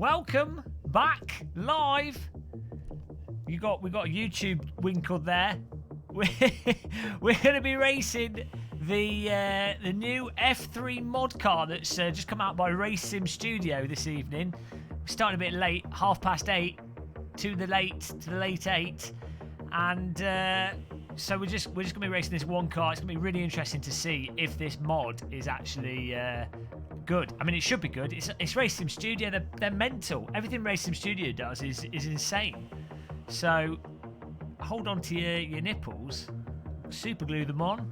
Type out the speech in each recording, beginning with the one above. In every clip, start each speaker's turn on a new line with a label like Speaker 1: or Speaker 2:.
Speaker 1: welcome back live. We got a YouTube winkle there. We're going to be racing the new F3 mod car that's just come out by Race Sim Studio this evening. We're starting a bit late, 8:30 to the late 8, and so we're just going to be racing this one car. It's going to be really interesting to see if this mod is actually good. I mean, it should be good. It's Race Sim Studio. They're mental. Everything Race Sim Studio does is insane. So hold on to your nipples, super glue them on.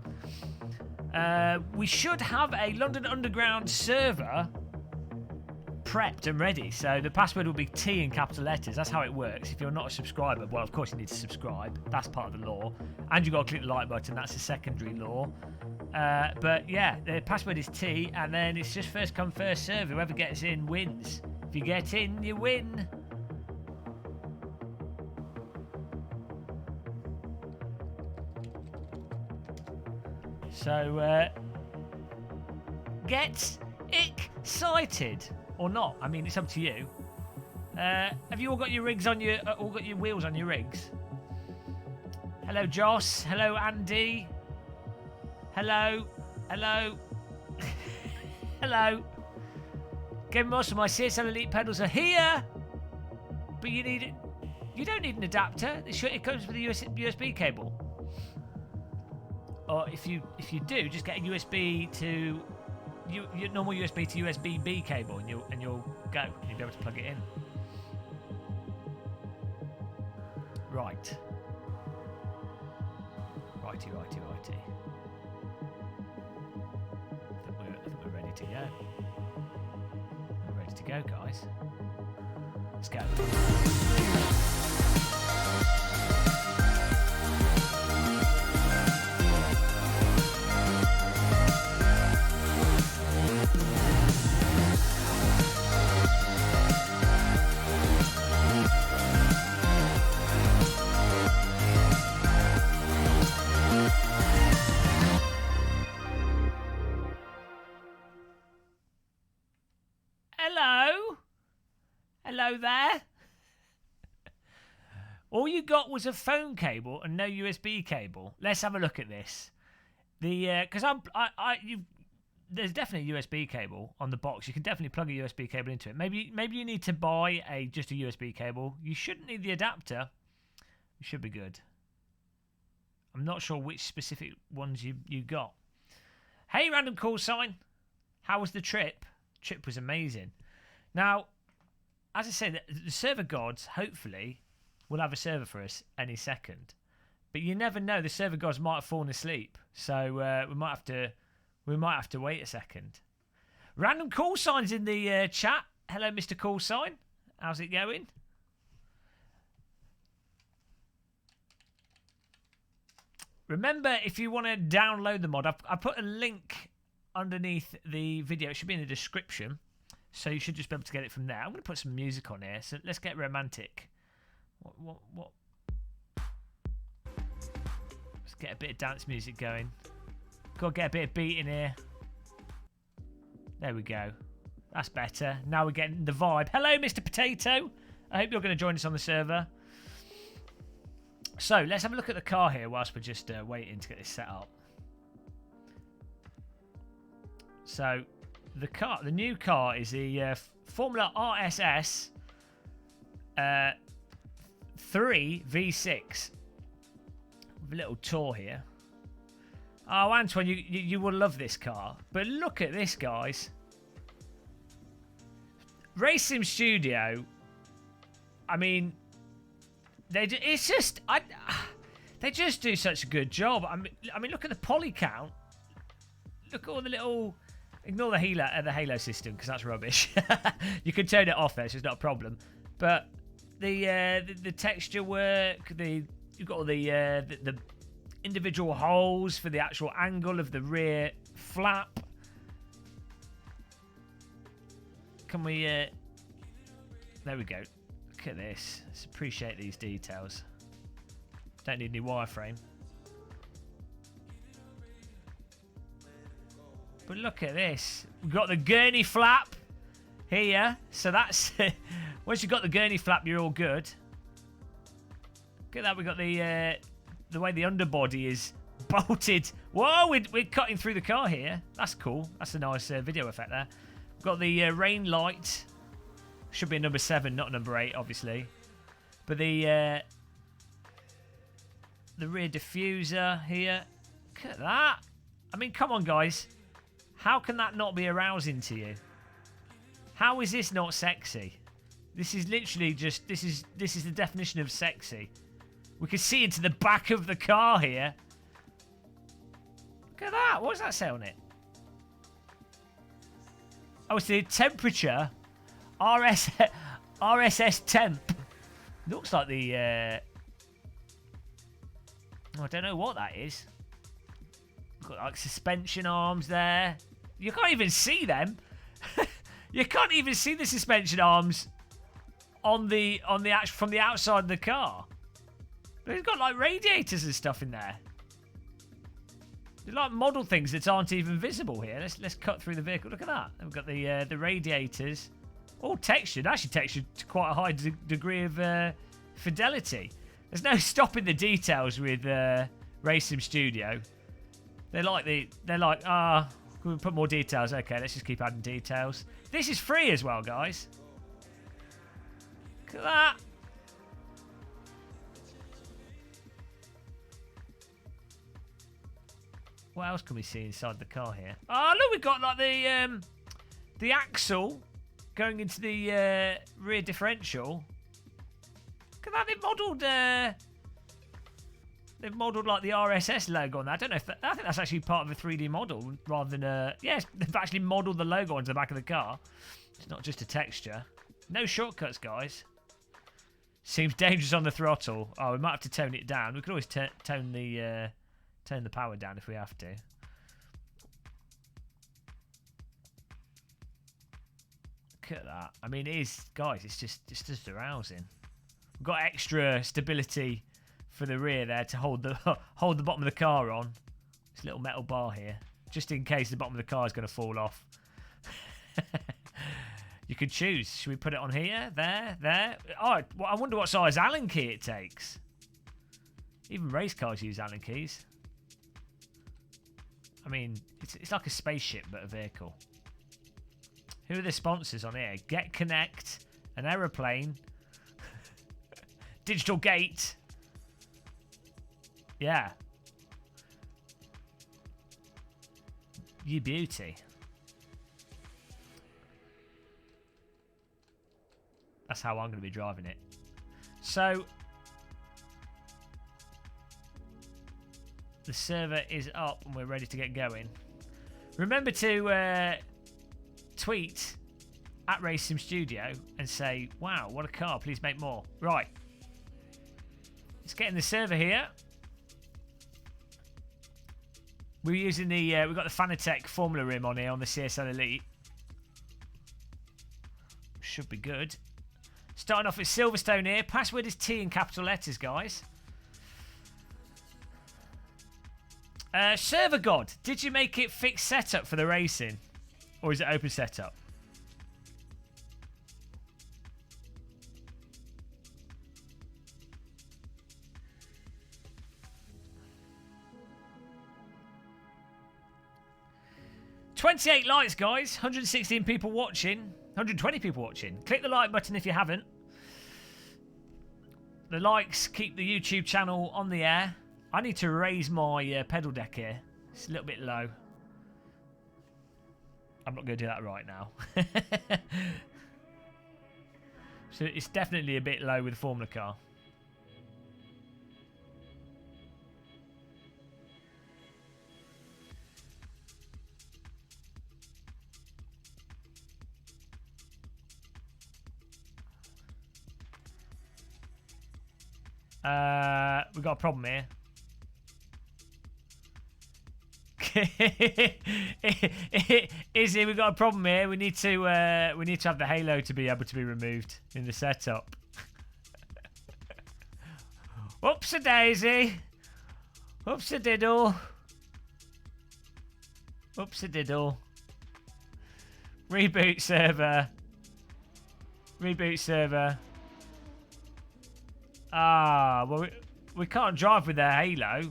Speaker 1: We should have a London Underground server prepped and ready, so the password will be T in capital letters. That's how it works. If you're not a subscriber, well, of course you need to subscribe. That's part of the law, and you've got to click the like button. That's a secondary law. But yeah, the password is T, and then it's just first come first serve. Whoever gets in wins. If you get in, you win. So get excited or not. I mean, it's up to you. Have you all got your rigs on your wheels on your rigs? Hello, Joss. Hello, Andy. Hello. Hello. Game Master, my CSL Elite pedals are here, but you don't need an adapter. It comes with a USB cable. Or if you do, just get a USB to your normal USB to USB-B cable, and you'll go. You'll be able to plug it in. Right. Righty. I think we're ready to go. We're ready to go, guys. Let's go. Hello there. All you got was a phone cable and no USB cable. Let's have a look at this. Because there's definitely a USB cable on the box. You can definitely plug a USB cable into it. Maybe you need to buy just a USB cable. You shouldn't need the adapter. You should be good. I'm not sure which specific ones you got. Hey, random call sign. How was the trip? Trip was amazing. Now, as I say, the server gods hopefully will have a server for us any second, but you never know. The server gods might have fallen asleep, so we might have to wait a second. Random call signs in the chat. Hello, Mr. Call Sign. How's it going? Remember, if you want to download the mod, I put a link underneath the video. It should be in the description. So you should just be able to get it from there. I'm going to put some music on here. So let's get romantic. What? Let's get a bit of dance music going. Got to get a bit of beat in here. There we go. That's better. Now we're getting the vibe. Hello, Mr. Potato. I hope you're going to join us on the server. So let's have a look at the car here whilst we're just waiting to get this set up. So the new car is the Formula RSS 3 V6. With a little tour here. Oh, Antoine, you will love this car. But look at this, guys. Race Sim Studio. I mean, they just do such a good job. I mean, look at the poly count. Look at all the little. Ignore the Halo system because that's rubbish. You can turn it off there, so it's not a problem. But the texture work, you've got all the individual holes for the actual angle of the rear flap. Can we? There we go. Look at this. Let's appreciate these details. Don't need any wireframe. But look at this. We've got the gurney flap. here. So that's once you've got the gurney flap, you're all good. Look at that. We've got the way the underbody is bolted. Whoa, we're cutting through the car here. That's cool. That's a nice video effect there. We've got the rain light. Should be a number 7, not number 8, obviously. But the rear diffuser here. Look at that. I mean, come on, guys. How can that not be arousing to you? How is this not sexy? This is literally just this is the definition of sexy. We can see into the back of the car here. Look at that. What does that say on it? Oh, it's the temperature. RSS temp. Looks like the... I don't know what that is. Got like suspension arms there. You can't even see them. You can't even see the suspension arms from the outside of the car. But it's got like radiators and stuff in there. They're like model things that aren't even visible here. Let's cut through the vehicle. Look at that. We've got the radiators, all textured. Actually textured to quite a high degree of fidelity. There's no stopping the details with Racing Studio. They're like can we put more details? Okay, let's just keep adding details. This is free as well, guys. Look at that. What else can we see inside the car here? Oh, look, we've got like the axle going into the rear differential. Look at that, they've modelled like the RSS logo on that. I don't know if I think that's actually part of a 3D model rather than yes, they've actually modelled the logo onto the back of the car. It's not just a texture. No shortcuts, guys. Seems dangerous on the throttle. Oh, we might have to tone it down. We could always tone the power down if we have to. Look at that. I mean, it is, guys, it's just arousing. We've got extra stability for the rear there to hold the bottom of the car on. This little metal bar here, just in case the bottom of the car is going to fall off. You could choose. Should we put it on here, there? Oh, well, I wonder what size Allen key it takes. Even race cars use Allen keys. I mean, it's like a spaceship, but a vehicle. Who are the sponsors on here? Get Connect, an aeroplane, Digital Gate. Yeah. You beauty. That's how I'm going to be driving it. So, the server is up and we're ready to get going. Remember to tweet at Racing Studio and say, wow, what a car, please make more. Right. Let's get in the server here. We're using the, we've got the Fanatec Formula Rim on here on the CSL Elite. Should be good. Starting off with Silverstone here. Password is T in capital letters, guys. Server God, did you make it fixed setup for the racing? Or is it open setup? $28 likes, guys. 116 people watching. 120 people watching. Click the like button if you haven't. The likes keep the YouTube channel on the air. I need to raise my pedal deck here. It's a little bit low. I'm not going to do that right now. So it's definitely a bit low with the Formula car. We've got a problem here. Izzy, we've got a problem here. We need to have the halo to be able to be removed in the setup. Oops a daisy. Oops a diddle. Oops a diddle. Reboot server. Reboot server. Ah, well, we can't drive with their Halo.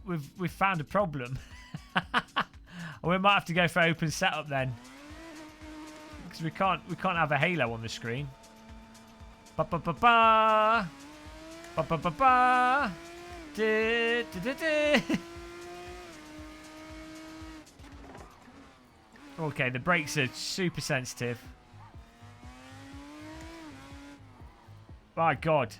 Speaker 1: We've found a problem. We might have to go for open setup then, because we can't have a Halo on the screen. Ba ba ba ba ba ba ba ba. Du, du, du, du. Okay, the brakes are super sensitive. My God.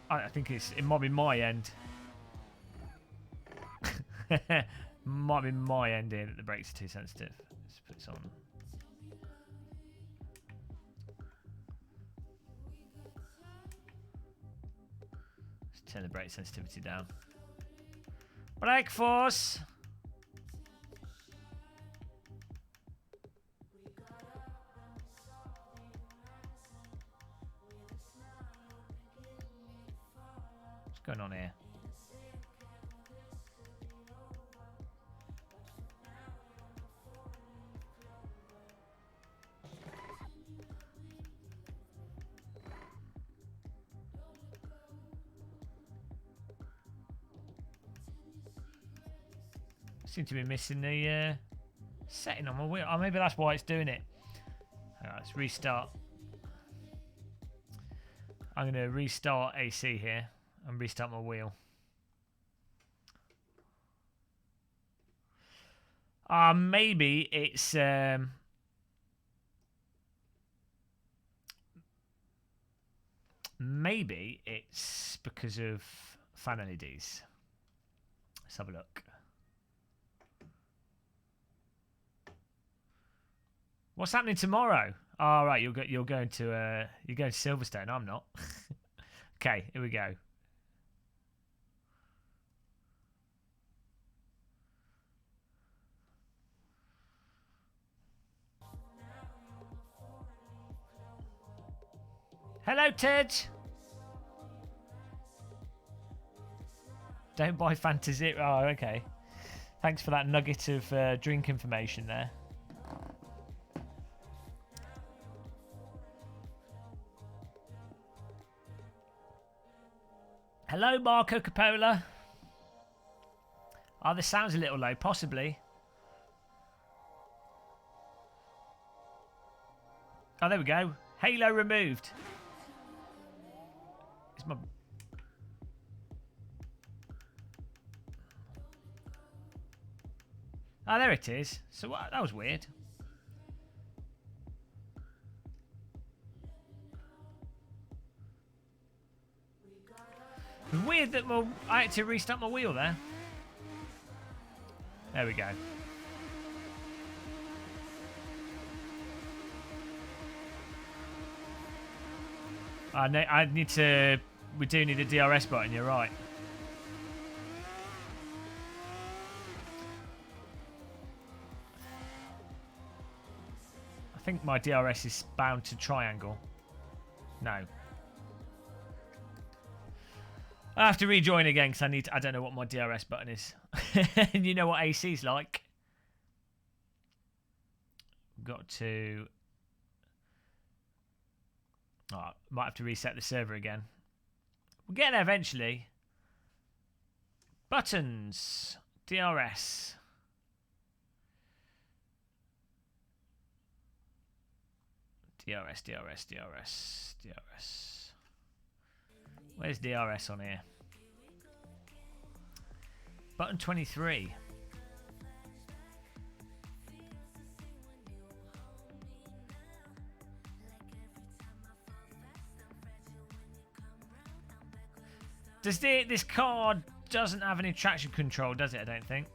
Speaker 1: I think it might be my end. Might be my end here that the brakes are too sensitive. Let's put this on. Let's turn the brake sensitivity down. Brake force! What's going on here? Seem to be missing the setting on my wheel. Oh, maybe that's why it's doing it. Alright, let's restart. I'm going to restart AC here and restart my wheel. Maybe it's maybe it's because of fan LEDs. Let's have a look. What's happening tomorrow? Oh, right, you're going to Silverstone. I'm not. Okay, here we go. Hello, Ted. Don't buy Fantasy. Oh, okay. Thanks for that nugget of drink information there. Hello, Marco Capola. Oh, this sounds a little low, possibly. Oh, there we go. Halo removed. It's my... Oh, there it is. So what? That was weird. It was weird that I had to restart my wheel there. There we go. I need to... We do need a DRS button, you're right. I think my DRS is bound to triangle. No. I have to rejoin again because I don't know what my DRS button is. And you know what AC's like. Got to... Oh, might have to reset the server again. We'll get there eventually. Buttons. DRS. DRS. Where's DRS on here? Button 23. This car doesn't have any traction control, does it? I don't think.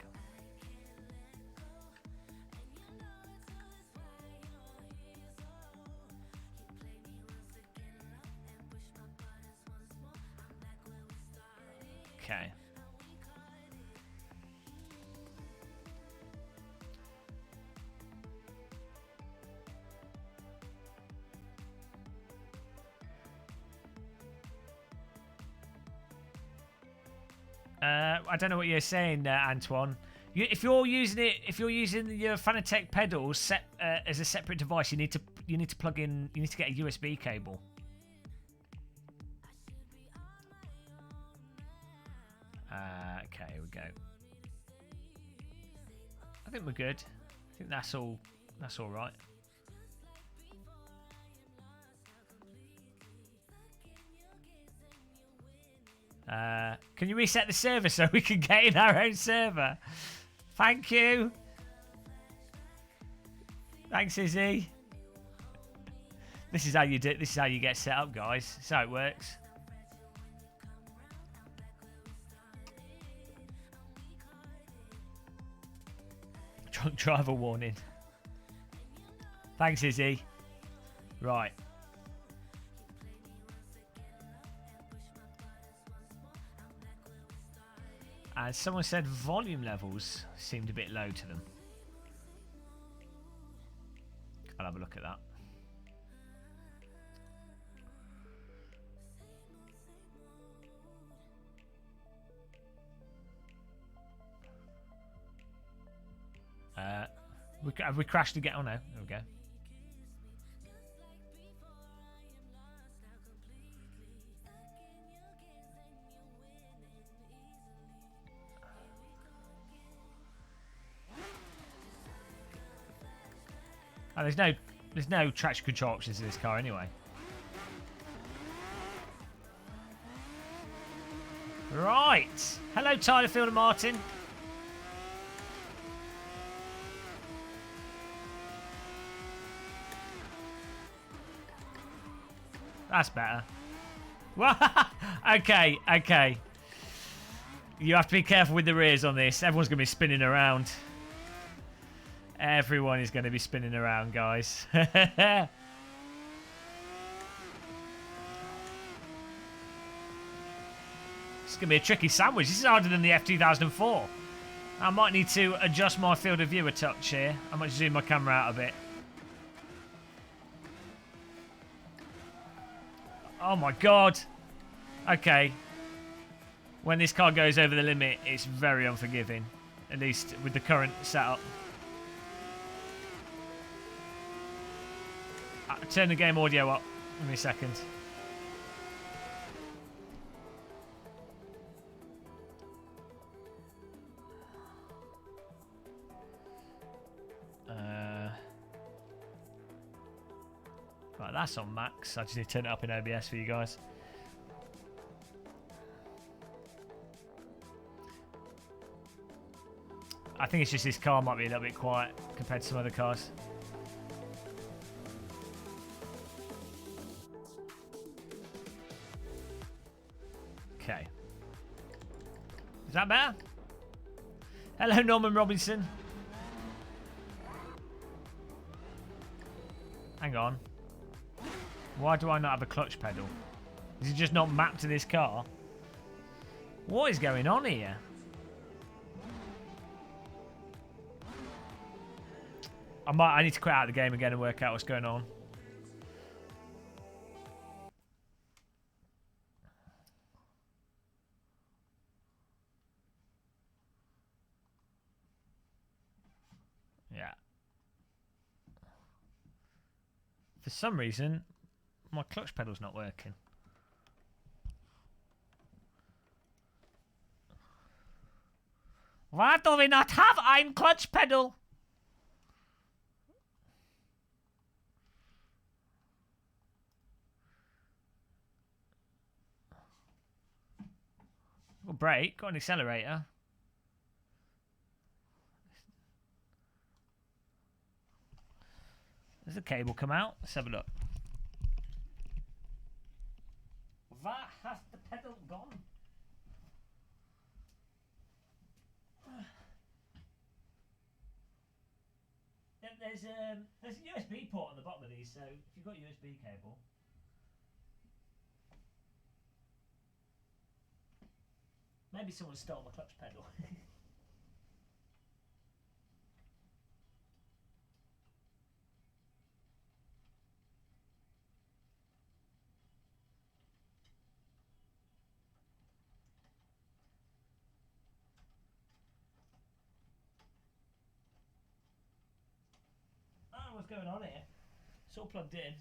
Speaker 1: Okay. I don't know what you're saying, Antoine. If you're using your Fanatec pedals as a separate device, you need to plug in. You need to get a USB cable. Okay, here we go. I think we're good. I think that's all. That's all right. Can you reset the server so we can get in our own server? Thank you. Thanks, Izzy. This is how you do. This is how you get set up, guys. This is how it works. Drunk driver warning. Thanks, Izzy. Right. And someone said volume levels seemed a bit low to them. I'll have a look at that. Have we crashed again? Oh no, there we go. Oh, there's no traction control options in this car anyway. Right. Hello, Tyler, Field and Martin. That's better. Okay, okay. You have to be careful with the rears on this. Everyone's going to be spinning around. Everyone is going to be spinning around, guys. It's going to be a tricky sandwich. This is harder than the F2004. I might need to adjust my field of view a touch here. I might zoom my camera out a bit. Oh my god. Okay. When this car goes over the limit, it's very unforgiving. At least with the current setup. Turn the game audio up. Give me a second. Right, that's on max. I just need to turn it up in OBS for you guys. I think it's just this car might be a little bit quiet compared to some other cars. Okay. Is that better? Hello, Norman Robinson. Hang on. Why do I not have a clutch pedal? Is it just not mapped to this car? What is going on here? I need to quit out the game again and work out what's going on. Yeah. For some reason, my clutch pedal's not working. Why do we not have ein clutch pedal? Got a brake, got an accelerator. Does the cable come out? Let's have a look. Where has the pedal gone? There's a USB port on the bottom of these, so if you've got a USB cable. Maybe someone stole my clutch pedal. going on here. It's all plugged in.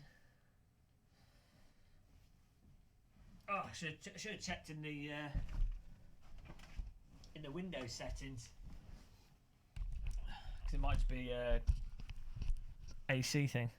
Speaker 1: Oh, I should have checked in the Windows settings. Because it might be a AC thing.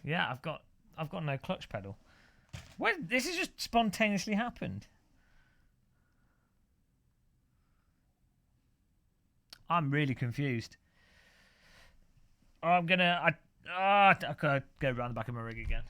Speaker 1: Yeah, I've got no clutch pedal. What? This has just spontaneously happened. I'm really confused. I've got to go around the back of my rig again.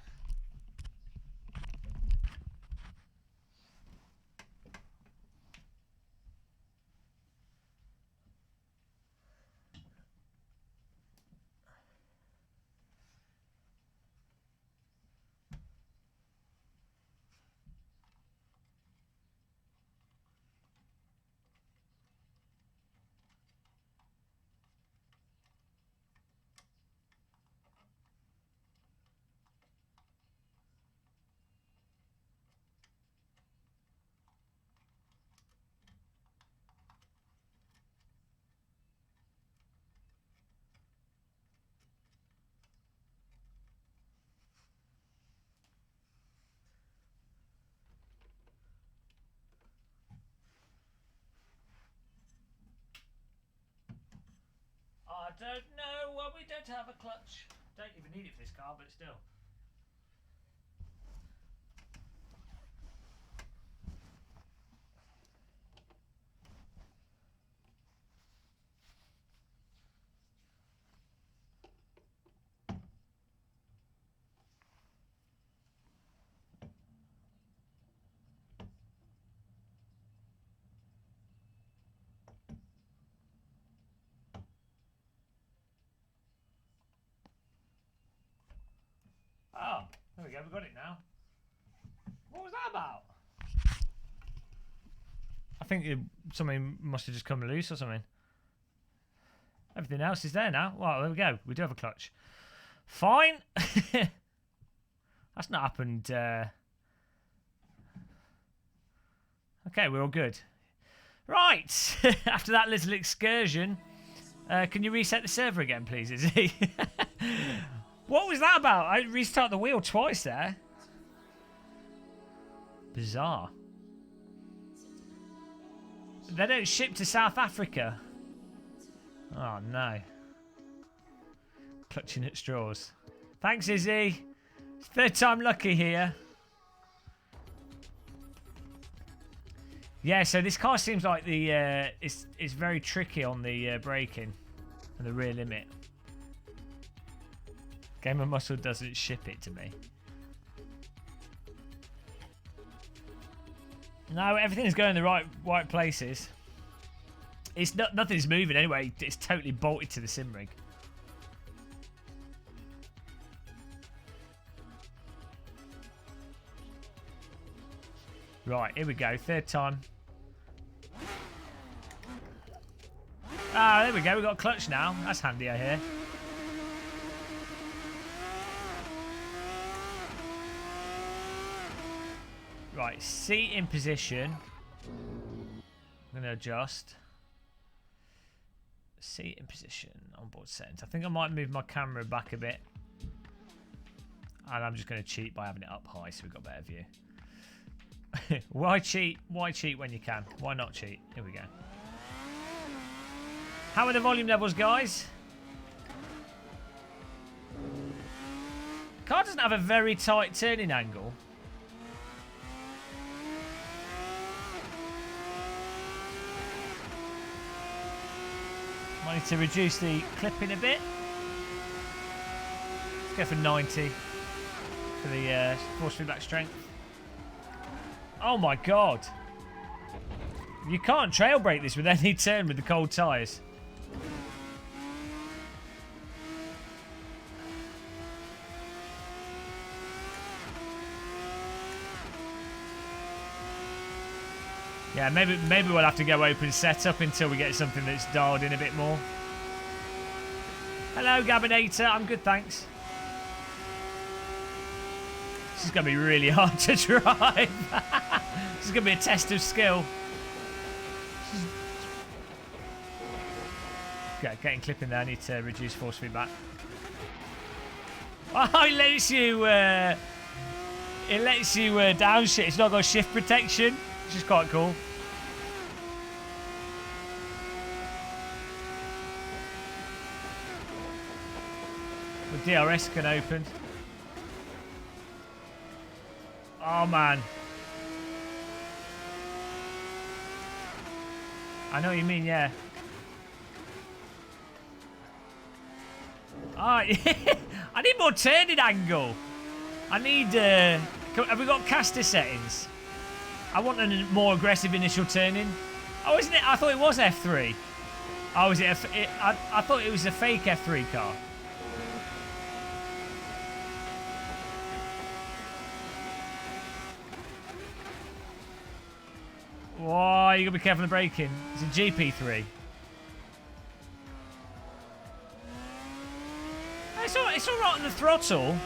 Speaker 1: I don't know. Well, we don't have a clutch. Don't even need it for this car, but still. Oh, there we go. We got it now. What was that about? I think something must have just come loose or something. Everything else is there now. Well, there we go. We do have a clutch. Fine. That's not happened. Okay, we're all good. Right. After that little excursion, can you reset the server again, please, Izzy? What was that about? I restarted the wheel twice there. Bizarre. They don't ship to South Africa. Oh, no. Clutching at straws. Thanks, Izzy. Third time lucky here. Yeah, so this car seems like the it's very tricky on the braking and the rear limit. Game of Muscle doesn't ship it to me. No, everything's going in the right places. It's nothing's moving anyway. It's totally bolted to the sim rig. Right, here we go. Third time. Ah, there we go. We've got a clutch now. That's handy, I hear. Right, seat in position. I'm going to adjust. Seat in position. Onboard settings. I think I might move my camera back a bit. And I'm just going to cheat by having it up high so we've got a better view. Why cheat? Why cheat when you can? Why not cheat? Here we go. How are the volume levels, guys? Car doesn't have a very tight turning angle. Might need to reduce the clipping a bit. Let's go for 90 for the force feedback strength. Oh my god. You can't trail brake this with any turn with the cold tyres. Yeah, maybe we'll have to go open setup until we get something that's dialed in a bit more. Hello, Gabinator. I'm good, thanks. This is going to be really hard to drive. This is going to be a test of skill. Okay, getting clipping there. I need to reduce force feedback. Oh, it lets you downshift. It's not got shift protection, which is quite cool. The DRS can open. Oh man. I know what you mean, yeah. Oh, I need more turning angle. I need, have we got caster settings? I want a more aggressive initial turning. Oh, isn't it? I thought it was F3. Oh, is it? I thought it was a fake F3 car. Whoa, you gotta be careful of braking. It's a GP3. It's all right on the throttle.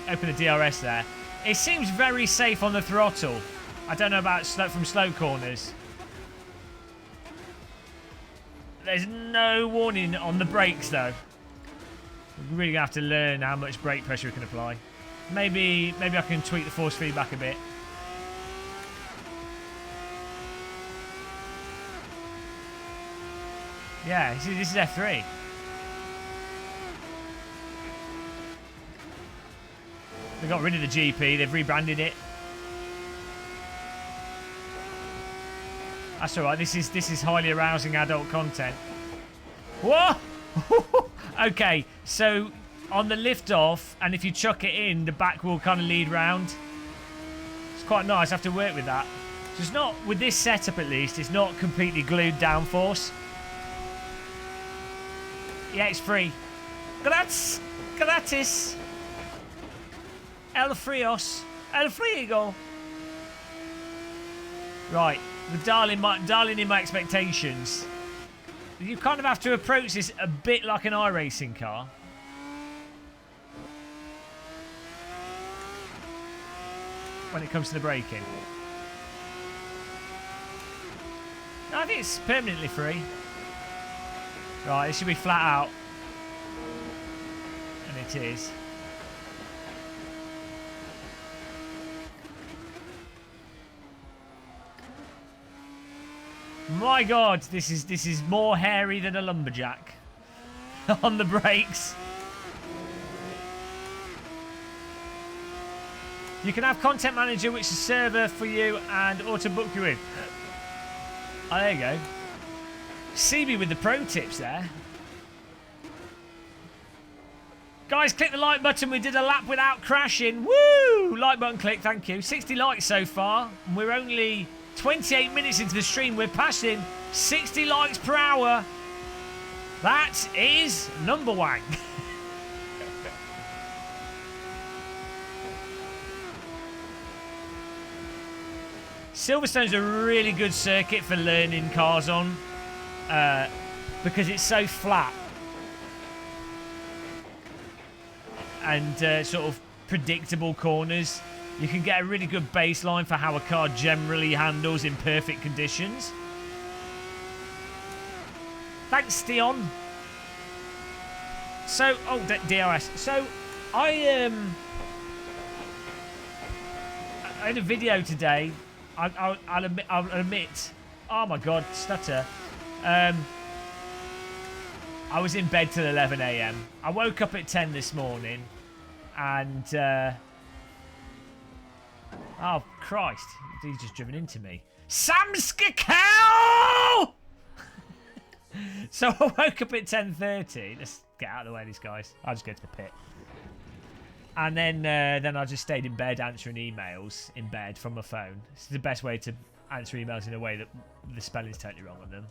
Speaker 1: Open the DRS there. It seems very safe on the throttle. I don't know about from slow corners. There's no warning on the brakes though. We're really gonna have to learn how much brake pressure we can apply. Maybe I can tweak the force feedback a bit. Yeah, see, this is F3. They got rid of the GP. They've rebranded it. That's all right. This is highly arousing adult content. Whoa! Okay, so on the lift off, and if you chuck it in, the back will kind of lead round. It's quite nice. I have to work with that. So it's not, with this setup at least, it's not completely glued down force. Yeah, it's free. Gratis. El Frios. El Frigo. Right, the dialing in my expectations. You kind of have to approach this a bit like an iRacing car. When it comes to the braking. No, I think it's permanently free. Right, it should be flat out. And it is. My God, this is more hairy than a lumberjack on the brakes. You can have Content Manager, which is a server for you and auto book you in. Oh, there you go. See me with the pro tips there. Guys, click the like button. We did a lap without crashing. Woo! Like button click, thank you. 60 likes so far. And we're only 28 minutes into the stream. We're passing 60 likes per hour. That is number one. Silverstone's a really good circuit for learning cars on. Because it's so flat and sort of predictable corners. You can get a really good baseline for how a car generally handles in perfect conditions. Thanks, Dion. So, oh, DRS. So, I had a video today. I'll admit. Oh my God, stutter. I was in bed till 11 AM. I woke up at 10 this morning and oh Christ, he's just driven into me. Samska cow! So I woke up at 10:30. Let's get out of the way of these guys. I'll just go to the pit. And then I just stayed in bed answering emails in bed from my phone. This is the best way to answer emails in a way that the spelling's totally wrong on them.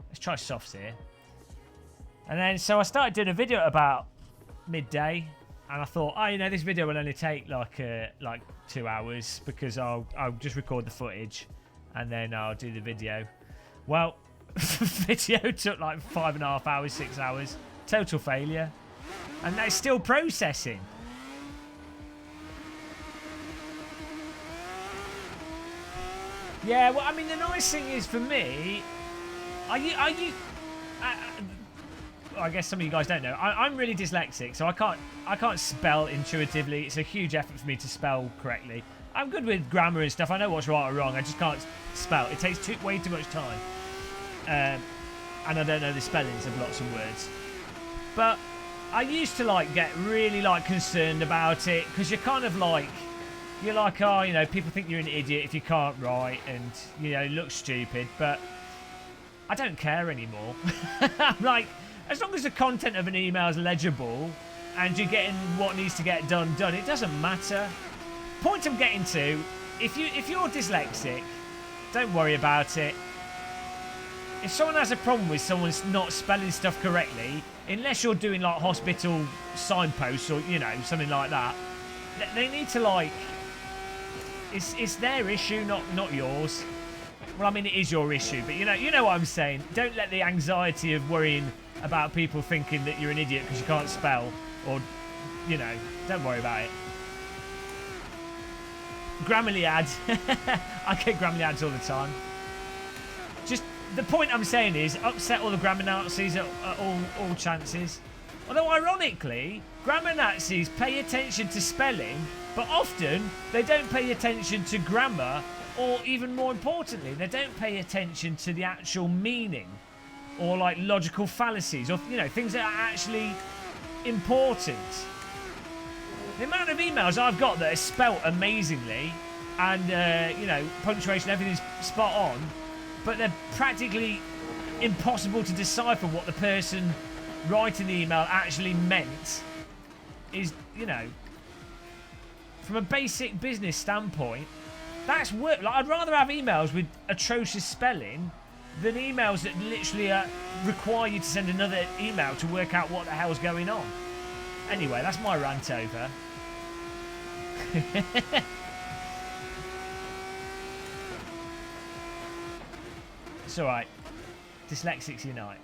Speaker 1: Let's try softs here. And then, so I started doing a video at about midday. And I thought, oh, you know, this video will only take like 2 hours because I'll just record the footage and then I'll do the video. Well, video took like 5.5 hours, 6 hours. Total failure. And that's still processing. Yeah, well, I mean, the nice thing is for me, I guess some of you guys don't know. I'm really dyslexic, so I can't spell intuitively. It's a huge effort for me to spell correctly. I'm good with grammar and stuff. I know what's right or wrong. I just can't spell. It takes way too much time. And I don't know the spellings of lots of words. But I used to get really concerned about it because you're kind of you're like, oh, you know, people think you're an idiot if you can't write and, you know, look stupid. But I don't care anymore. I'm like, as long as the content of an email is legible and you're getting what needs to get done, it doesn't matter. Point I'm getting to, if you're dyslexic, don't worry about it. If someone has a problem with someone's not spelling stuff correctly, unless you're doing hospital signposts or, you know, something like that, they need to it's their issue, not yours. Well, I mean, it is your issue, but you know what I'm saying. Don't let the anxiety of worrying about people thinking that you're an idiot because you can't spell, or, you know, don't worry about it. Grammarly ads. I get Grammarly ads all the time. Just the point I'm saying is upset all the grammar Nazis at all chances. Although ironically, grammar Nazis pay attention to spelling, but often they don't pay attention to grammar, or even more importantly, they don't pay attention to the actual meaning, or logical fallacies, or, you know, things that are actually important. The amount of emails I've got that are spelt amazingly and, you know, punctuation, everything's spot on, but they're practically impossible to decipher what the person writing the email actually meant is, you know, from a basic business standpoint, that's work. I'd rather have emails with atrocious spelling than emails that literally require you to send another email to work out what the hell's going on. Anyway, that's my rant over. It's alright. Dyslexics unite.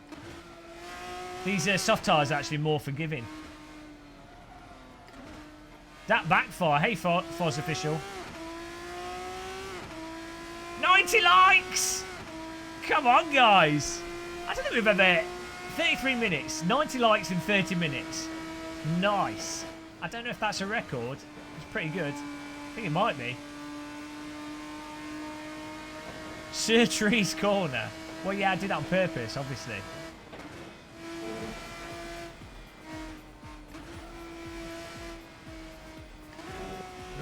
Speaker 1: These soft tires are actually more forgiving. That backfire. Hey, Foz official. 90 likes! Come on, guys. I don't think we've ever... 33 minutes. 90 likes in 30 minutes. Nice. I don't know if that's a record. It's pretty good. I think it might be. Sir Tree's Corner. Well, yeah, I did that on purpose, obviously.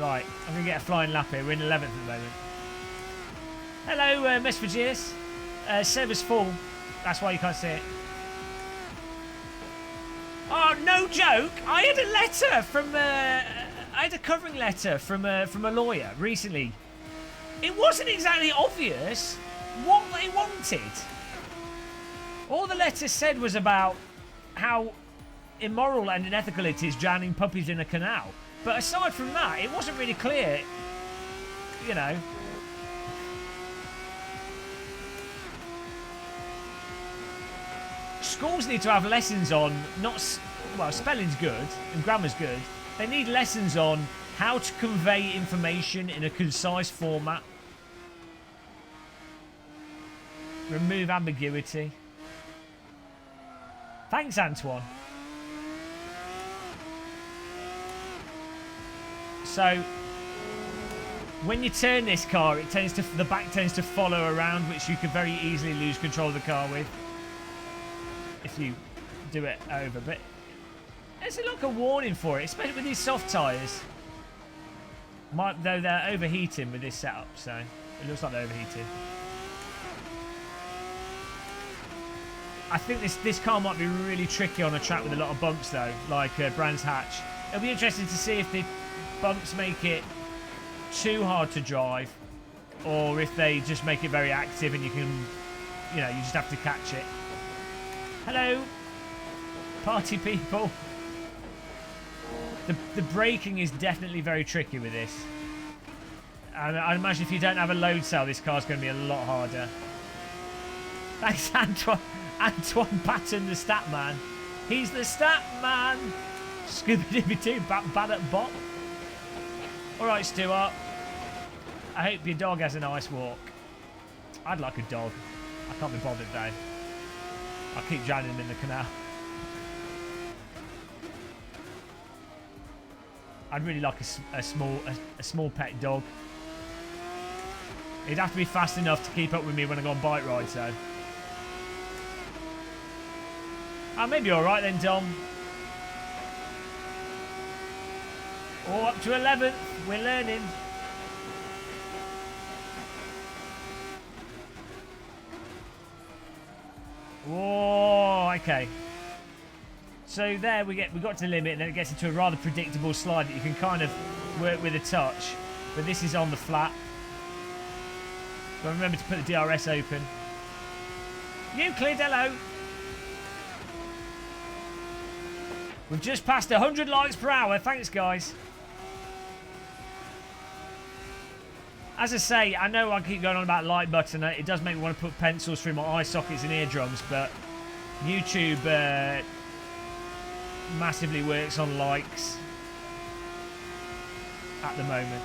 Speaker 1: Right, I'm going to get a flying lap here. We're in 11th at the moment. Hello, Mesfagius. Server's full. That's why you can't see it. Oh, no joke. I had a letter from... I had a covering letter from a lawyer recently. It wasn't exactly obvious what they wanted. All the letter said was about how immoral and unethical it is drowning puppies in a canal. But aside from that, it wasn't really clear, you know. Schools need to have lessons on, well, spelling's good and grammar's good. They need lessons on how to convey information in a concise format. Remove ambiguity. Thanks, Antoine. So, when you turn this car, the back tends to follow around, which you could very easily lose control of the car with if you do it over. But there's like a warning for it, especially with these soft tyres. Though they're overheating with this setup, so it looks like they're overheating. I think this car might be really tricky on a track with a lot of bumps, though, like Brands Hatch. It'll be interesting to see if the bumps make it too hard to drive, or if they just make it very active and you can, you know, you just have to catch it. Hello, party people. The braking is definitely very tricky with this. And I imagine if you don't have a load cell, this car's going to be a lot harder. Thanks, Antoine. Antoine Patton, the stat man. He's the stat man. Scooby-Dooby-Doo, bad at bot. Alright, Stuart. I hope your dog has a nice walk. I'd like a dog. I can't be bothered, though. I'll keep drowning him in the canal. I'd really like a small pet dog. He'd have to be fast enough to keep up with me when I go on bike rides, though. Oh, maybe all right then, Dom. Oh, up to 11th. We're learning. Oh, okay. So there we got to the limit, and then it gets into a rather predictable slide that you can kind of work with a touch. But this is on the flat. But remember to put the DRS open. Euclid, hello. We've just passed 100 likes per hour. Thanks, guys. As I say, I know I keep going on about like button. It does make me want to put pencils through my eye sockets and eardrums, but YouTube massively works on likes at the moment.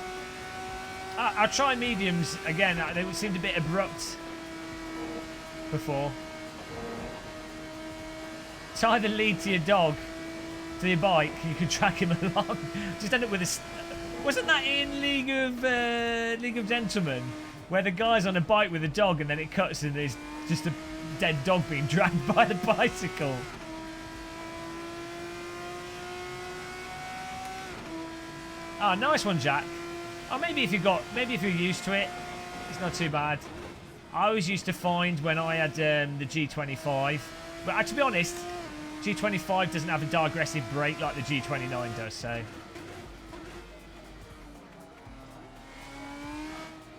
Speaker 1: I'll try mediums again. They seemed a bit abrupt before. Tie the lead to your dog, to your bike. You can track him along. Just end up with a... Wasn't that in League of Gentlemen, where the guy's on a bike with a dog and then it cuts and there's just a dead dog being dragged by the bicycle? Ah, nice one, Jack. Oh, maybe if you're used to it, it's not too bad. I always used to find when I had the G25, but to be honest, G25 doesn't have a digressive brake like the G29 does, so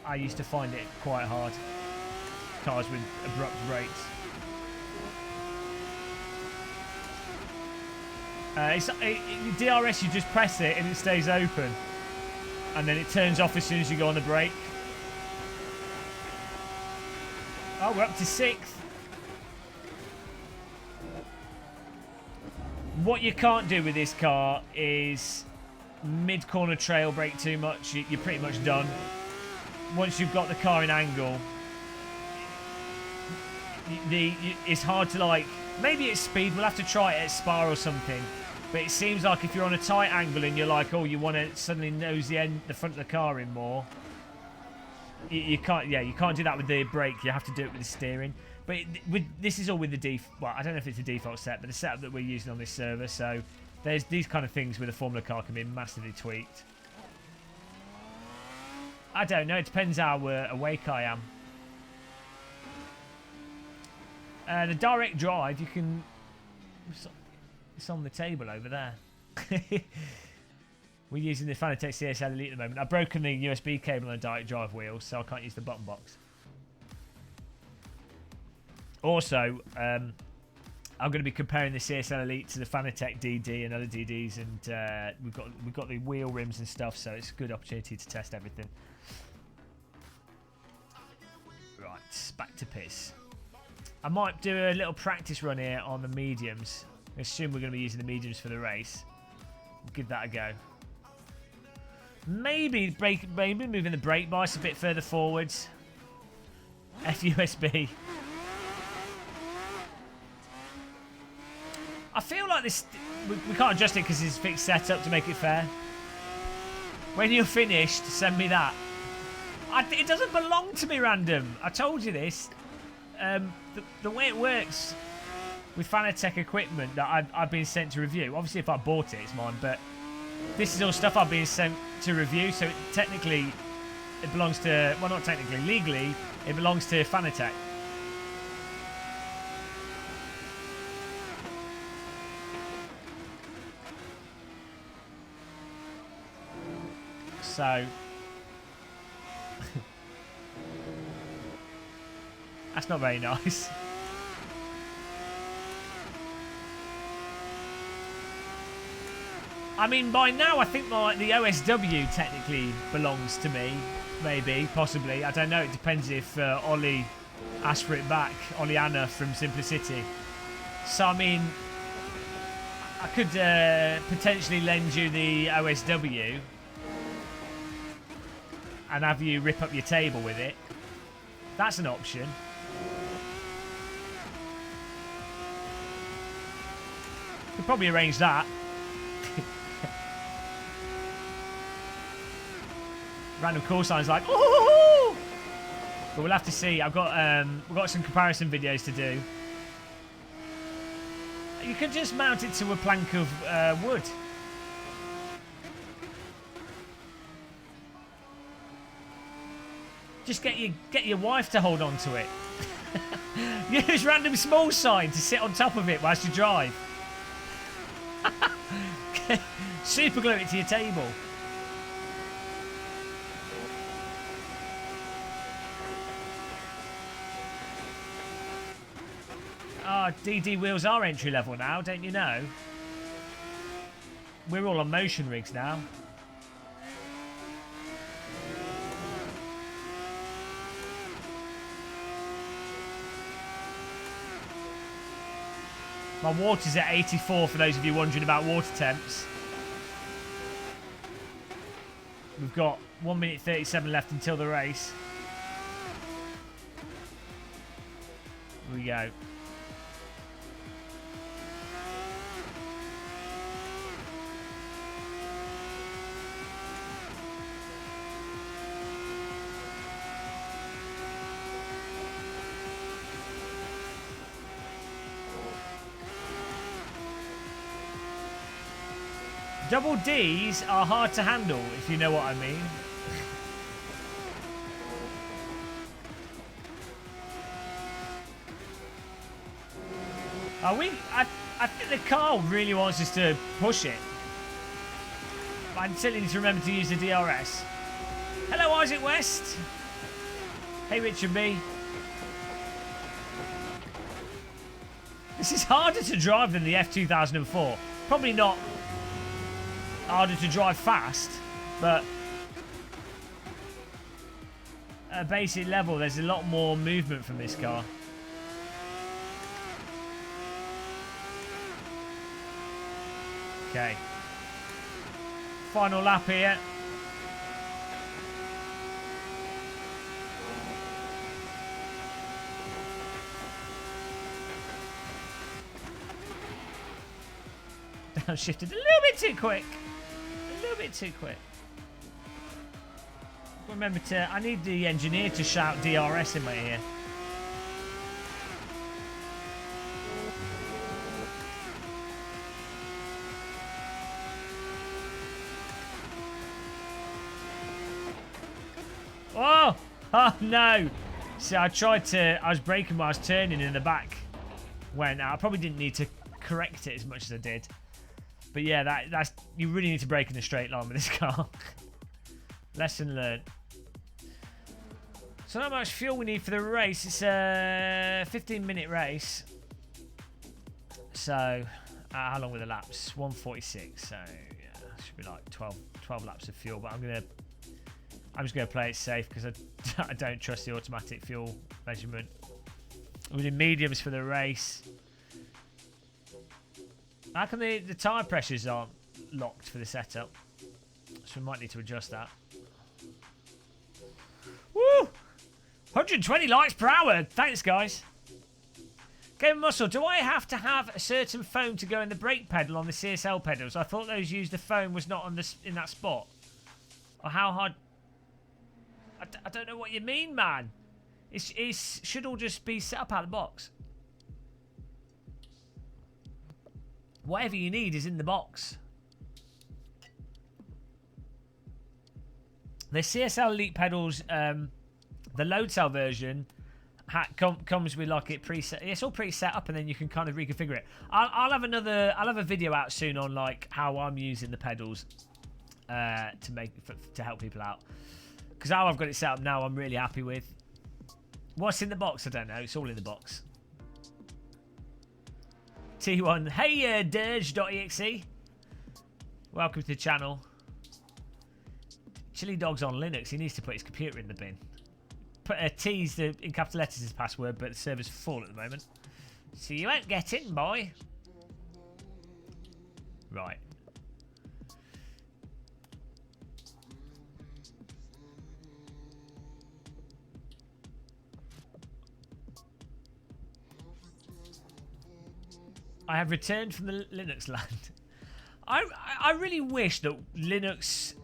Speaker 1: I used to find it quite hard. Cars with abrupt brakes. DRS, you just press it and it stays open. And then it turns off as soon as you go on the brake. Oh, we're up to 6th. What you can't do with this car is mid-corner trail brake too much. You're pretty much done. Once you've got the car in angle, it's hard to, like... Maybe it's speed. We'll have to try it at Spa or something. But it seems like if you're on a tight angle and you're like, oh, you want to suddenly nose the front of the car in more, you can't. Yeah, you can't do that with the brake. You have to do it with the steering. But this is all with the well, I don't know if it's a default set, but the setup that we're using on this server. So there's these kind of things with a Formula car can be massively tweaked. I don't know. It depends how awake I am. The direct drive, you can... It's on the table over there. We're using the Fanatec CSL Elite at the moment. I've broken the USB cable on the direct drive wheel, so I can't use the button box. Also, I'm going to be comparing the CSL Elite to the Fanatec DD and other DDs, and we've got the wheel rims and stuff, so it's a good opportunity to test everything. Right, back to piss. I might do a little practice run here on the mediums. I assume we're going to be using the mediums for the race. We'll give that a go. Maybe moving the brake bias a bit further forwards. FUSB. I feel like this... We can't adjust it because it's fixed setup to make it fair. When you're finished, send me that. It doesn't belong to me, random. I told you this. The way it works with Fanatec equipment that I've been sent to review. Obviously, if I bought it, it's mine. But this is all stuff I've been sent to review. So technically, it belongs to... Well, not technically. Legally, it belongs to Fanatec. So... That's not very nice. I mean, by now, I think the OSW technically belongs to me. Maybe, possibly. I don't know. It depends if Ollie asks for it back. Ollie Anna from Simplicity. So, I mean, I could potentially lend you the OSW and have you rip up your table with it. That's an option. Could probably arrange that. Random call signs like, ooh! But we'll have to see. We've got some comparison videos to do. You can just mount it to a plank of wood. Just get your wife to hold on to it. Use random small sign to sit on top of it whilst you drive. Super glue it to your table. Oh, DD wheels are entry level now, don't you know? We're all on motion rigs now. My water's at 84 for those of you wondering about water temps. We've got 1 minute 37 left until the race. Here we go. Double Ds are hard to handle, if you know what I mean. I think the car really wants us to push it. I certainly need to remember to use the DRS. Hello, Isaac West. Hey, Richard B. This is harder to drive than the F2004. Probably not harder to drive fast, but at a basic level, there's a lot more movement from this car. Okay. Final lap here. Downshifted a little bit too quick. A little bit too quick. Remember to... I need the engineer to shout DRS in my ear. Oh! Oh, no! See, I was braking while I was turning and the back went out. I probably didn't need to correct it as much as I did. But yeah, that's you really need to brake in a straight line with this car. Lesson learned. So not much fuel we need for the race. It's a 15-minute race. So how long were the laps? 146. So yeah, should be like 12 laps of fuel. But I'm just gonna play it safe because I don't trust the automatic fuel measurement. We're doing mediums for the race. How come the tyre pressures aren't locked for the setup? So we might need to adjust that. Woo! 120 likes per hour. Thanks, guys. Game of Muscle. Do I have to have a certain foam to go in the brake pedal on the CSL pedals? I thought those used the foam was not on in that spot. Or how hard... I don't know what you mean, man. It should all just be set up out of the box. Whatever you need is in the box. The CSL Elite pedals, the load cell version comes with like it preset. It's all pre-set up, and then you can kind of reconfigure it. I'll have a video out soon on like how I'm using the pedals to help people out. Because how I've got it set up now, I'm really happy with. What's in the box? I don't know. It's all in the box. T1. Hey, Dirge.exe. Welcome to the channel. Chili Dog's on Linux. He needs to put his computer in the bin. Put a T's in capital letters as password, but the server's full at the moment. So you won't get in, boy. Right. I have returned from the Linux land. I really wish that Linux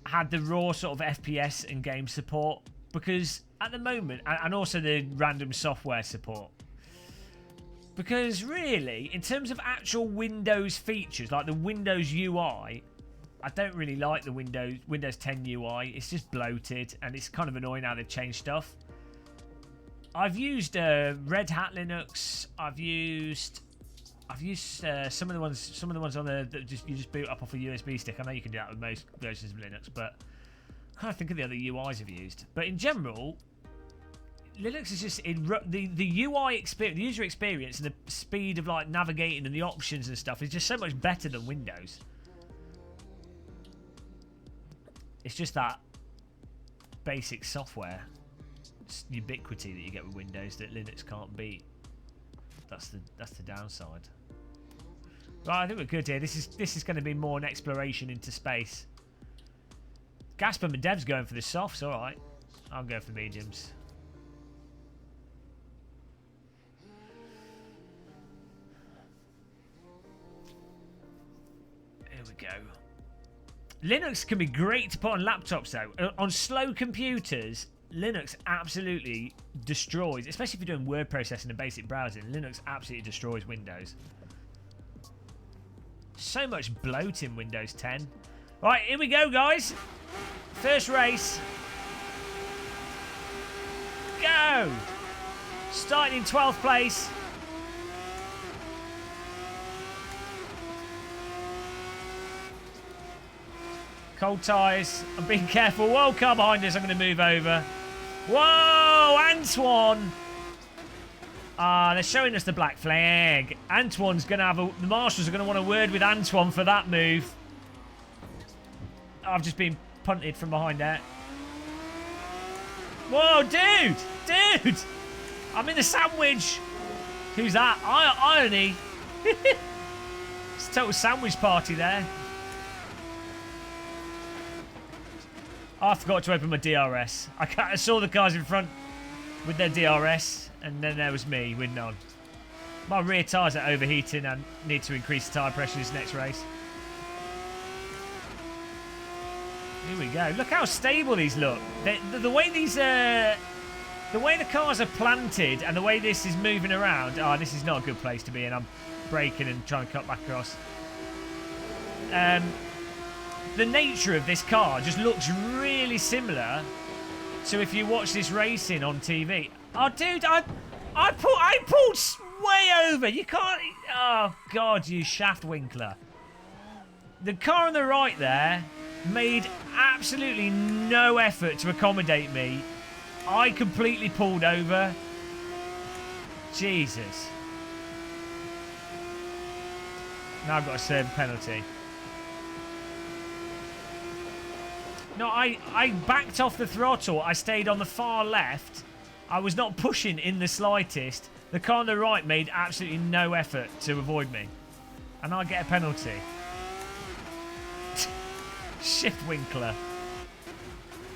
Speaker 1: had the raw sort of FPS and game support, because at the moment, and also the random software support, because really, in terms of actual Windows features, like the Windows UI, I don't really like the Windows 10 UI. It's just bloated, and it's kind of annoying how they've changed stuff. I've used Red Hat Linux. I've used some of the ones on the that you just boot up off a USB stick. I know you can do that with most versions of Linux, but I can't think of the other UIs I've used. But in general, Linux is just the UI experience, the user experience, and the speed of like navigating and the options and stuff is just so much better than Windows. It's just that basic software ubiquity that you get with Windows that Linux can't beat. That's the downside. Right, I think we're good here. This is going to be more an exploration into space. Gasper and Dev's going for the softs. All right, I'll go for mediums. Here we go. Linux can be great to put on laptops though. On slow computers, Linux absolutely destroys, especially if you're doing word processing and basic browsing. Linux absolutely destroys Windows. So much bloat in Windows 10. Right, here we go, guys. First race. Go! Starting in 12th place. Cold tyres. I'm being careful. Whoa, car behind us. I'm going to move over. Whoa, Antoine. They're showing us the black flag. Antoine's going to have the marshals are going to want a word with Antoine for that move. I've just been punted from behind there. Whoa, dude. Dude. I'm in the sandwich. Who's that? Irony. It's a total sandwich party there. I forgot to open my DRS. I saw the cars in front with their DRS, and then there was me with none. My rear tyres are overheating and need to increase the tyre pressure this next race. Here we go. Look how stable these look. The way these, the way the cars are planted and the way this is moving around. Oh, this is not a good place to be in. I'm braking and trying to cut back across. The nature of this car just looks really similar to if you watch this racing on TV. Oh, dude, I pulled way over. You can't. Oh God, you shaft winkler. The car on the right there made absolutely no effort to accommodate me. I completely pulled over. Jesus. Now I've got to serve a penalty. No, I backed off the throttle. I stayed on the far left. I was not pushing in the slightest. The car on the right made absolutely no effort to avoid me. And I get a penalty. Shift winkler.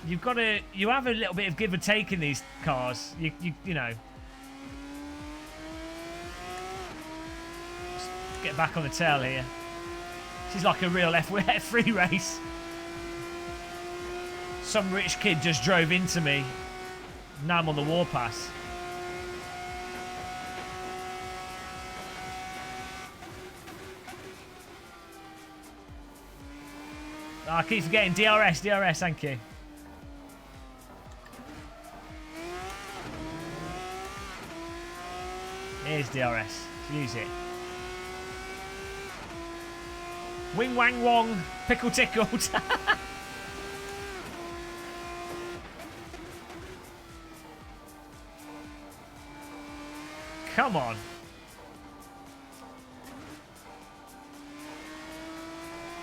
Speaker 1: You've got to... You have a little bit of give and take in these cars. You know. Just get back on the tail here. This is like a real F3 race. Some rich kid just drove into me. Now I'm on the warpath. I keep forgetting DRS, thank you. Here's DRS. Use it. Wing wang wong, pickle tickled. Come on.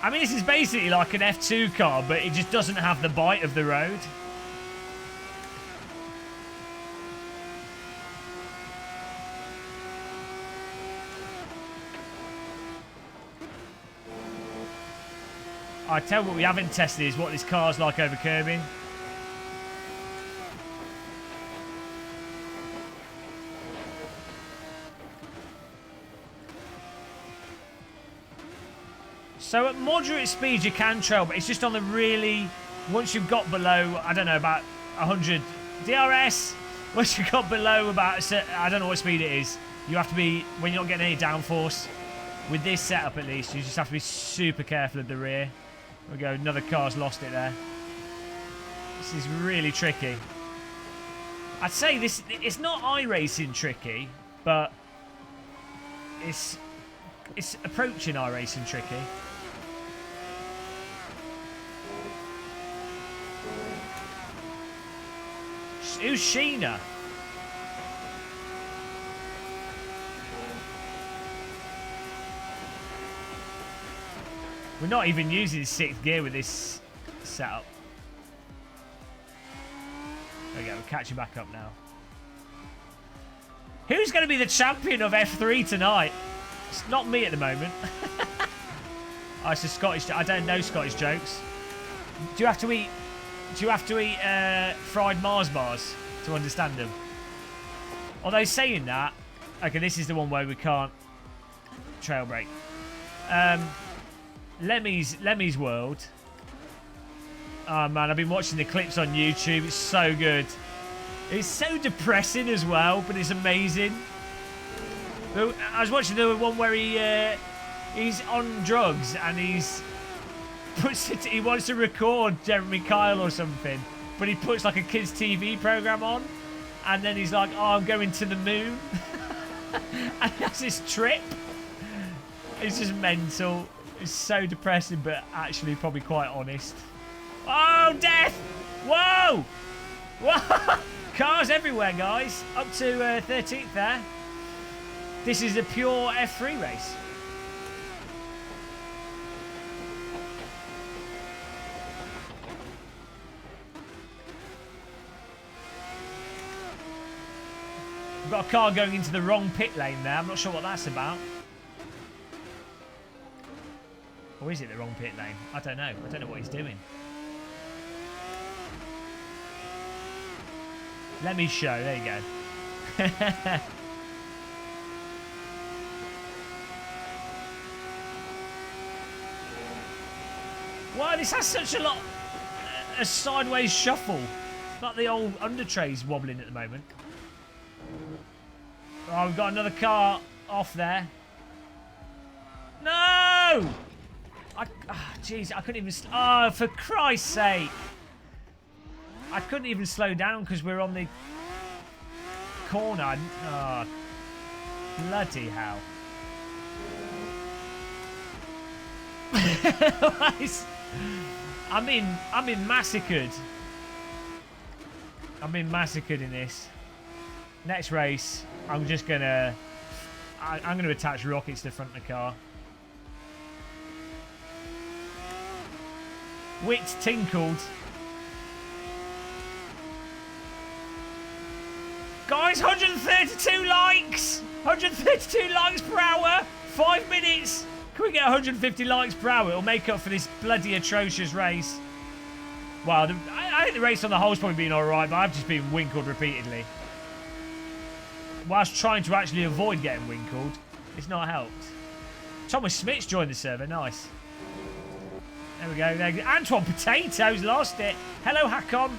Speaker 1: I mean, this is basically like an F2 car, but it just doesn't have the bite of the road. I tell you what we haven't tested is what this car's like over curbing. So at moderate speed you can trail, but it's just on the really... Once you've got below, I don't know, about 100 DRS, once you've got below about, I don't know what speed it is, you have to be, when you're not getting any downforce, with this setup at least, you just have to be super careful of the rear. There we go, another car's lost it there. This is really tricky. I'd say this, it's not iRacing tricky, but it's approaching iRacing tricky. Who's Sheena? We're not even using 6th gear with this setup. There we go, we're catching back up now. Who's going to be the champion of F3 tonight? It's not me at the moment. Oh, it's a Scottish... I don't know Scottish jokes. Do you have to eat... fried Mars bars to understand them? Although saying that... Okay, this is the one where we can't trail break. Lemmy's World. Oh, man, I've been watching the clips on YouTube. It's so good. It's so depressing as well, but it's amazing. I was watching the one where he's on drugs and he wants to record Jeremy Kyle or something, but he puts like a kids TV program on, and then he's like, "Oh, I'm going to the moon," and he has this trip. It's just mental. It's so depressing, but actually probably quite honest. Oh, death! Whoa! Whoa! Cars everywhere, guys. Up to 13th there. This is a pure F3 race. We've got a car going into the wrong pit lane there. I'm not sure what that's about. Or is it the wrong pit lane? I don't know. I don't know what he's doing. Let me show. There you go. Wow, this has such a sideways shuffle. Like the old under trays wobbling at the moment. Oh, we've got another car off there. No! Jeez, I couldn't even... Oh, for Christ's sake. I couldn't even slow down because we're on the corner. Oh, bloody hell. I'm being massacred. I'm being massacred in this. Next race, I'm just gonna... I'm gonna attach rockets to the front of the car. Wit tinkled. Guys, 132 likes! 132 likes per hour! 5 minutes! Can we get 150 likes per hour? It'll make up for this bloody atrocious race. Wow, I think the race on the whole's probably been alright, but I've just been winkled repeatedly. Whilst trying to actually avoid getting winkled, it's not helped. Thomas Smith's joined the server, nice. There we go. There, Antoine Potatoes lost it. Hello, Hakon.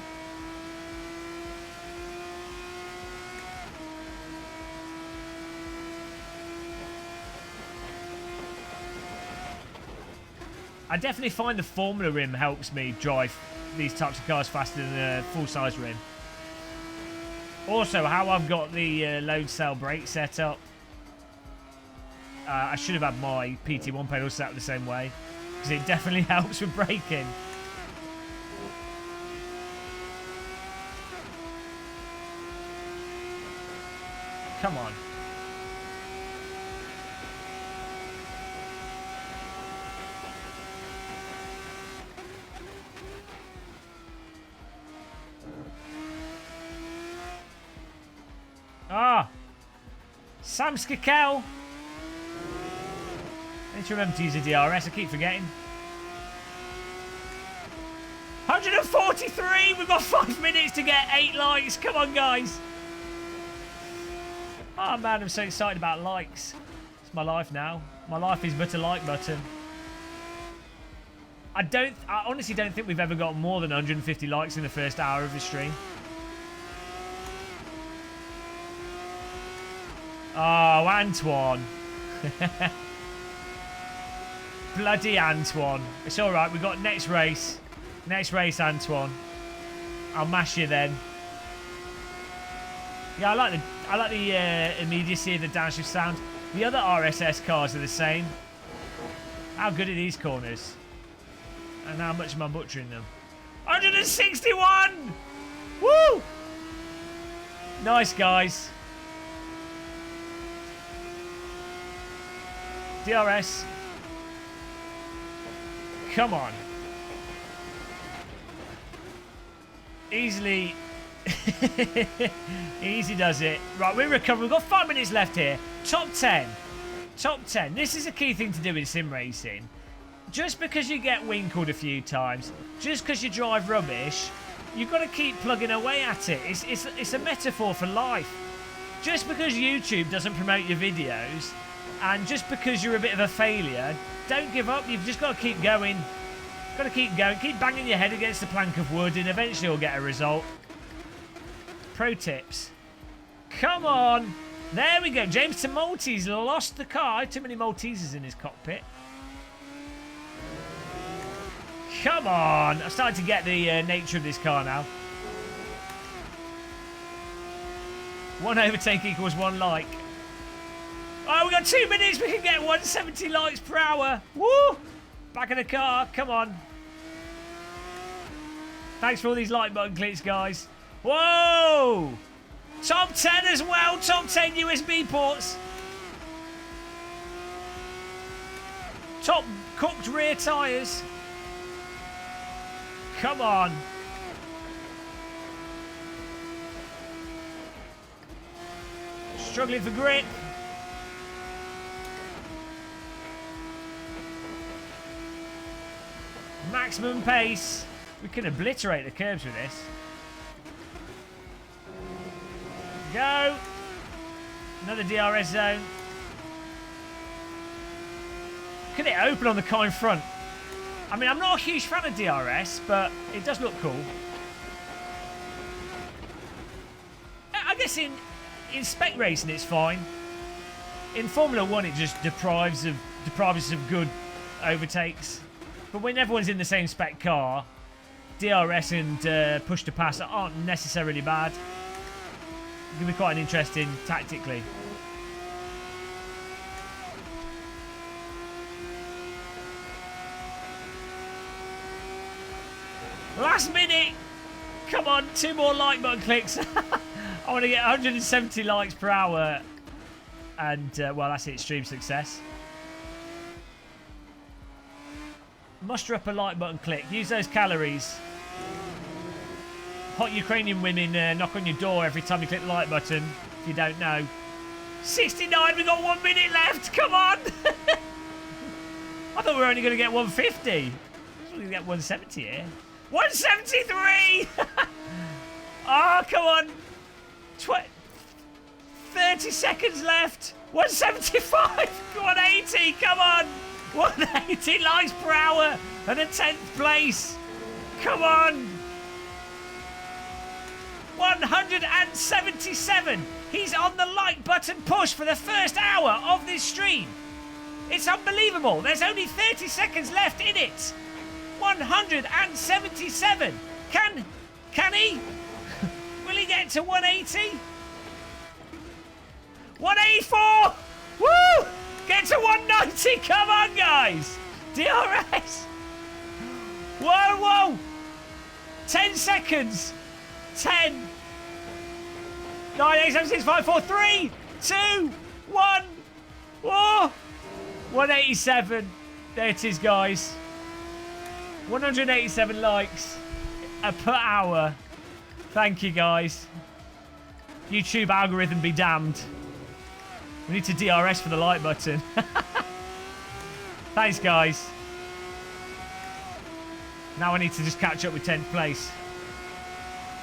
Speaker 1: I definitely find the Formula rim helps me drive these types of cars faster than a full-size rim. Also, how I've got the load cell brake set up. I should have had my PT1 pedal set up the same way, because it definitely helps with braking. Come on. Sam Skakel. I need to remember to use a DRS. I keep forgetting. 143. We've got 5 minutes to get 8 likes. Come on, guys. Oh, man, I'm so excited about likes. It's my life now. My life is but a like button. I honestly don't think we've ever got more than 150 likes in the first hour of the stream. Oh, Antoine. Bloody Antoine. It's all right. We've got next race. Next race, Antoine. I'll mash you then. Yeah, I like the immediacy of the downshift sound. The other RSS cars are the same. How good are these corners? And how much am I butchering them? 161! Woo! Nice, guys. DRS. Come on. Easily. Easy does it. Right, we're recovering. We've got 5 minutes left here. Top 10. Top 10. This is a key thing to do in sim racing. Just because you get winkled a few times, just because you drive rubbish, you've got to keep plugging away at it. It's a metaphor for life. Just because YouTube doesn't promote your videos, and just because you're a bit of a failure, don't give up. You've just got to keep going. Got to keep going. Keep banging your head against a plank of wood, and eventually you'll get a result. Pro tips. Come on. There we go. James to Maltese lost the car. Too many Maltesers in his cockpit. Come on. I'm starting to get the nature of this car now. 1 overtake equals 1 like. Oh, we've got 2 minutes. We can get 170 likes per hour. Woo! Back in the car. Come on. Thanks for all these like button clicks, guys. Whoa! Top 10 as well. Top 10 USB ports. Top cooked rear tyres. Come on. Struggling for grip. Maximum pace. We can obliterate the curbs with this. Go. Another DRS zone. Can it open on the car in front? I mean, I'm not a huge fan of DRS, but it does look cool. I guess in spec racing it's fine. In Formula 1 it just deprives us of good overtakes. But when everyone's in the same spec car, DRS and push to pass aren't necessarily bad. It can be quite interesting tactically. Last minute! Come on, 2 more like button clicks. I want to get 170 likes per hour. And, well, that's it. Stream success. Muster up a like button click. Use those calories. Hot Ukrainian women knock on your door every time you click the like button. If you don't know. 69, we've got 1 minute left. Come on. I thought we were only going to get 150. I thought we were going to get 170 here. 173. Oh, come on. 30 seconds left. 175. 180. Come on. 180 likes per hour and a 10th place. Come on. 177. He's on the like button push for the first hour of this stream. It's unbelievable. There's only 30 seconds left in it. 177. Can he? Will he get to 180? 184. Woo! Get to 190. Come on, guys. DRS. Whoa, whoa. 10 seconds. 10. 9, 8, 7, 6, 5, 4, 3, 2, 1. Whoa. 187. There it is, guys. 187 likes per hour. Thank you, guys. YouTube algorithm be damned. We need to DRS for the like button. Thanks, guys. Now I need to just catch up with 10th place.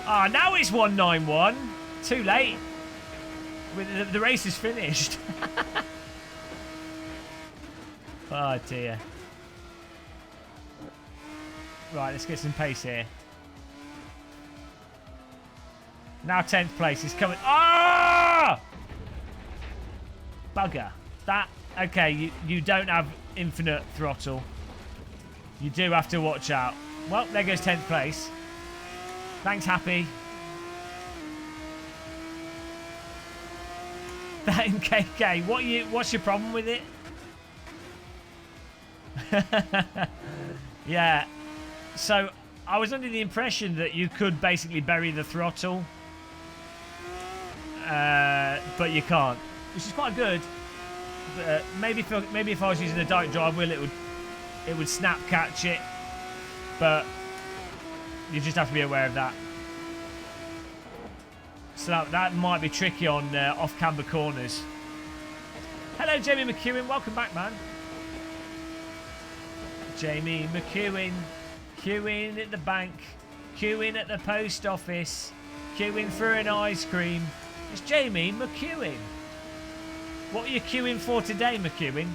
Speaker 1: Ah, now it's 191. Too late. The race is finished. Oh, dear. Right, let's get some pace here. Now 10th place is coming. Ah! Bugger. That, okay, you don't have infinite throttle. You do have to watch out. Well, there goes 10th place. Thanks, Happy. That MKK. What's your problem with it? Yeah. So, I was under the impression that you could basically bury the throttle. But you can't. Which is quite good. Maybe if I was using a direct drive wheel, it would snap catch it. But you just have to be aware of that. So that might be tricky on off-camber corners. Hello, Jamie McEwen. Welcome back, man. Jamie McEwen. Queuing at the bank. Queuing at the post office. Queuing for an ice cream. It's Jamie McEwen. What are you queuing for today, McEwen?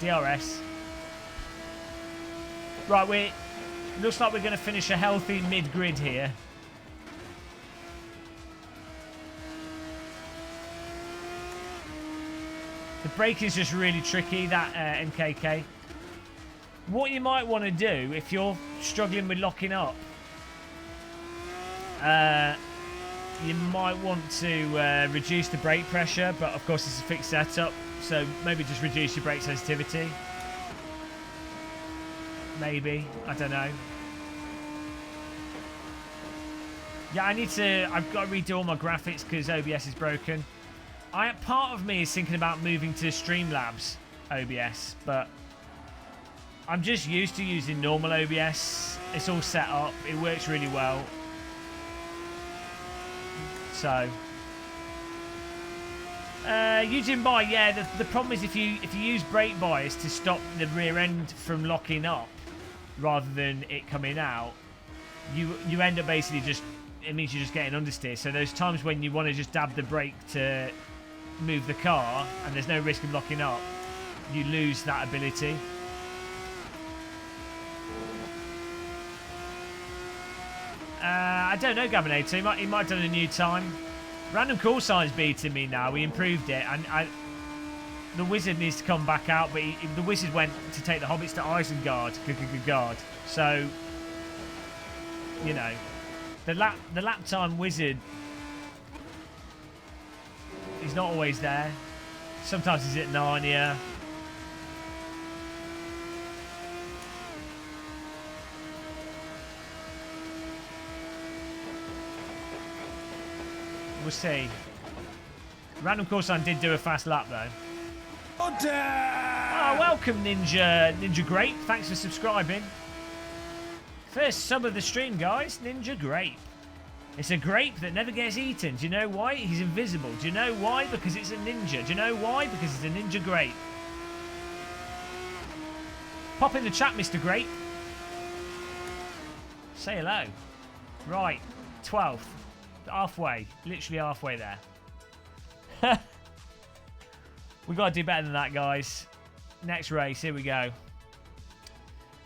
Speaker 1: DRS. Right, looks like we're going to finish a healthy mid-grid here. The braking's just really tricky, that MKK. What you might want to do, if you're struggling with locking up, you might want to reduce the brake pressure, but of course it's a fixed setup, so maybe just reduce your brake sensitivity. Maybe, I don't know. Yeah, I've got to redo all my graphics because OBS is broken. Part of me is thinking about moving to Streamlabs OBS, but I'm just used to using normal OBS. It's all set up. It works really well. So, using by, yeah, the problem is if you use brake bias to stop the rear end from locking up rather than it coming out, you end up basically just, it means you're just getting understeer. So those times when you want to just dab the brake to move the car and there's no risk of locking up, you lose that ability. I don't know, Gavinator. He might have done a new time. Random call sign's beating me now. We improved it, and the wizard needs to come back out. But the wizard went to take the hobbits to Isengard. Guard. So, you know, the lap time wizard. He's not always there. Sometimes he's at Narnia. We'll see. Random Corsan did do a fast lap though. Oh, welcome Ninja Grape. Thanks for subscribing. First sub of the stream, guys. Ninja Grape. It's a grape that never gets eaten. Do you know why? He's invisible. Do you know why? Because it's a ninja. Do you know why? Because it's a ninja grape. Pop in the chat, Mr. Grape. Say hello. Right. 12th. Halfway. Literally halfway there. We've got to do better than that, guys. Next race. Here we go.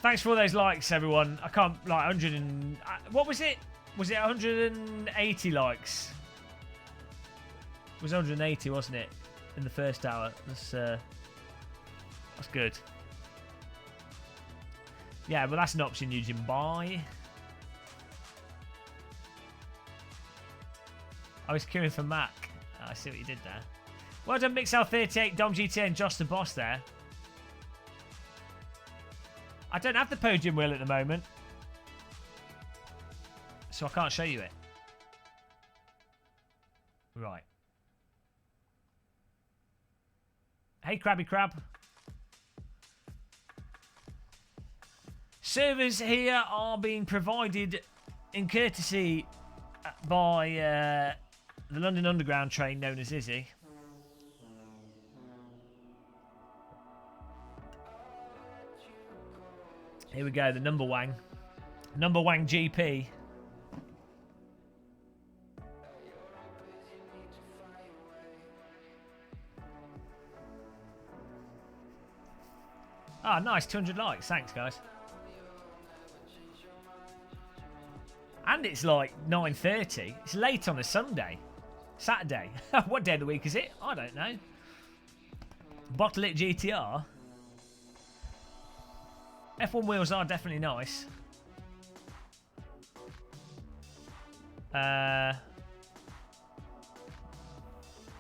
Speaker 1: Thanks for all those likes, everyone. I can't, like, 100 and... What was it? Was it 180 likes? It was 180, wasn't it? In the first hour. That's good. Yeah, well, that's an option you can buy. I was queuing for Mac. Oh, I see what you did there. Well done, Mixel38, Dom GT, and Josh the Boss there. I don't have the podium wheel at the moment, so I can't show you it. Right. Hey, Krabby Crab. Servers here are being provided in courtesy by the London Underground train known as Izzy. Here we go, the number wang. Number wang GP. Ah, nice, 200 likes. Thanks, guys. And it's like 9:30. It's late on a Sunday. Saturday. What day of the week is it? I don't know. Bottle it GTR. F1 wheels are definitely nice.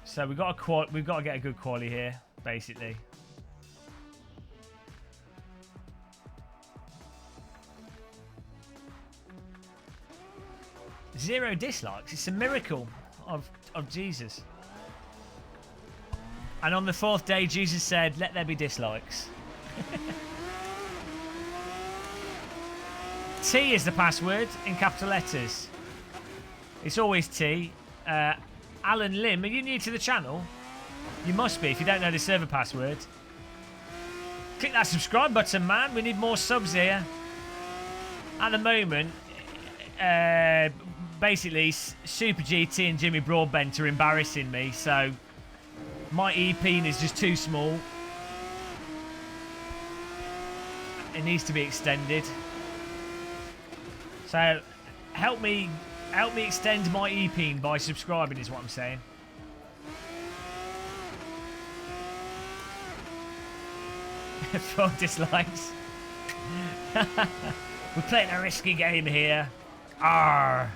Speaker 1: So we've got to get a good quali here, basically. Zero dislikes. It's a miracle of Jesus. And on the 4th day, Jesus said, "Let there be dislikes." T is the password in capital letters. It's always T. Alan Lim, are you new to the channel? You must be if you don't know the server password. Click that subscribe button, man. We need more subs here. At the moment, basically, Super GT and Jimmy Broadbent are embarrassing me, so my EP is just too small. It needs to be extended. So help me extend my EP by subscribing is what I'm saying. For dislikes. We're playing a risky game here. Arr.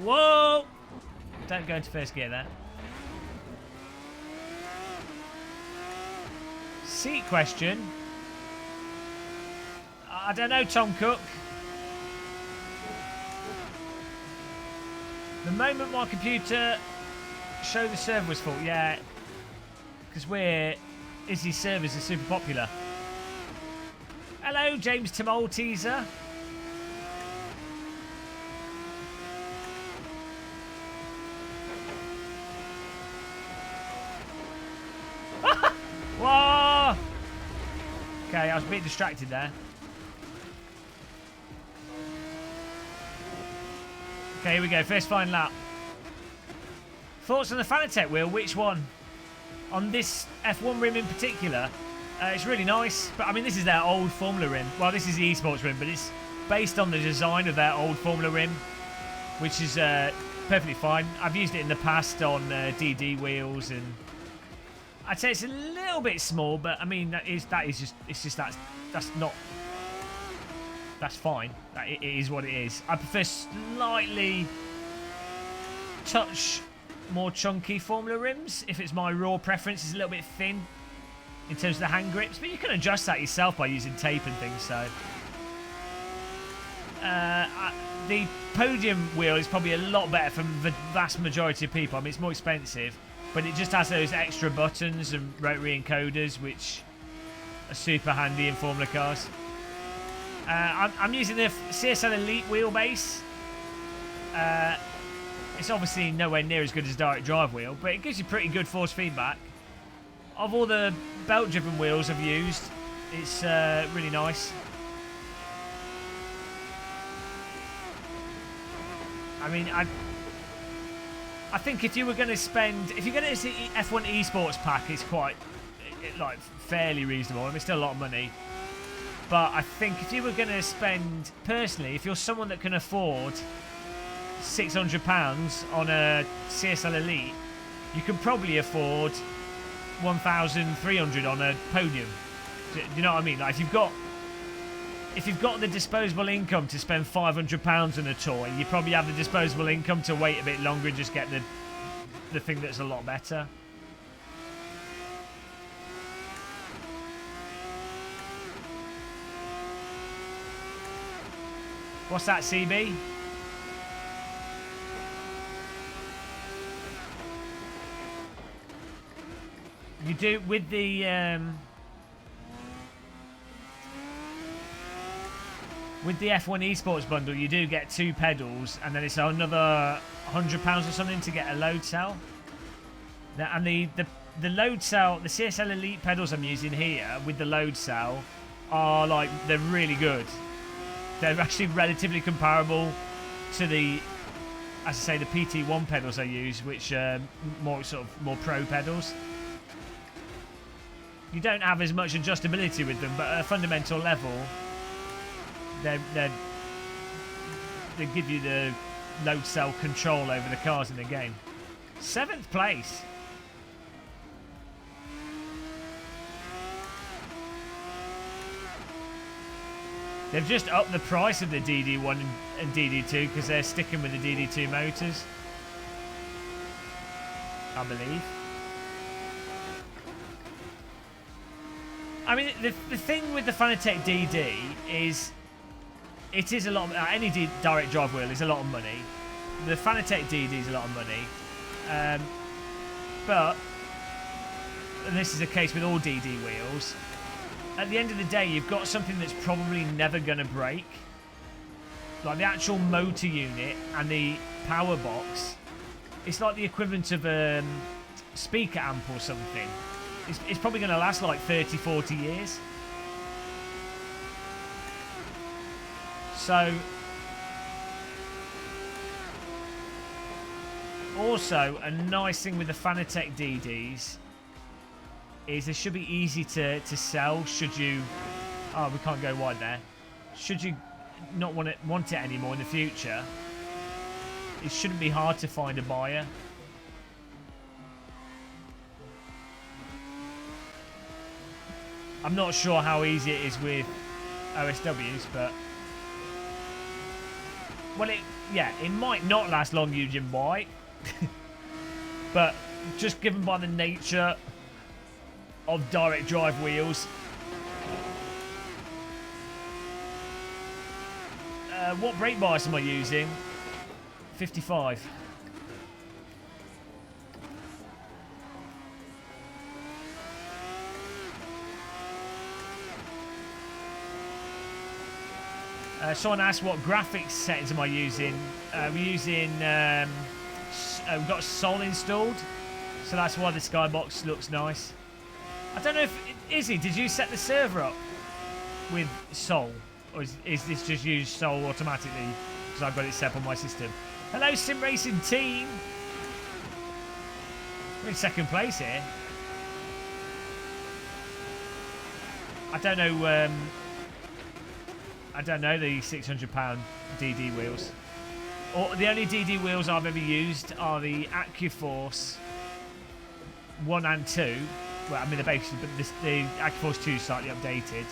Speaker 1: Whoa! Don't go into first gear there. Seat question. I don't know, Tom Cook. The moment my computer showed the server was full, yeah, because Izzy's servers are super popular. Hello, James Timolteaser. Whoa! Okay, I was a bit distracted there. Okay, here we go. First fine lap. Thoughts on the Fanatec wheel? Which one? On this F1 rim in particular? It's really nice. But I mean, this is their old Formula rim. Well, this is the esports rim, but it's based on the design of their old Formula rim, which is perfectly fine. I've used it in the past on DD wheels, and I'd say it's a little bit small, but I mean that's fine. It is what it is. I prefer slightly touch more chunky Formula rims. If it's my raw preference, it's a little bit thin in terms of the hand grips, but you can adjust that yourself by using tape and things. So the podium wheel is probably a lot better for the vast majority of people. I mean, it's more expensive, but it just has those extra buttons and rotary encoders, which are super handy in Formula cars. I'm using the CSL Elite wheelbase. It's obviously nowhere near as good as direct drive wheel, but it gives you pretty good force feedback. Of all the belt-driven wheels I've used, it's really nice. I mean, I think if you're going to get this F1 esports pack, it's quite like fairly reasonable. I mean, it's still a lot of money. But I think if you were going to spend, personally, if you're someone that can afford £600 on a CSL Elite, you can probably afford 1,300 on a podium. Do you know what I mean? Like if you've got the disposable income to spend £500 on a toy, you probably have the disposable income to wait a bit longer and just get the thing that's a lot better. What's that, CB? You do with the F1 esports bundle. You do get 2 pedals, and then it's another £100 or something to get a load cell. And the load cell, the CSL Elite pedals I'm using here with the load cell, are like, they're really good. They're actually relatively comparable to the, as I say, the PT1 pedals I use, which are more pro pedals. You don't have as much adjustability with them, but at a fundamental level, they give you the load cell control over the cars in the game. 7th place. They've just upped the price of the DD1 and DD2 because they're sticking with the DD2 motors, I believe. I mean, the thing with the Fanatec DD is it is a lot of, any direct drive wheel is a lot of money. The Fanatec DD is a lot of money. But, and this is the case with all DD wheels, at the end of the day, you've got something that's probably never going to break. Like the actual motor unit and the power box, it's like the equivalent of a speaker amp or something. It's probably going to last like 30, 40 years. So, also, a nice thing with the Fanatec DDs is they should be easy to sell should you... Oh, we can't go wide there. Should you not want it anymore in the future, it shouldn't be hard to find a buyer. I'm not sure how easy it is with OSWs, but... Well, it might not last long using white. But just given by the nature of direct drive wheels. What brake bias am I using? 55. Someone asked what graphics settings am I using. We're using, we've got Sol installed, so that's why the skybox looks nice. I don't know if, Izzy, did you set the server up with Sol? Or is this just used Sol automatically? Because I've got it set up on my system. Hello, Sim Racing team. We're in 2nd place here. I don't know the £600 DD wheels. Or the only DD wheels I've ever used are the AccuForce 1 and 2. Well, I mean, they're basically, but the AccuForce 2 is slightly updated.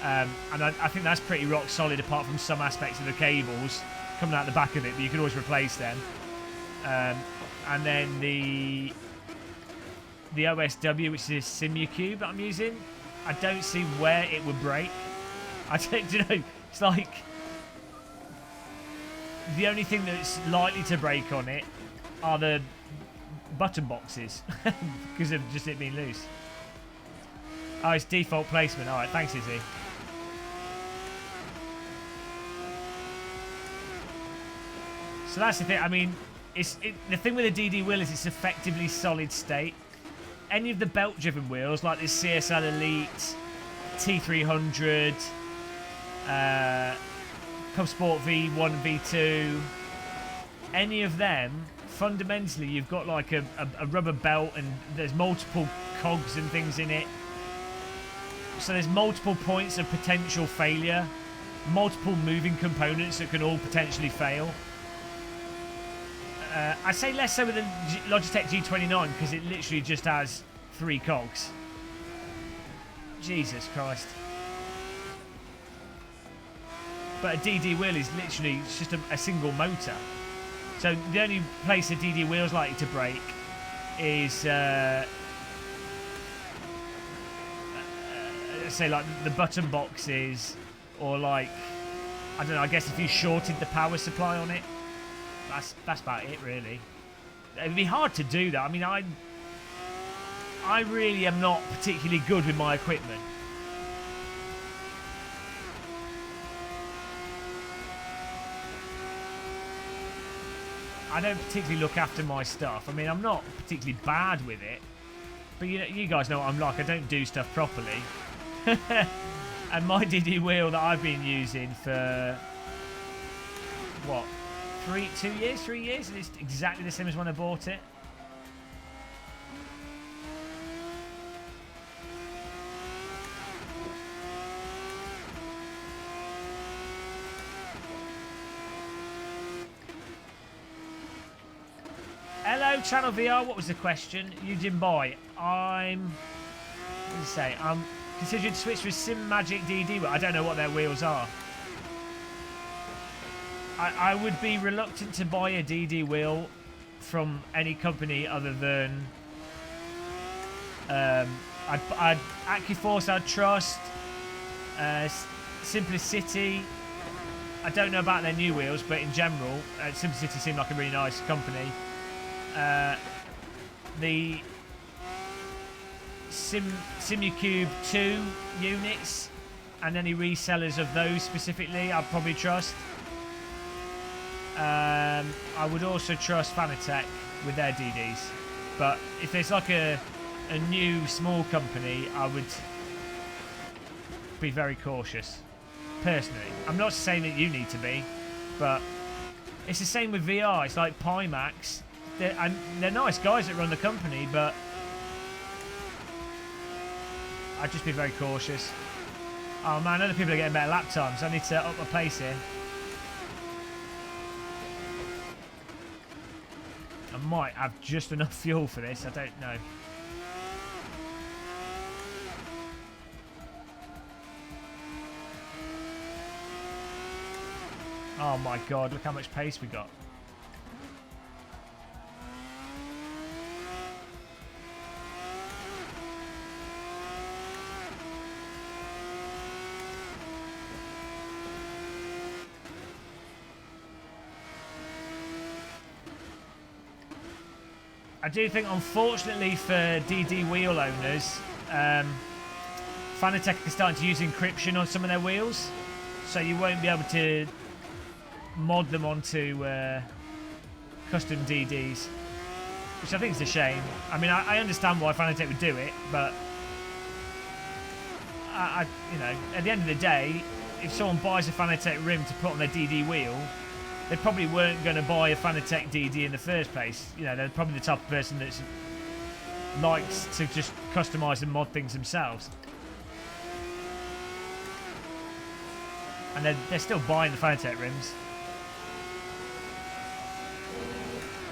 Speaker 1: And I think that's pretty rock solid apart from some aspects of the cables coming out the back of it, but you can always replace them. And then the OSW, which is SimuCube that I'm using, I don't see where it would break. I don't, you know, it's like the only thing that's likely to break on it are the button boxes because of just it being loose. Oh, it's default placement. All right, thanks, Izzy. So that's the thing. I mean, the thing with the DD wheel is it's effectively solid state. Any of the belt-driven wheels, like this CSL Elite, T300, Cub Sport V1, V2, any of them, fundamentally, you've got like a rubber belt and there's multiple cogs and things in it. So there's multiple points of potential failure, multiple moving components that can all potentially fail. I'd say less so with the Logitech G29 because it literally just has 3 cogs. Jesus Christ. But a DD wheel is literally just a single motor. So the only place a DD wheel is likely to break is, say, like the button boxes, or like, I don't know, I guess if you shorted the power supply on it. That's about it, really. It'd be hard to do that. I mean, I really am not particularly good with my equipment. I don't particularly look after my stuff. I mean, I'm not particularly bad with it, but you guys know what I'm like. I don't do stuff properly. And my DD wheel that I've been using for, what, 3 years, and it's exactly the same as when I bought it. Hello, Channel VR. What was the question? You didn't buy. What did you say? I'm considering to switch to a Sim Magic DD wheel. I don't know what their wheels are. I would be reluctant to buy a DD wheel from any company other than AccuForce. I'd trust Simplicity. I don't know about their new wheels, but in general, Simplicity seemed like a really nice company. The Simucube 2 units and any resellers of those specifically, I'd probably trust. I would also trust Fanatec with their DDs, but if there's like a new small company, I would be very cautious. Personally, I'm not saying that you need to be, but it's the same with VR. It's like Pimax. They're nice guys that run the company, but I'd just be very cautious. Oh man, other people are getting better lap times. I need to up my pace here. I might have just enough fuel for this. I don't know. Oh my god, look how much pace we got. I do think, unfortunately for DD wheel owners, Fanatec are starting to use encryption on some of their wheels, so you won't be able to mod them onto custom DDs, which I think is a shame. I mean, I understand why Fanatec would do it, but you know, at the end of the day, if someone buys a Fanatec rim to put on their DD wheel, they probably weren't going to buy a Fanatec DD in the first place. You know, they're probably the type of person that likes to just customise and mod things themselves. And they're still buying the Fanatec rims.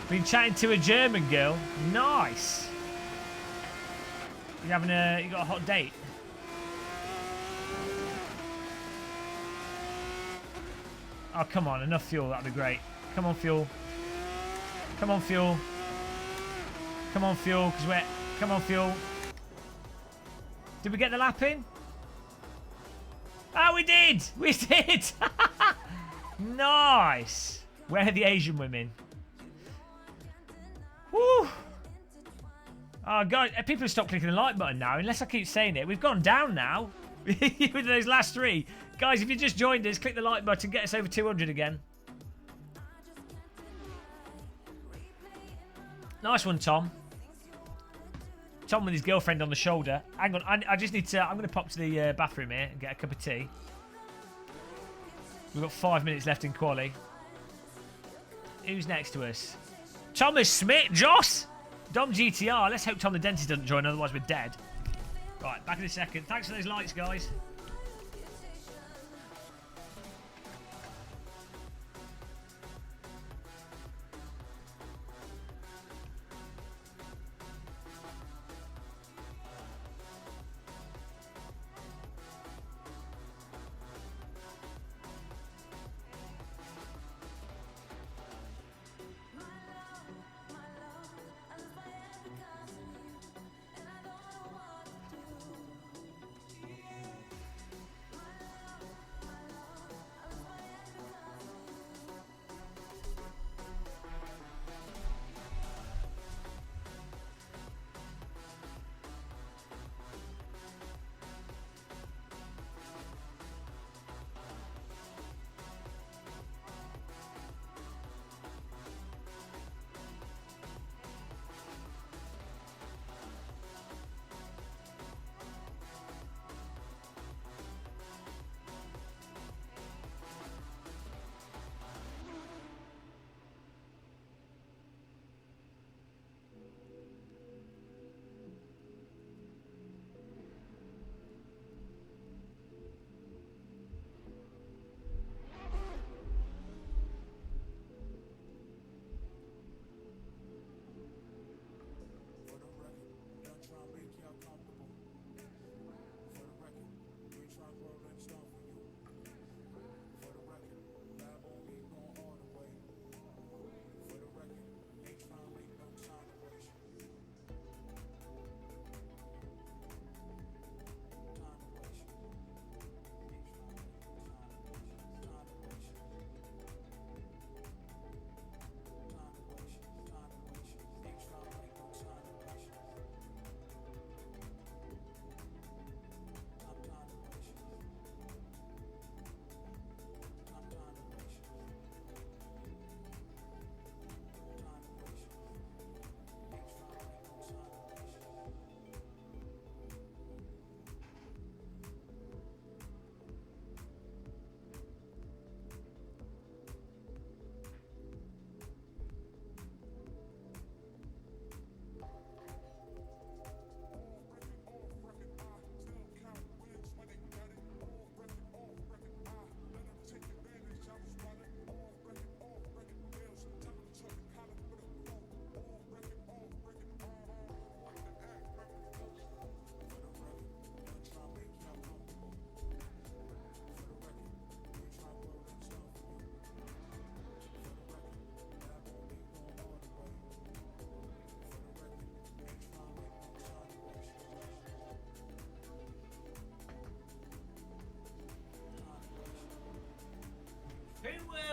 Speaker 1: Been chatting to a German girl. Nice. You got a hot date? Oh, come on. Enough fuel. That'd be great. Come on, fuel. Come on, fuel. Come on, fuel. Come on, fuel. Did we get the lap in? Oh, we did. We did. Nice. Where are the Asian women? Woo. Oh, guys. People have stopped clicking the like button now, unless I keep saying it. We've gone down now. With those last three. Guys, if you just joined us, click the like button, get us over 200 again. Nice one, Tom. Tom with his girlfriend on the shoulder. Hang on, I just need to... I'm going to pop to the bathroom here and get a cup of tea. We've got 5 minutes left in quali. Who's next to us? Thomas Smith, Joss! Dom GTR. Let's hope Tom the Dentist doesn't join, otherwise we're dead. Right, back in a second. Thanks for those likes, guys.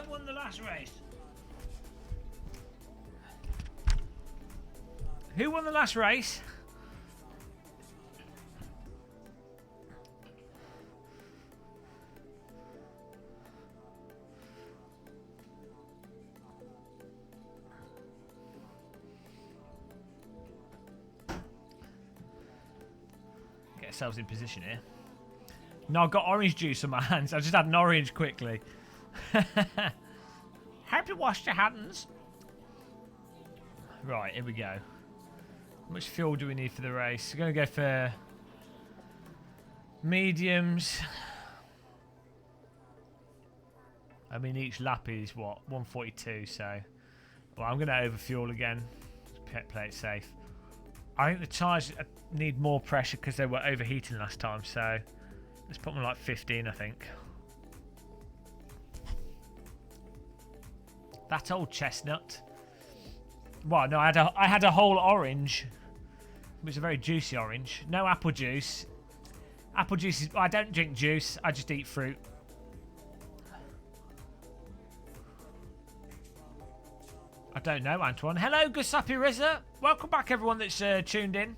Speaker 1: won the last race? Who won the last race? Get ourselves in position here. No, I've got orange juice on my hands. I just had an orange quickly. Hope you washed your hands. Right, here we go. How much fuel do we need for the race? We're going to go for mediums. I mean, each lap is what? 142, so... Well, I'm going to overfuel again. Play it safe. I think the tyres need more pressure because they were overheating last time, so... Let's put them like 15, I think. That old chestnut. Well, no, I had a whole orange. It was a very juicy orange. No apple juice. Apple juice is... I don't drink juice. I just eat fruit. I don't know, Antoine. Hello, Gusapi Rizza. Welcome back, everyone that's tuned in.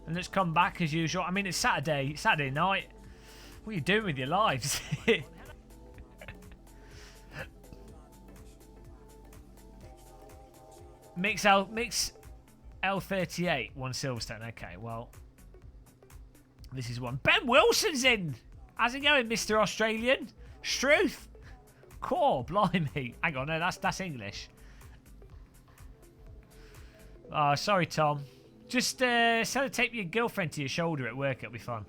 Speaker 1: And that's come back as usual. I mean, it's Saturday night. What are you doing with your lives? Mix L38, one Silverstone. Okay, well, this is one. Ben Wilson's in. How's it going, Mr. Australian? Struth. Core, blimey. Hang on, no, that's English. Oh, sorry, Tom. Just sellotape your girlfriend to your shoulder at work. It'll be fun.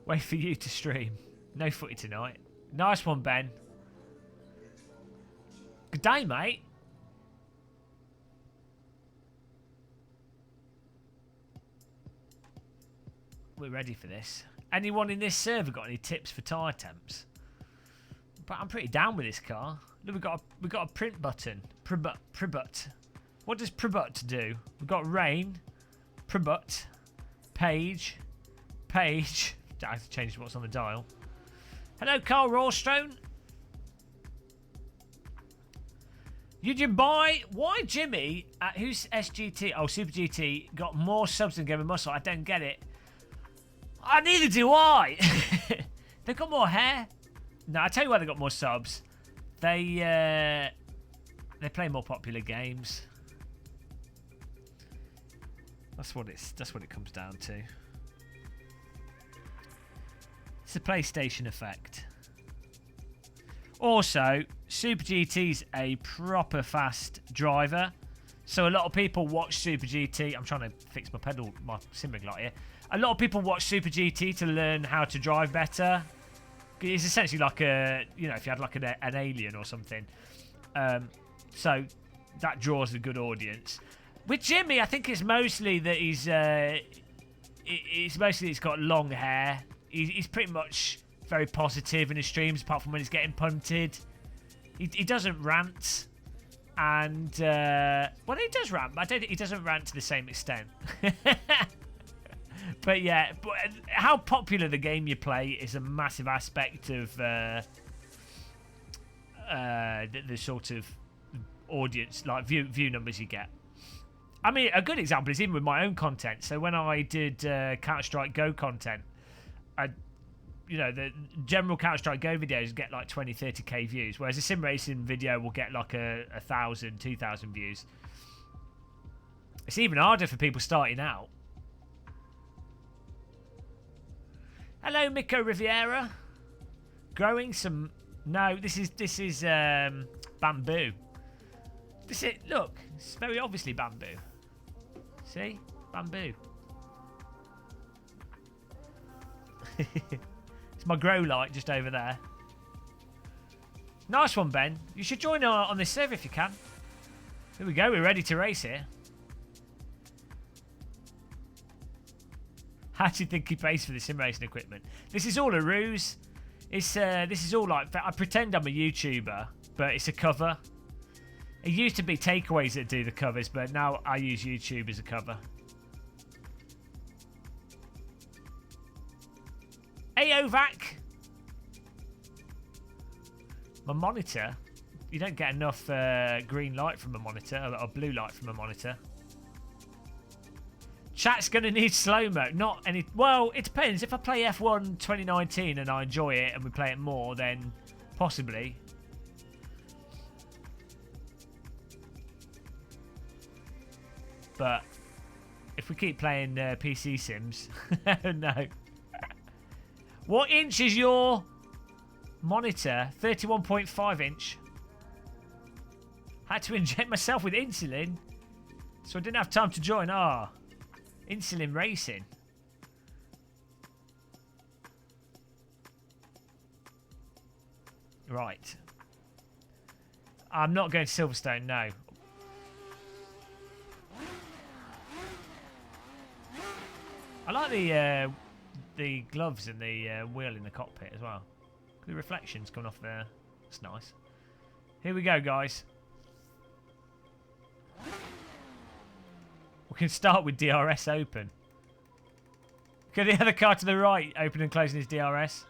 Speaker 1: Wait for you to stream. No footy tonight. Nice one, Ben. Good day, mate. We're ready for this. Anyone in this server got any tips for tyre temps? But I'm pretty down with this car. Look, we've got a print button. Pribut. What does Pribut do? We've got rain, Pribut, page. I have to change what's on the dial. Hello, Carl Rawstone. Why Jimmy at who's SGT? Oh, Super GT got more subs than Game of Muscle. I don't get it. Neither do I. They've got more hair. No, I tell you why they got more subs. They play more popular games. That's what it comes down to. It's the PlayStation effect. Also, Super GT's a proper fast driver. So a lot of people watch Super GT. I'm trying to fix my sim rig light here. A lot of people watch Super GT to learn how to drive better. It's essentially like if you had like an alien or something. So that draws a good audience. With Jimmy, I think it's mostly that he's got long hair. He's pretty much very positive in his streams, apart from when he's getting punted. He doesn't rant. And, well, he does rant, but I don't think he doesn't rant to the same extent. But yeah, how popular the game you play is a massive aspect of the sort of audience, like view numbers you get. I mean, a good example is even with my own content. So when I did Counter-Strike Go content, the general Counter-Strike Go videos get like 20, 30k views, whereas a sim racing video will get like 1,000, 2,000 views. It's even harder for people starting out. Hello, Miko Riviera. Growing some... No, this is bamboo. Look, it's very obviously bamboo. See? Bamboo. It's my grow light just over there. Nice one, Ben. You should join on this server if you can. Here we go. We're ready to race here. How do you think he pays for the sim racing equipment? This is all a ruse. This is all like... I pretend I'm a YouTuber, but it's a cover. It used to be takeaways that do the covers, but now I use YouTube as a cover. Aovac. My monitor, you don't get enough green light from a monitor, or blue light from a monitor. Chat's going to need slow-mo. Not any... Well, it depends. If I play F1 2019 and I enjoy it and we play it more, then possibly. But if we keep playing PC Sims... no. What inch is your monitor? 31.5 inch. Had to inject myself with insulin, so I didn't have time to join. Insulin racing. Right. I'm not going to Silverstone, no. I like the gloves and the wheel in the cockpit as well. The reflections coming off there. That's nice. Here we go, guys. We can start with DRS open. Could the other car to the right open and closing his DRS?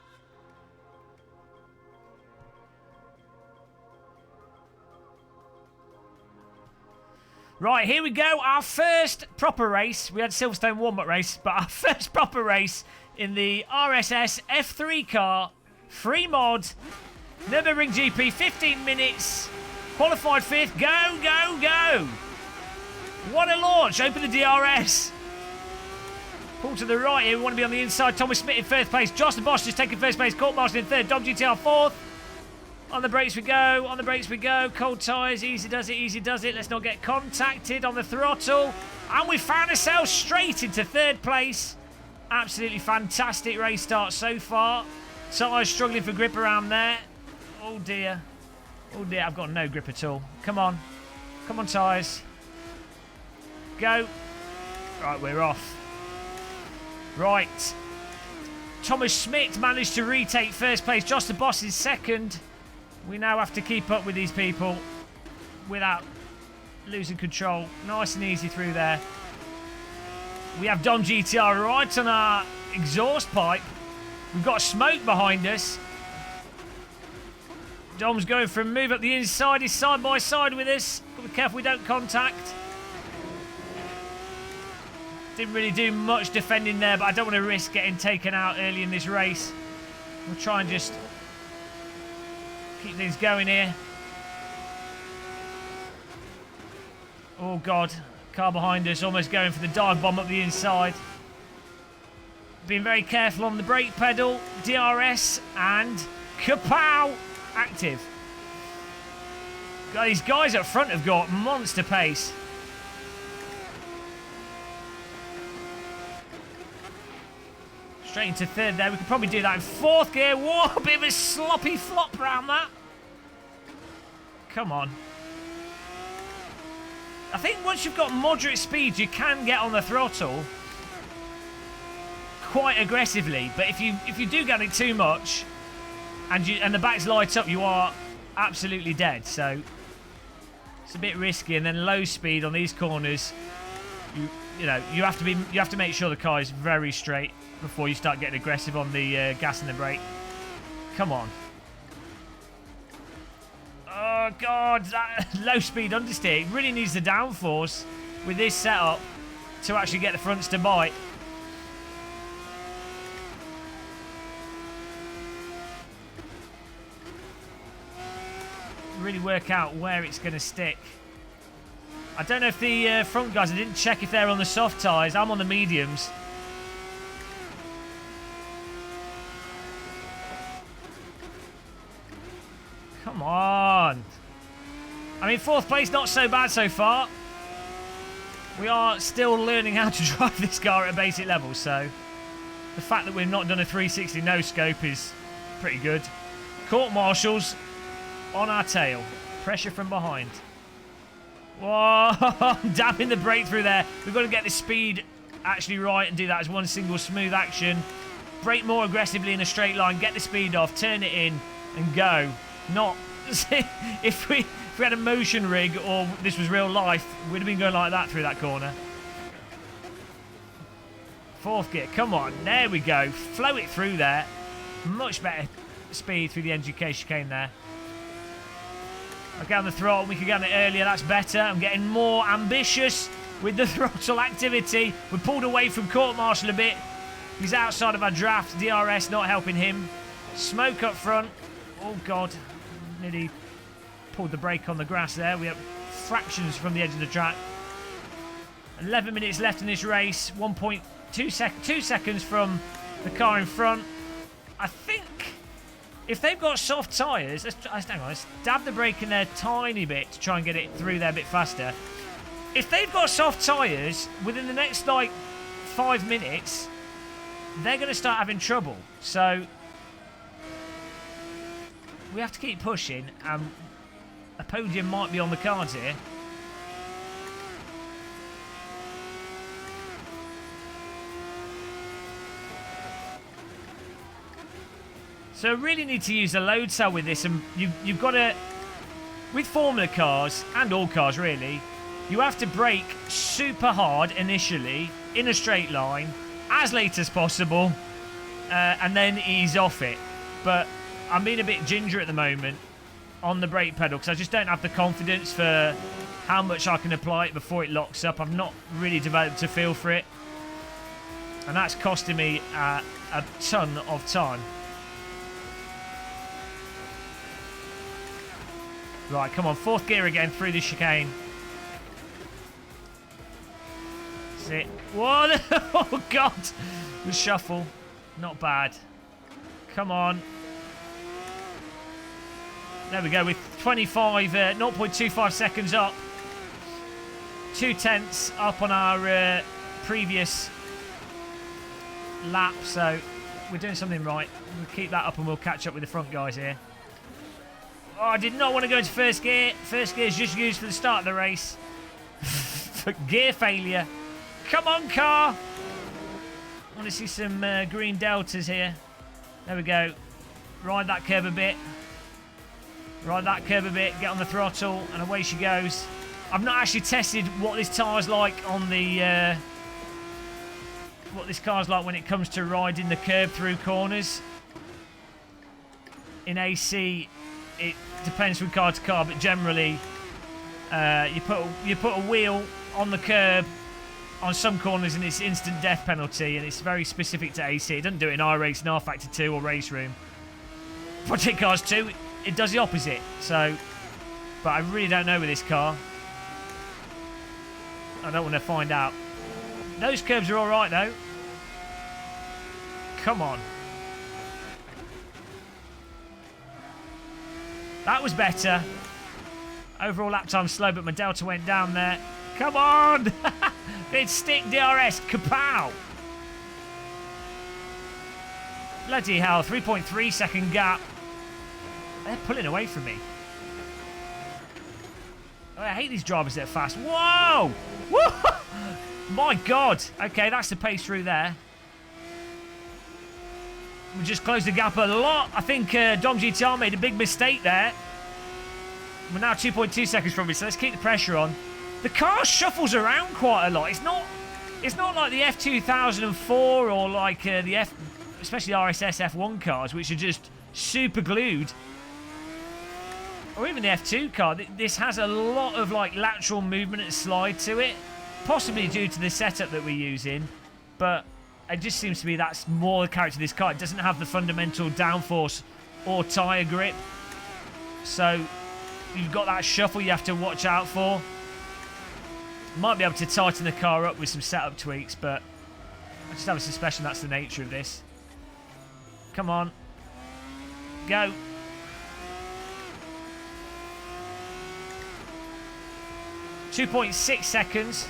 Speaker 1: Right, here we go. Our first proper race. We had Silverstone warm-up race, but our first proper race in the RSS F3 car. Free mod. Nürburgring GP, 15 minutes. Qualified 5th. Go, go, go. What a launch. Open the DRS. Pull to the right here. We want to be on the inside. Thomas Smith in 1st place. Josh the Boss just taking 1st place. Court Marshall in 3rd. Dom GTR 4th. On the brakes we go. On the brakes we go. Cold tyres. Easy does it. Easy does it. Let's not get contacted on the throttle. And we found ourselves straight into 3rd place. Absolutely fantastic race start so far. Tyres struggling for grip around there. Oh dear. Oh dear. I've got no grip at all. Come on. Come on, tyres. Go. Right, we're off. Right. Thomas Schmidt managed to retake 1st place. Josh the Boss is 2nd. We now have to keep up with these people without losing control. Nice and easy through there. We have Dom GTR right on our exhaust pipe. We've got smoke behind us. Dom's going for a move up the inside. He's side by side with us. Got to be careful we don't contact. Didn't really do much defending there, but I don't want to risk getting taken out early in this race. We'll try and just keep things going here. Oh, God. Car behind us almost going for the dive bomb up the inside. Being very careful on the brake pedal. DRS and kapow! Active. These guys up front have got monster pace. Straight into 3rd there. We could probably do that in 4th gear. Whoa, a bit of a sloppy flop around that. Come on. I think once you've got moderate speed, you can get on the throttle quite aggressively. But if you do get it too much and the backs light up, you are absolutely dead. So it's a bit risky. And then low speed on these corners, you have to make sure the car is very straight before you start getting aggressive on the gas and the brake. Come on. Oh, God. That low speed understeer really needs the downforce with this setup to actually get the fronts to bite. Really work out where it's going to stick. I don't know if the front guys, I didn't check if they're on the soft tyres. I'm on the mediums. Come on. I mean, 4th place, not so bad so far. We are still learning how to drive this car at a basic level, so the fact that we've not done a 360 no-scope is pretty good. Court marshals on our tail. Pressure from behind. Whoa, dabbing the brake through there. We've got to get the speed actually right and do that as one single smooth action. Brake more aggressively in a straight line, get the speed off, turn it in and go. Not if we had a motion rig or this was real life, we'd have been going like that through that corner. 4th gear, come on, there we go. Flow it through there. Much better speed through the NGK chicane there. I'll get on the throttle. We could get on it earlier. That's better. I'm getting more ambitious with the throttle activity. We're pulled away from court martial a bit. He's outside of our draft. DRS not helping him. Smoke up front. Oh, God. Nearly pulled the brake on the grass there. We have fractions from the edge of the track. 11 minutes left in this race. 2 seconds from the car in front. I think if they've got soft tyres, let's dab the brake in there a tiny bit to try and get it through there a bit faster. If they've got soft tyres, within the next, like, 5 minutes, they're going to start having trouble. So we have to keep pushing, and a podium might be on the cards here. So really need to use a load cell with this, and you've got to, with Formula cars, and all cars really, you have to brake super hard initially, in a straight line, as late as possible, and then ease off it. But I'm being a bit ginger at the moment on the brake pedal, because I just don't have the confidence for how much I can apply it before it locks up. I've not really developed a feel for it, and that's costing me a ton of time. Right, come on, 4th gear again through the chicane. That's it. What? Oh, God. The shuffle. Not bad. Come on. There we go, with 0.25 seconds up. 0.2 up on our previous lap, so we're doing something right. We'll keep that up and we'll catch up with the front guys here. Oh, I did not want to go into first gear. First gear is just used for the start of the race. For gear failure. Come on, car. I want to see some green deltas here. There we go. Ride that curve a bit. Ride that curve a bit. Get on the throttle, and away she goes. I've not actually tested what this car's like on the... what this car's like when it comes to riding the curb through corners. In AC... it depends from car to car, but generally you put a wheel on the curb on some corners and it's instant death penalty, and it's very specific to AC. It doesn't do it in iRacing, R Factor 2 or Race Room. Project Cars 2, it does the opposite. So, but I really don't know with this car. I don't want to find out. Those curbs are all right though. Come on. That was better. Overall lap time slow, but my delta went down there. Come on! Big stick DRS. Kapow! Bloody hell. 3.3 second gap. They're pulling away from me. Oh, I hate these drivers that are fast. Whoa! Woo! My God. Okay, that's the pace through there. We just closed the gap a lot. I think Dom GTR made a big mistake there. We're now 2.2 seconds from it, so let's keep the pressure on. The car shuffles around quite a lot. It's not like the F2004 or like the especially the RSS F1 cars, which are just super glued. Or even the F2 car. This has a lot of like lateral movement and slide to it, possibly due to the setup that we're using, but it just seems to be that's more the character of this car. It doesn't have the fundamental downforce or tyre grip. So you've got that shuffle you have to watch out for. Might be able to tighten the car up with some setup tweaks, but I just have a suspicion that's the nature of this. Come on. Go. .6 seconds.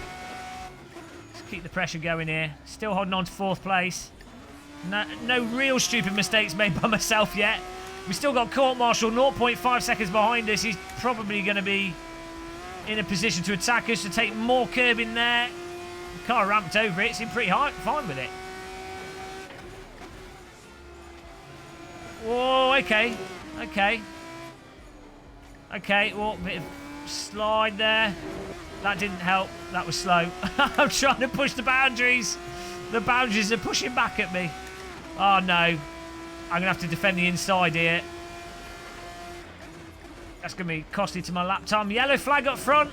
Speaker 1: Keep the pressure going here. Still holding on to 4th place. No real stupid mistakes made by myself yet. We still got Court Marshall 0.5 seconds behind us. He's probably going to be in a position to attack us, to take more curb in there. The car ramped over it. Seemed pretty fine with it. Whoa, okay. Okay. Okay, well, a bit of slide there. That didn't help. That was slow. I'm trying to push the boundaries. The boundaries are pushing back at me. Oh, no. I'm going to have to defend the inside here. That's going to be costly to my lap time. Yellow flag up front.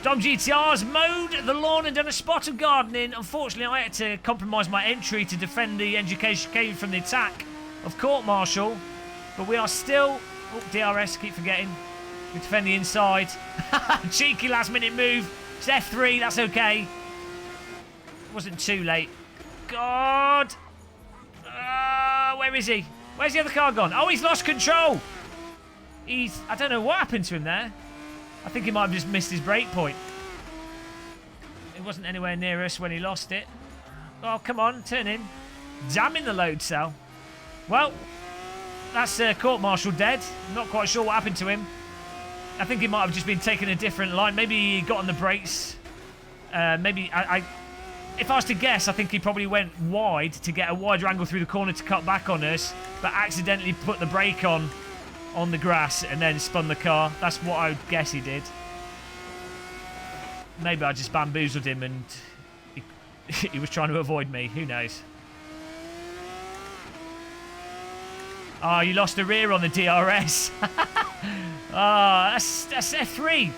Speaker 1: Dom GTR's mowed the lawn and done a spot of gardening. Unfortunately, I had to compromise my entry to defend the education came from the attack of Court Martial. But we are still... Oh, DRS, keep forgetting. We defend the inside. Cheeky last-minute move. It's F3, that's okay. It wasn't too late. God! Where is he? Where's the other car gone? Oh, he's lost control! I don't know what happened to him there. I think he might have just missed his break point. He wasn't anywhere near us when he lost it. Oh, come on, turn in. Damn in the load cell. Well, that's Court Martial dead. Not quite sure what happened to him. I think he might have just been taking a different line. Maybe he got on the brakes. Maybe if I was to guess, I think he probably went wide to get a wider angle through the corner to cut back on us, but accidentally put the brake on the grass and then spun the car. That's what I would guess he did. Maybe I just bamboozled him and he was trying to avoid me. Who knows? Oh, you lost the rear on the DRS. That's F3.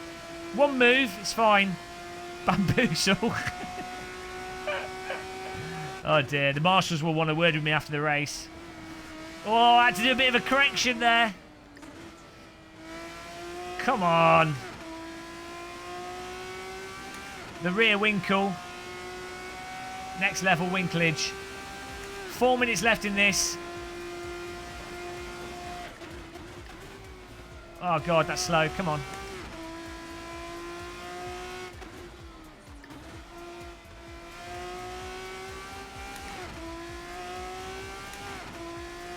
Speaker 1: One move, it's fine. Bamboozle. Oh dear, the marshals will want a word with me after the race. Oh, I had to do a bit of a correction there. Come on. The rear winkle. Next level winklage. 4 minutes left in this. Oh god, that's slow. Come on.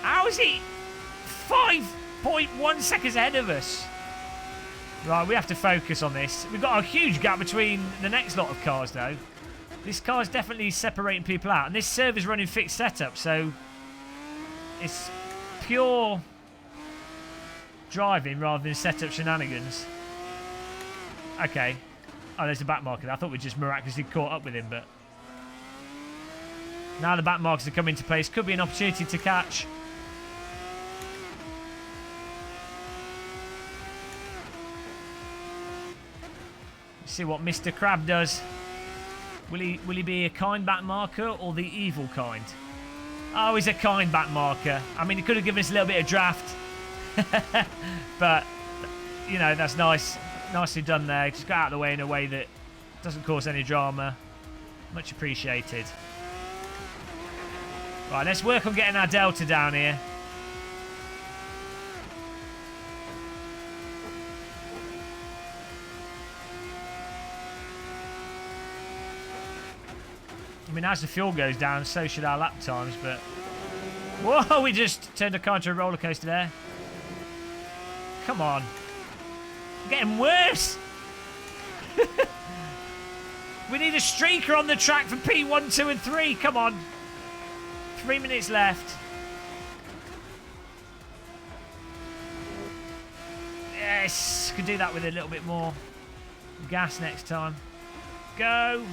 Speaker 1: How is he 5.1 seconds ahead of us? Right, we have to focus on this. We've got a huge gap between the next lot of cars, though. This car is definitely separating people out. And this server's running fixed setup, so it's pure driving rather than setup shenanigans. Okay. Oh, there's the back marker. I thought we just miraculously caught up with him, but now the back markers have come into place. Could be an opportunity to catch. See what Mr. Crab does. Will he be a kind back marker or the evil kind? Oh, he's a kind back marker. I mean, he could have given us a little bit of draft. But, you know, that's nice. Nicely done there. Just got out of the way in a way that doesn't cause any drama. Much appreciated. Right, let's work on getting our delta down here. I mean, as the fuel goes down, so should our lap times, but... Whoa, we just turned a car into a roller coaster there. Come on. Getting worse. We need a streaker on the track for P1, 2 and 3. Come on. 3 minutes left. Yes. Could do that with a little bit more gas next time. Go.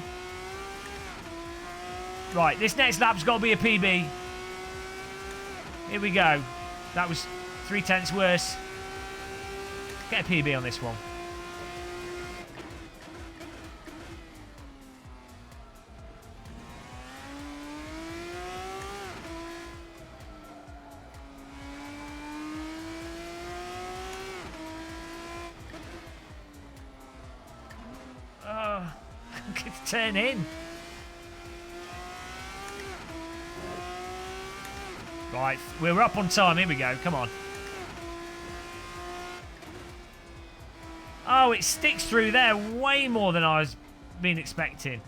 Speaker 1: Right, this next lap's got to be a PB. Here we go. That was 0.3 worse. Get a PB on this one. Oh, turn in. Right, we're up on time. Here we go. Come on. Oh, it sticks through there way more than I was been expecting.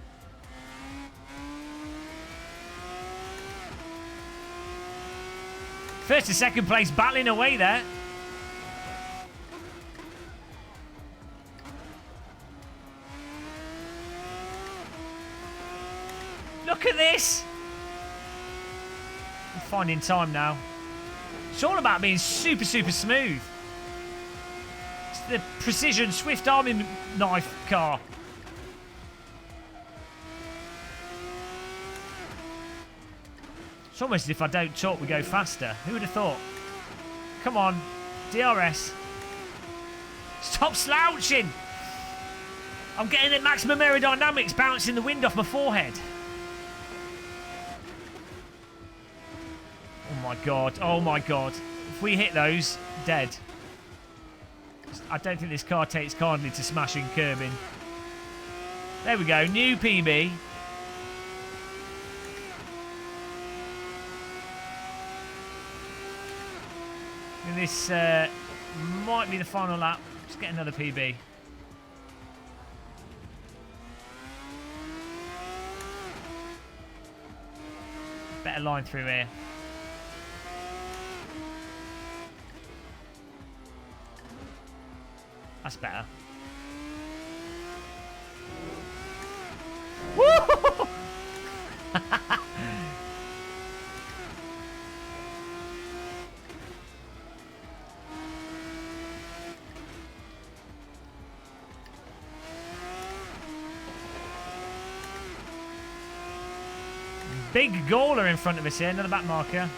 Speaker 1: First to second place battling away there. Look at this. I'm finding time now. It's all about being super, super smooth. It's the precision Swift Army knife car. It's almost as if I don't talk, we go faster. Who would have thought? Come on, DRS. Stop slouching. I'm getting the maximum aerodynamics bouncing the wind off my forehead. Oh my god. Oh my god. If we hit those, dead. I don't think this car takes kindly to smashing curbing. There we go. New PB. And this might be the final lap. Let's get another PB. Better line through here. That's better. Woo! Big Gawler in front of us here, another back marker.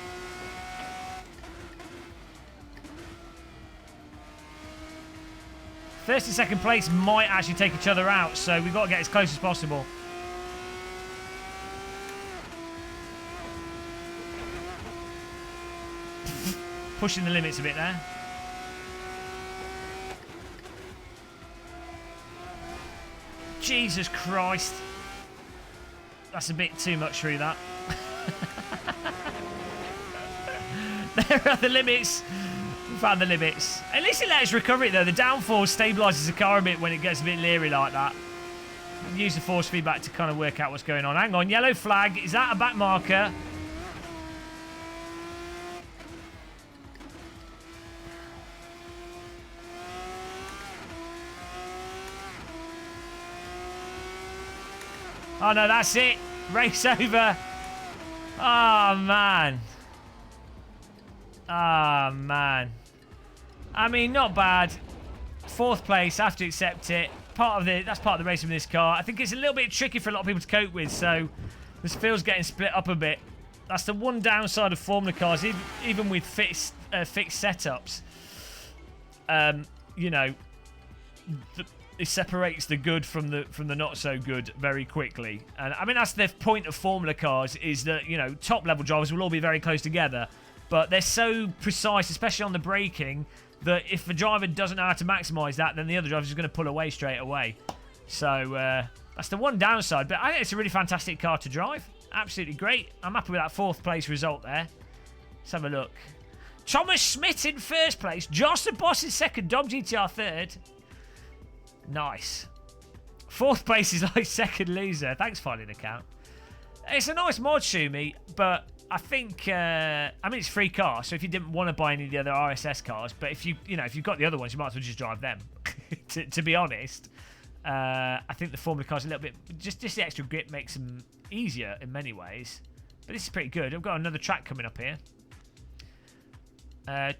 Speaker 1: First and second place might actually take each other out, so we've got to get as close as possible. Pushing the limits a bit there. Jesus Christ. That's a bit too much through that. There are the limits. We found the limits. At least it let us recover it though. The downforce stabilises the car a bit when it gets a bit leery like that. Use the force feedback to kind of work out what's going on. Hang on, yellow flag. Is that a back marker? Oh no, that's it. Race over. Oh man. Oh man. I mean, not bad. Fourth place, have to accept it. That's part of the racing with this car. I think it's a little bit tricky for a lot of people to cope with, so this feels getting split up a bit. That's the one downside of Formula cars, even with fixed setups. You know, it separates the good from the not so good very quickly. And I mean, that's the point of Formula cars, is that, you know, top level drivers will all be very close together, but they're so precise, especially on the braking, that if the driver doesn't know how to maximise that, then the other driver's just going to pull away straight away. So that's the one downside, but I think it's a really fantastic car to drive. Absolutely great. I'm happy with that fourth place result there. Let's have a look. Thomas Smith in first place. Josh the Boss in second. Dom GTR third. Nice. Fourth place is like second loser. Thanks for finding an account. It's a nice mod, Shumi, but I think I mean, it's a free car, so if you didn't want to buy any of the other RSS cars, but if you've got the other ones, you might as well just drive them. to be honest, I think the Formula cars a little bit, just the extra grip makes them easier in many ways. But this is pretty good. I've got another track coming up here.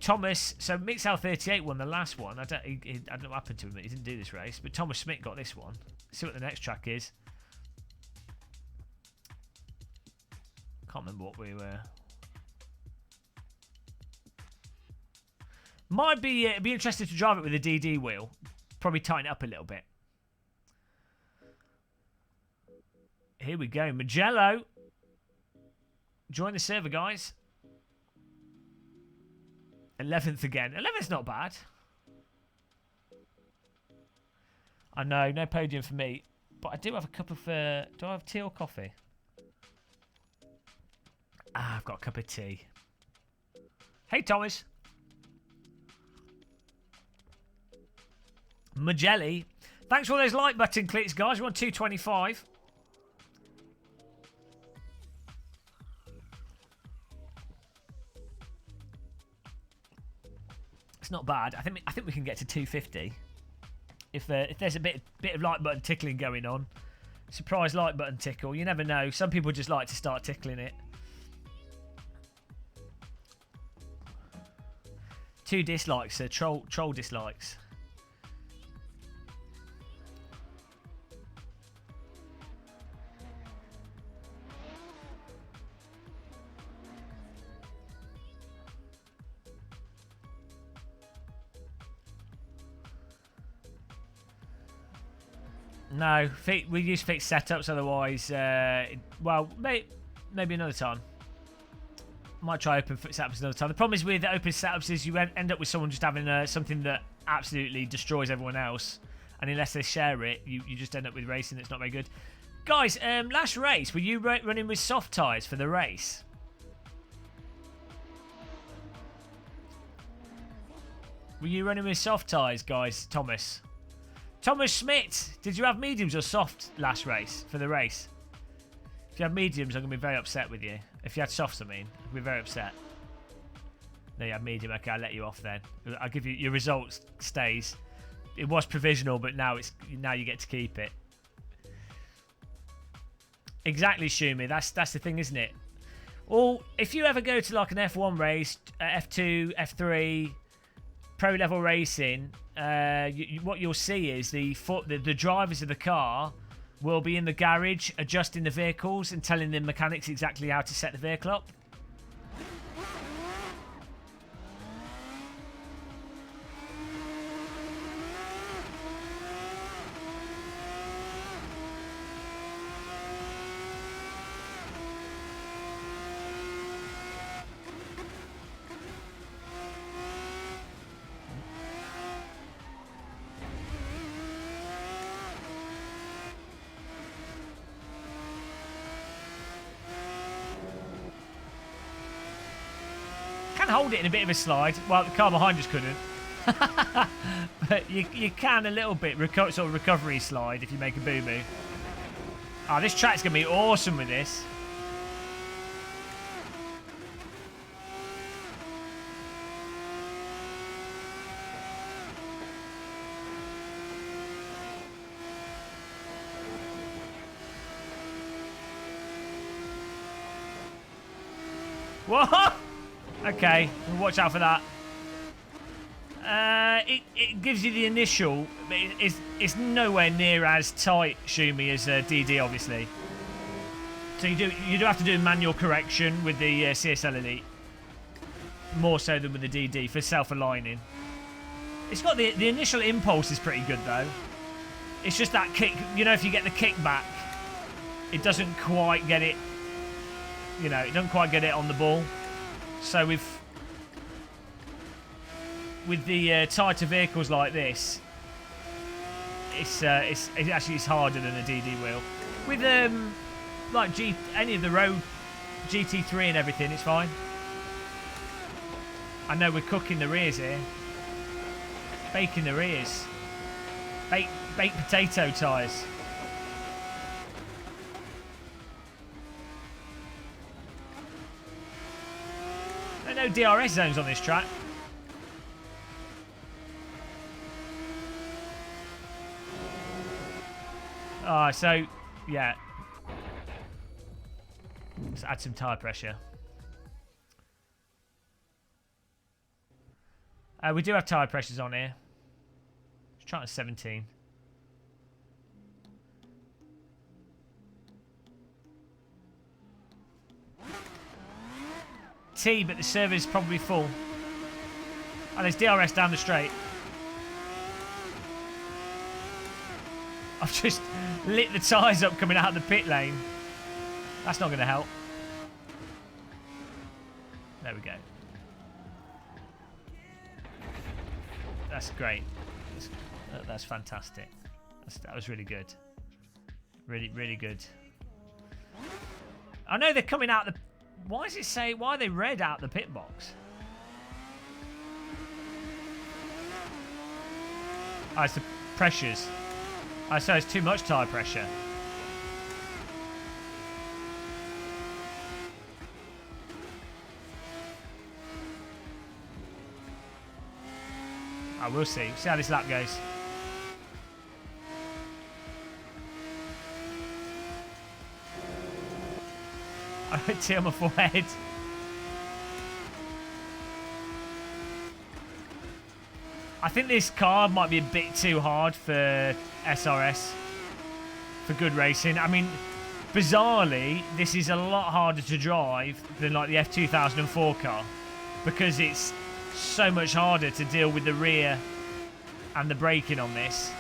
Speaker 1: Thomas, so Mixel38 won the last one. I don't know what happened to him. He didn't do this race, but Thomas Smith got this one. Let's see what the next track is. Can't remember what we were. Might be interested to drive it with a DD wheel. Probably tighten it up a little bit. Here we go, Magello. Join the server, guys. 11th again. 11th's not bad. I know, no podium for me, but I do have a cup of. Do I have tea or coffee? Ah, I've got a cup of tea. Hey, Thomas. Magelli. Thanks for all those like button clicks, guys. We're on 225. It's not bad. I think we can get to 250 if there's a bit of like button tickling going on. Surprise like button tickle. You never know. Some people just like to start tickling it. 2 dislikes, troll dislikes. No, we use fixed setups. Otherwise, well, maybe another time. Might try open setups another time. The problem is with open setups is you end up with someone just having something that absolutely destroys everyone else, and unless they share it, you just end up with racing that's not very good. Guys, last race, were you running with soft tyres for the race? Were you running with soft tyres, guys? Thomas Schmidt, did you have mediums or soft last race for the race? If you have mediums, I'm going to be very upset with you. If you had softs, I mean, I'll be very upset. No, you have medium. Okay, I'll let you off then. I'll give you your results stays. It was provisional, but now you get to keep it. Exactly, Shumi. That's the thing, isn't it? Well, if you ever go to like an F1 race, F2, F3, pro level racing, what you'll see is the drivers of the car will be in the garage adjusting the vehicles and telling the mechanics exactly how to set the vehicle up. Hold it in a bit of a slide. Well, the car behind us couldn't. But you can a little bit, sort of recovery slide if you make a boo-boo. Oh, this track's going to be awesome with this. What? Okay, watch out for that. It gives you the initial, but it's nowhere near as tight, Shumi, as DD, obviously. So you do have to do manual correction with the CSL Elite, more so than with the DD for self-aligning. It's got the initial impulse is pretty good though. It's just that kick. You know, if you get the kick back, it doesn't quite get it. You know, it doesn't quite get it on the ball. So with the tighter vehicles like this, it's actually harder than a DD wheel. With like any of the road GT3 and everything, it's fine. I know we're cooking the rears here, baking the rears, baked potato tyres. No DRS zones on this track. So yeah, let's add some tyre pressure. We do have tyre pressures on here. Let's try it at 17. T, but the server is probably full. Oh, there's DRS down the straight. I've just lit the tyres up coming out of the pit lane. That's not going to help. There we go. That's great. That's fantastic. That was really good. Really, really good. I know they're coming out the... Why does it say... Why are they red out the pit box? Oh, it's the pressures. Oh, so it's too much tyre pressure. Oh, we'll see. See how this lap goes. I hit T on my forehead. I think this car might be a bit too hard for SRS, for good racing. I mean, bizarrely, this is a lot harder to drive than like the F2004 car, because it's so much harder to deal with the rear and the braking on this.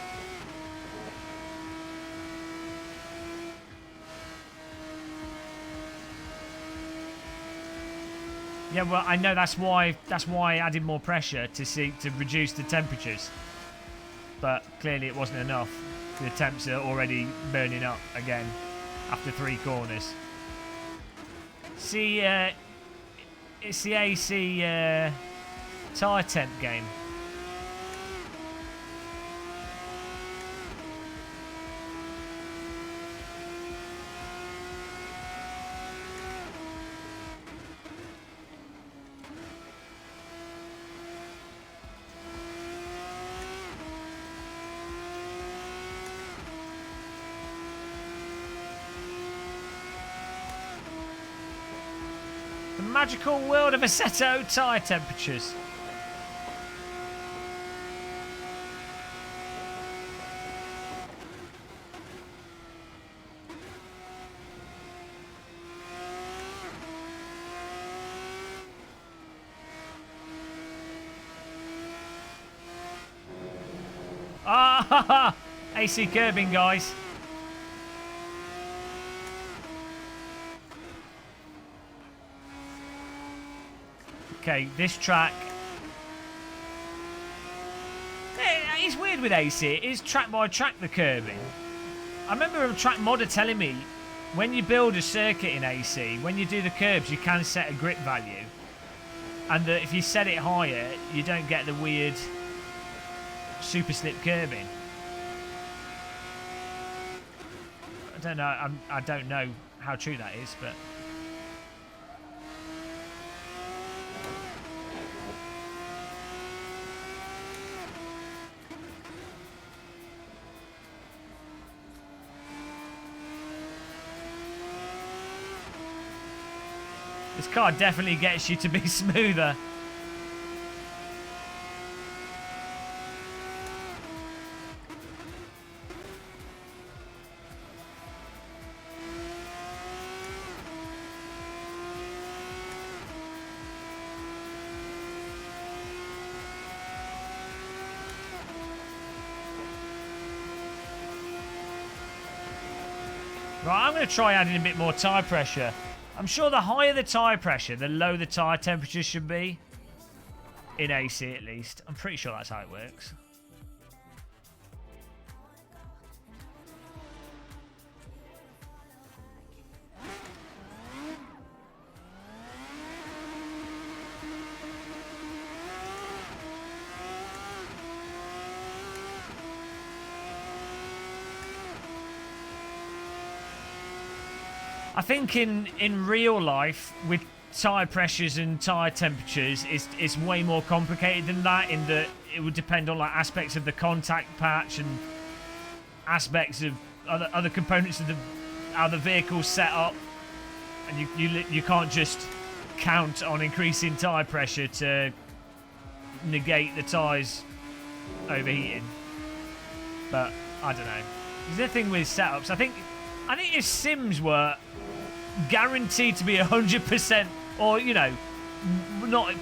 Speaker 1: Yeah, well, I know that's why I added more pressure to reduce the temperatures. But clearly it wasn't enough. The temps are already burning up again after 3 corners. See, it's the AC tyre temp game. The magical world of Assetto tyre temperatures. Ah, AC curbing, guys. Okay, this track. It's weird with AC. It is track by track, the curbing. I remember a track modder telling me when you build a circuit in AC, when you do the curbs, you can set a grip value. And that if you set it higher, you don't get the weird super slip curbing. I don't know. I don't know how true that is, but. This car definitely gets you to be smoother. Right, I'm going to try adding a bit more tyre pressure. I'm sure the higher the tyre pressure, the lower the tyre temperature should be. In AC, at least. I'm pretty sure that's how it works. I think in real life, with tyre pressures and tyre temperatures, it's way more complicated than that, in that it would depend on like aspects of the contact patch and aspects of other components of how the vehicle's set up, and you can't just count on increasing tyre pressure to negate the tyres overheating. But I don't know. There's a thing with setups. I think if sims were guaranteed to be 100%, or you know, not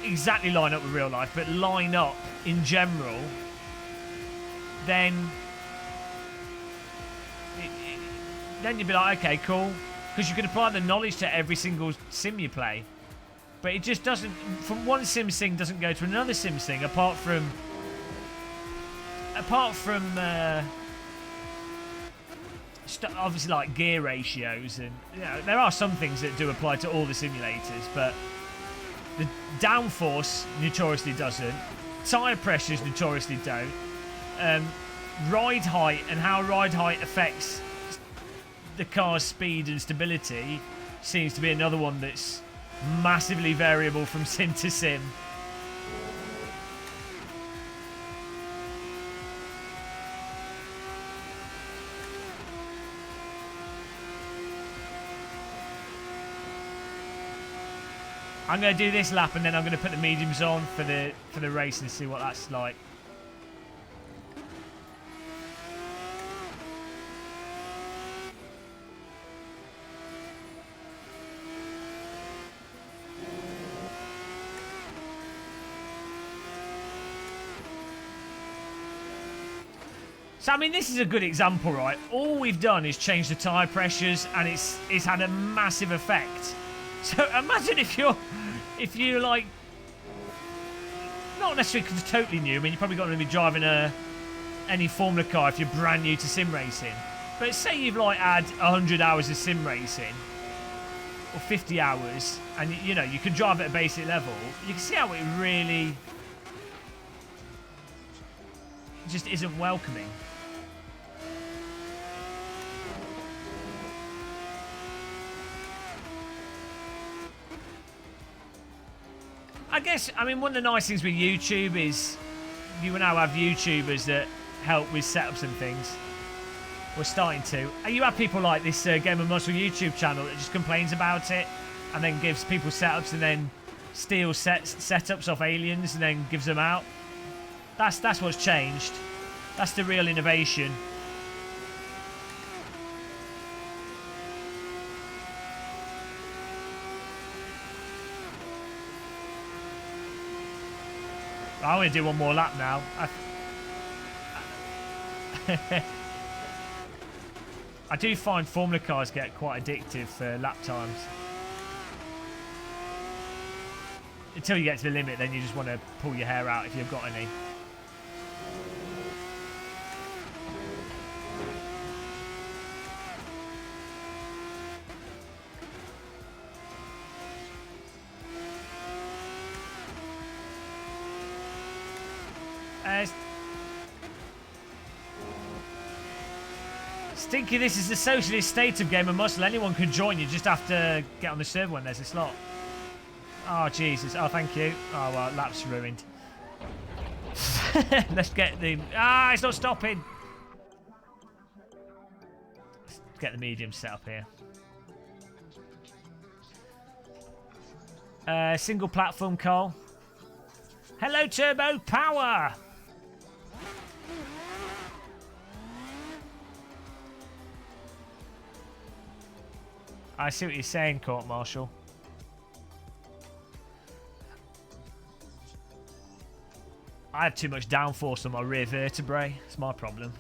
Speaker 1: exactly line up with real life, but line up in general, then you'd be like, okay, cool, because you could apply the knowledge to every single sim you play. But it just doesn't, from one sim thing doesn't go to another sim thing, apart from obviously like gear ratios, and you know, there are some things that do apply to all the simulators, but the downforce notoriously doesn't, tyre pressures notoriously don't, ride height and how ride height affects the car's speed and stability seems to be another one that's massively variable from sim to sim. I'm going to do this lap and then I'm going to put the mediums on for the race and see what that's like. So, I mean, this is a good example, right? All we've done is change the tyre pressures and it's had a massive effect. So imagine if if you like, not necessarily because it's totally new. I mean, you're probably not going to be driving any Formula car if you're brand new to sim racing. But say you've like had 100 hours of sim racing, or 50 hours, and you know you can drive at a basic level. You can see how it really just isn't welcoming. I guess, I mean, one of the nice things with YouTube is you now have YouTubers that help with setups and things. We're starting to. And you have people like this Game of Muscle YouTube channel that just complains about it and then gives people setups and then steals setups off aliens and then gives them out. That's what's changed. That's the real innovation. I want to do one more lap now. I do find Formula cars get quite addictive for lap times. Until you get to the limit, then you just want to pull your hair out if you've got any. Stinky, this is the socialist state of Game of Muscle. Anyone can join. You just have to get on the server when there's a slot. Oh, Jesus. Oh, thank you. Oh, well, lap's ruined. Let's get the... Ah, it's not stopping. Let's get the medium set up here. Single platform call. Hello, Turbo Power. I see what you're saying, Court Marshal. I have too much downforce on my rear vertebrae. It's my problem.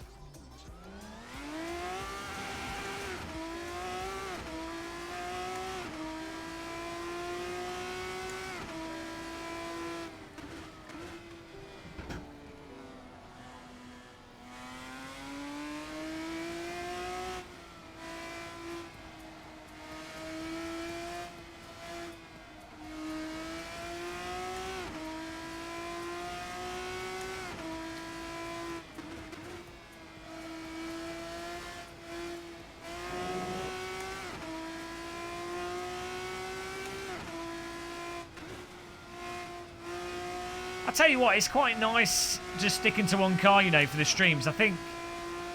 Speaker 1: I'll tell you what, it's quite nice just sticking to one car, you know, for the streams. I think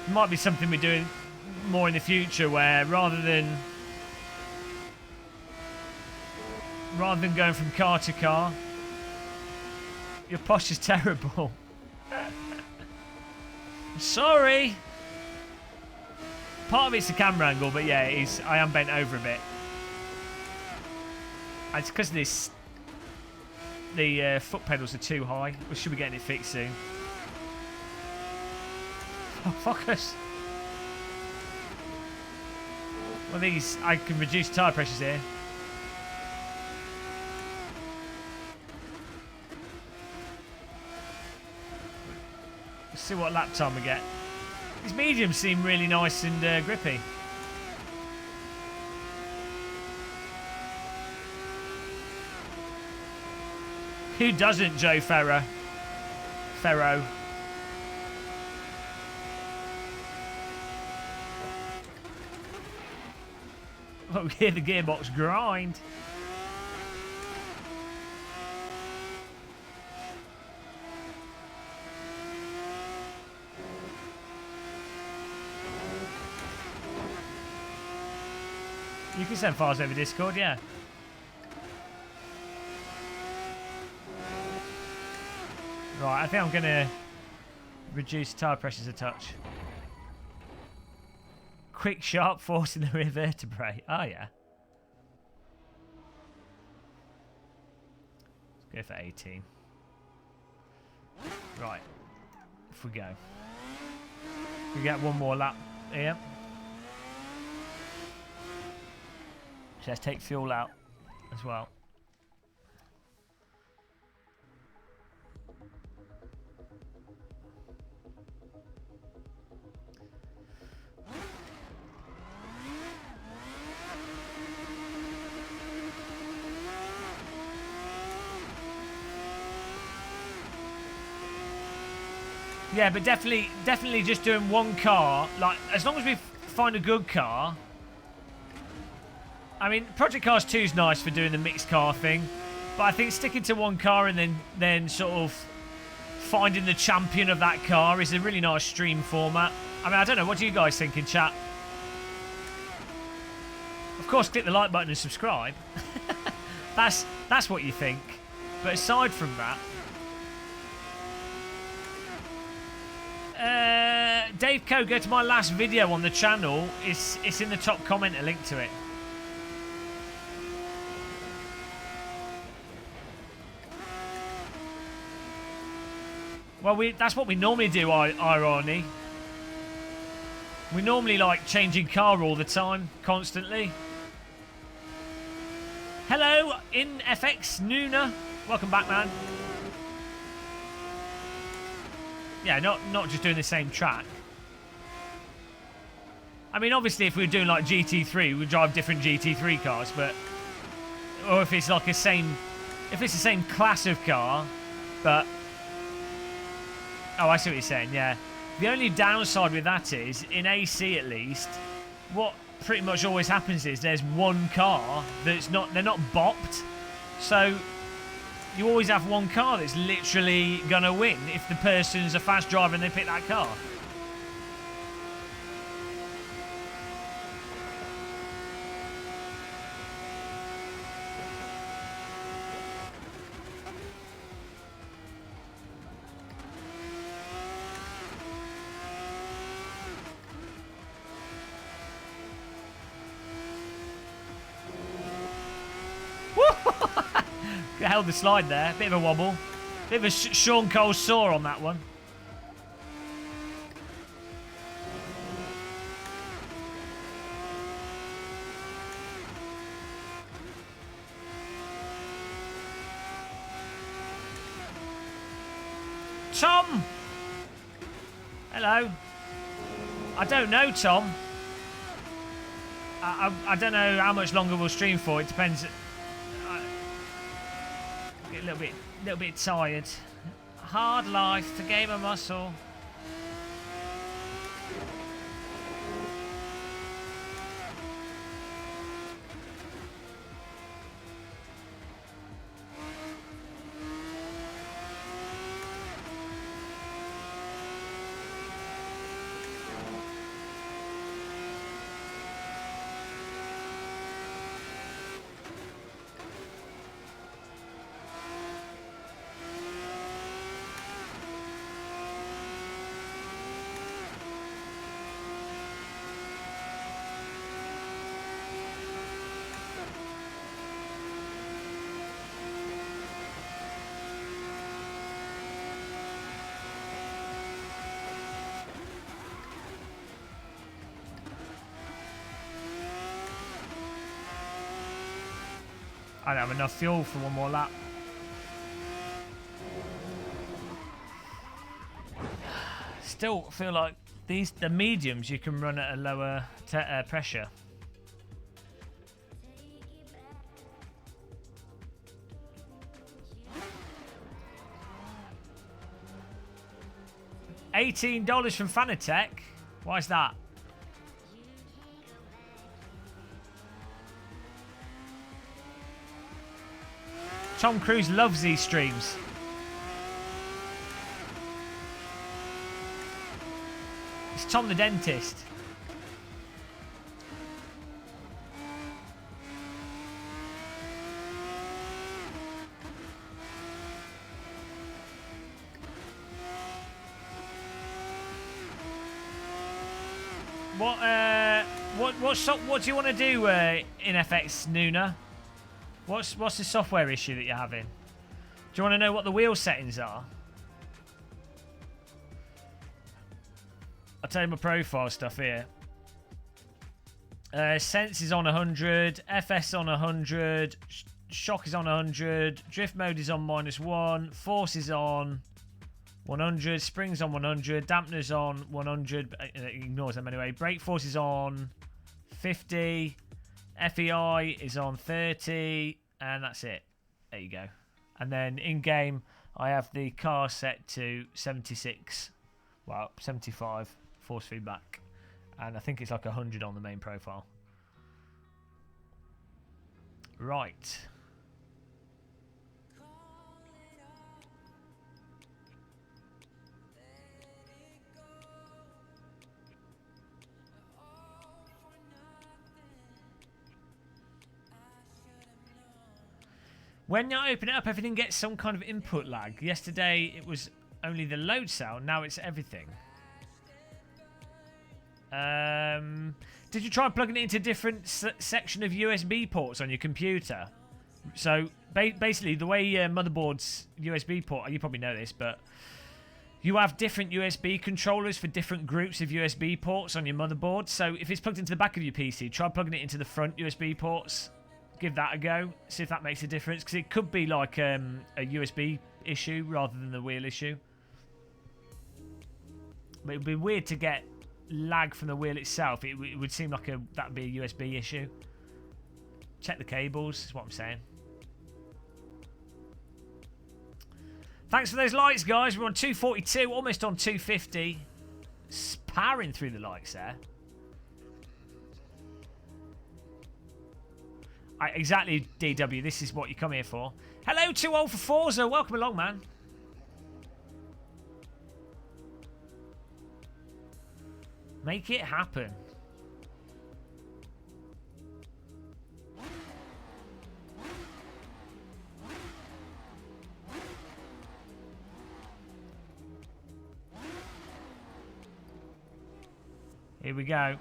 Speaker 1: it might be something we're doing more in the future where rather than going from car to car, your posture's terrible. Sorry. Part of it's the camera angle, but yeah, it is. I am bent over a bit. It's because of this. The foot pedals are too high. We should be getting it fixed soon. Oh, focus. Well, these, I can reduce tyre pressures here. Let's see what lap time we get. These mediums seem really nice and grippy. Who doesn't, Joe Ferro? Oh, we hear the gearbox grind. You can send files over Discord, yeah. Right, I think I'm going to reduce tyre pressures a touch. Quick, sharp force in the rear vertebrae. Oh, yeah. Let's go for 18. Right. Off we go. We get one more lap here. So let's take fuel out as well. Yeah, but definitely just doing one car. Like, as long as we find a good car. I mean, Project Cars 2 is nice for doing the mixed car thing. But I think sticking to one car and then sort of finding the champion of that car is a really nice stream format. I mean, I don't know. What do you guys think in chat? Of course, click the like button and subscribe. That's what you think. But aside from that... Dave Co, go to my last video on the channel. It's in the top comment, a link to it. Well, that's what we normally do, Irony. We normally like changing car all the time, constantly. Hello, in FX Nuna. Welcome back, man. Yeah, not just doing the same track. I mean, obviously, if we were doing like GT3, we'd drive different GT3 cars, but or if it's like if it's the same class of car, but oh, I see what you're saying. Yeah, the only downside with that is in AC at least, what pretty much always happens is there's one car that's they're not bopped, so you always have one car that's literally gonna win if the person's a fast driver and they pick that car. Held the slide there. Bit of a wobble. Bit of a Sean Cole saw on that one. Tom! Hello. I don't know, Tom. I don't know how much longer we'll stream for. It depends. A little bit tired. Hard life, the game of muscle. I don't have enough fuel for one more lap. Still feel like the mediums you can run at a lower pressure. $18 from Fanatec. Why is that? Tom Cruise loves these streams. It's Tom the dentist. What do you want to do in FX Nuna? What's the software issue that you're having? Do you want to know what the wheel settings are? I'll tell you my profile stuff here. Sense is on 100, FS on 100, shock is on 100, drift mode is on -1, force is on 100, springs on 100, dampeners on 100, ignores them anyway, brake force is on 50, FEI is on 30, and that's it. There you go. And then in game, I have the car set to 76. Well, 75 force feedback. And I think it's like 100 on the main profile. Right. When you open it up, everything gets some kind of input lag. Yesterday, it was only the load cell. Now it's everything. Did you try plugging it into a different section of USB ports on your computer? So, basically, the way motherboard's USB port... You probably know this, but... You have different USB controllers for different groups of USB ports on your motherboard. So, if it's plugged into the back of your PC, try plugging it into the front USB ports. Give that a go. See if that makes a difference. Because it could be like a USB issue rather than the wheel issue. But it would be weird to get lag from the wheel itself. It would seem like that would be a USB issue. Check the cables, is what I'm saying. Thanks for those likes, guys. We're on 242, almost on 250. Sparring through the likes there. Exactly, DW. This is what you come here for. Hello, 2 old for Forza. Welcome along, man. Make it happen. Here we go.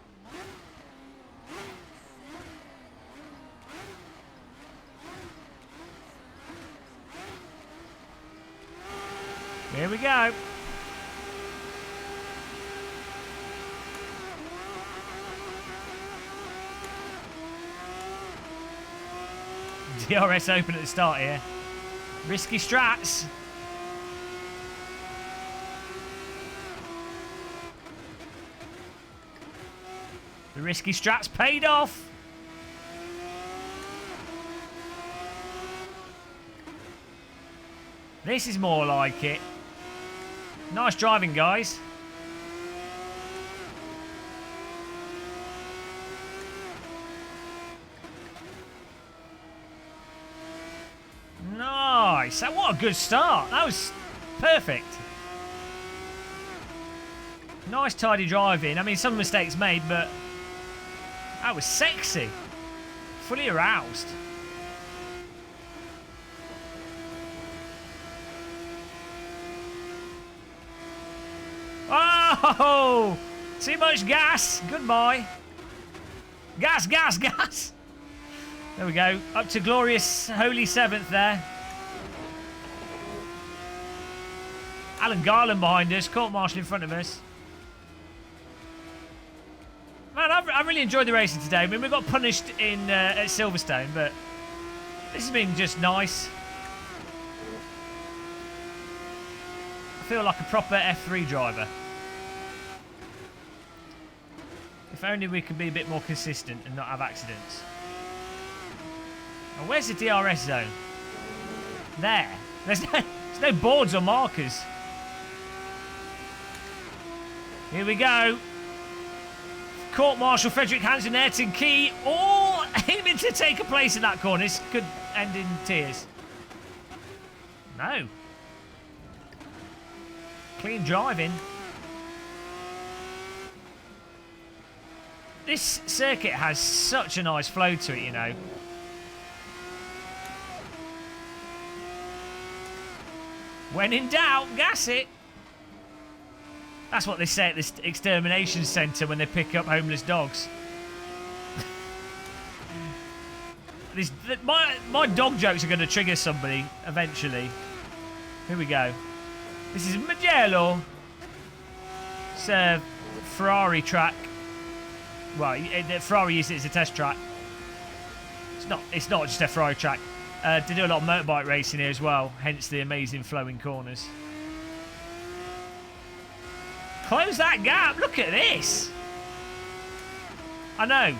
Speaker 1: Here we go. DRS open at the start here. Risky strats. The risky strats paid off. This is more like it. Nice driving, guys. Nice. What a good start. That was perfect. Nice, tidy driving. I mean, some mistakes made, but that was sexy. Fully aroused. Oh! Too much gas. Goodbye. Gas, gas, gas. There we go. Up to glorious holy seventh there. Alan Garland behind us. Court martial in front of us. Man, I've really enjoyed the racing today. I mean, we got punished at Silverstone, but this has been just nice. I feel like a proper F3 driver. If only we could be a bit more consistent and not have accidents. Now, where's the DRS zone? There. There's no boards or markers. Here we go. Court Marshal Frederick Hansen, Ayrton Key, all aiming to take a place in that corner. This could end in tears. No. Clean driving. This circuit has such a nice flow to it, you know. When in doubt, gas it. That's what they say at this extermination centre when they pick up homeless dogs. My dog jokes are going to trigger somebody eventually. Here we go. This is Mugello. It's a Ferrari track. Well, Ferrari used it as a test track. It's not just a Ferrari track. They do a lot of motorbike racing here as well, hence the amazing flowing corners. Close that gap. Look at this. I know.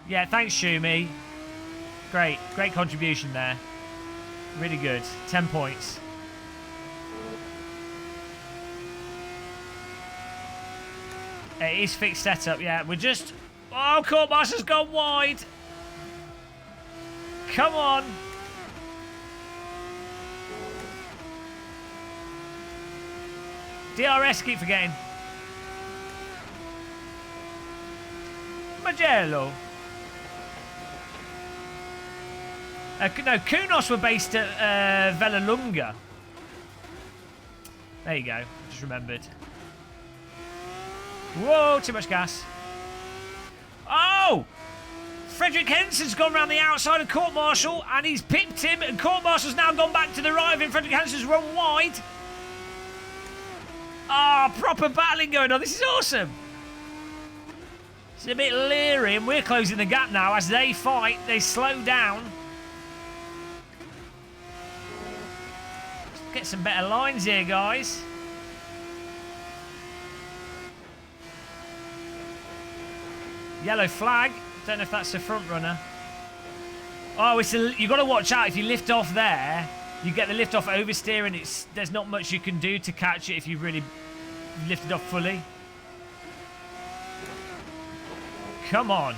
Speaker 1: Yeah, thanks, Shumi. Great contribution there. Really good. 10 points. It is fixed setup, yeah. We're just... Oh, court-martial's gone wide. Come on. DRS keep forgetting. Magello. No, Kunos were based at Vallelunga. There you go. Just remembered. Whoa, too much gas. Oh! Frederick Henson's gone around the outside of Court Martial and he's pipped him, and Court Martial's now gone back to the right of him. Frederick Henson's run wide. Ah, oh, proper battling going on. This is awesome. It's a bit leery, and we're closing the gap now as they fight. They slow down. Let's get some better lines here, guys. Yellow flag. Don't know if that's the front runner. Oh, you've got to watch out. If you lift off there, you get the lift off oversteer, and there's not much you can do to catch it if you really lift it off fully. Come on.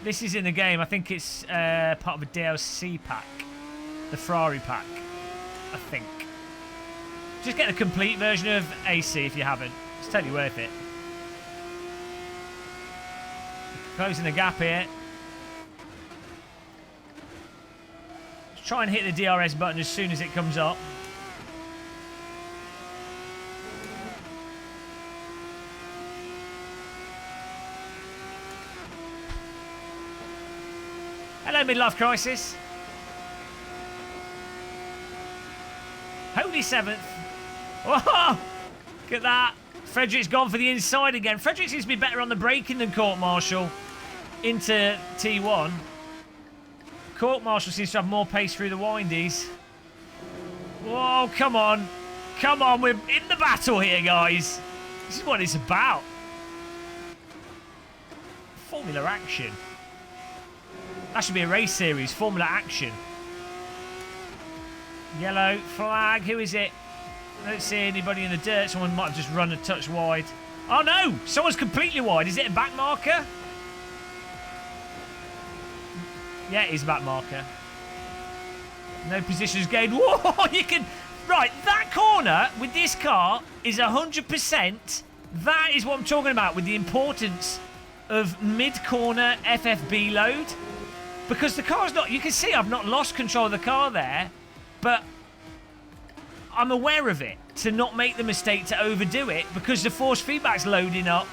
Speaker 1: This is in the game. I think it's part of a DLC pack. The Ferrari pack. I think. Just get the complete version of AC if you haven't. It's totally worth it. Closing the gap here. Let's try and hit the DRS button as soon as it comes up. Hello, midlife crisis. Holy seventh. Whoa! Look at that. Frederick's gone for the inside again. Frederick seems to be better on the braking than Court Martial into T1. Court Martial seems to have more pace through the windies. Whoa, come on. Come on, we're in the battle here, guys. This is what it's about. Formula action. That should be a race series. Formula action. Yellow flag. Who is it? I don't see anybody in the dirt. Someone might have just run a touch wide. Oh, no. Someone's completely wide. Is it a back marker? Yeah, it is a back marker. No positions gained. Whoa, you can... Right, that corner with this car is 100%. That is what I'm talking about with the importance of mid-corner FFB load. Because the car's not... You can see I've not lost control of the car there. But I'm aware of it. To not make the mistake to overdo it. Because the force feedback's loading up.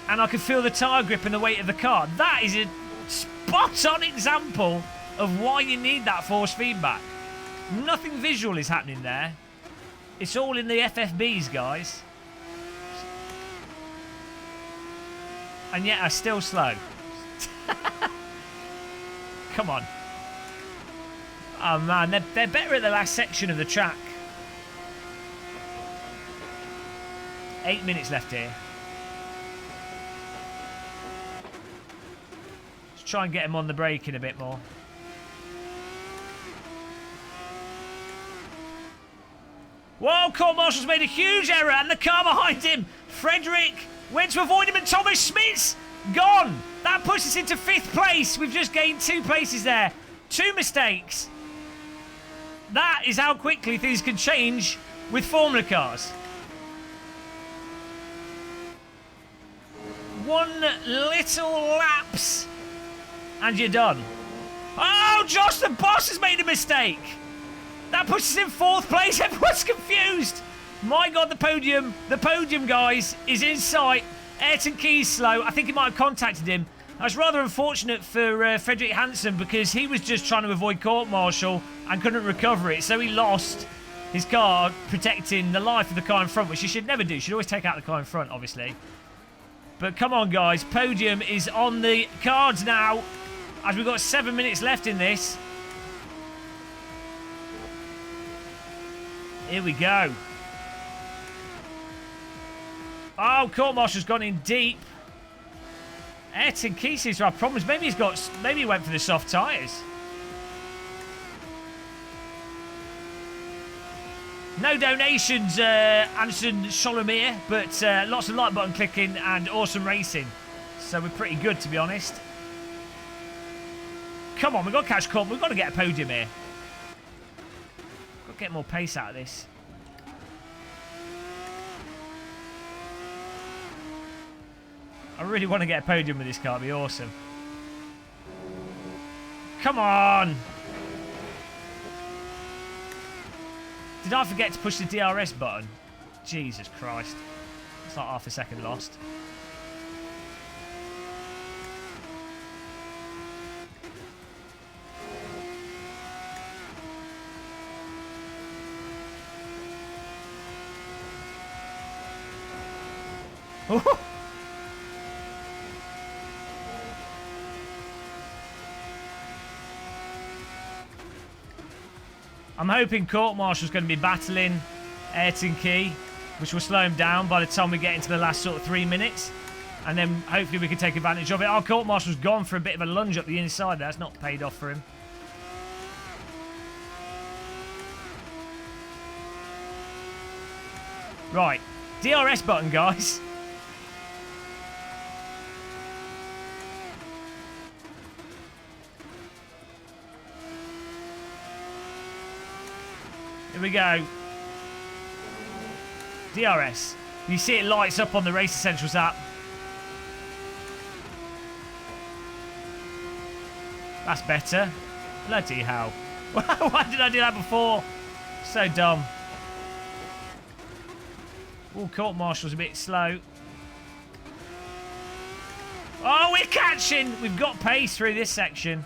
Speaker 1: And I can feel the tyre grip and the weight of the car. That is a spot-on example of why you need that force feedback. Nothing visual is happening there. It's all in the FFBs, guys. And yet I'm still slow. Come on. Oh, man. They're better at the last section of the track. 8 minutes left here. Let's try and get him on the braking a bit more. Whoa, Court Martial's made a huge error and the car behind him. Frederick went to avoid him and Thomas Schmidt's gone. That puts us into 5th place. We've just gained 2 places there. 2 mistakes. That is how quickly things can change with Formula cars. 1 little lapse and you're done. Oh, Josh the boss has made a mistake. That puts us in 4th place. Everyone's confused. My God, the podium, guys, is in sight. Ayrton Key's slow. I think he might have contacted him. That's rather unfortunate for Frederick Hansen because he was just trying to avoid Court Martial and couldn't recover it. So he lost his car protecting the life of the car in front, which you should never do. You should always take out the car in front, obviously. But come on, guys. Podium is on the cards now as we've got 7 minutes left in this. Here we go. Oh, Court Martial's gone in deep. Ayrton Key seems to have problems. Maybe he went for the soft tyres. No donations, Anderson Solomir, but lots of like button clicking and awesome racing. So we're pretty good, to be honest. Come on, we've got to catch Colt. We've got to get a podium here. Got to get more pace out of this. I really want to get a podium with this car. It'd be awesome. Come on! Did I forget to push the DRS button? Jesus Christ. It's like half a second lost. Oh! I'm hoping Court Martial's going to be battling Ayrton Key, which will slow him down by the time we get into the last sort of 3 minutes. And then hopefully we can take advantage of it. Our Court Martial's gone for a bit of a lunge up the inside there. That's not paid off for him. Right. DRS button, guys. Here we go. DRS. You see it lights up on the Race Essentials app. That's better. Bloody hell. Why did I do that before? So dumb. Oh, Court Martial's a bit slow. Oh, we're catching. We've got pace through this section.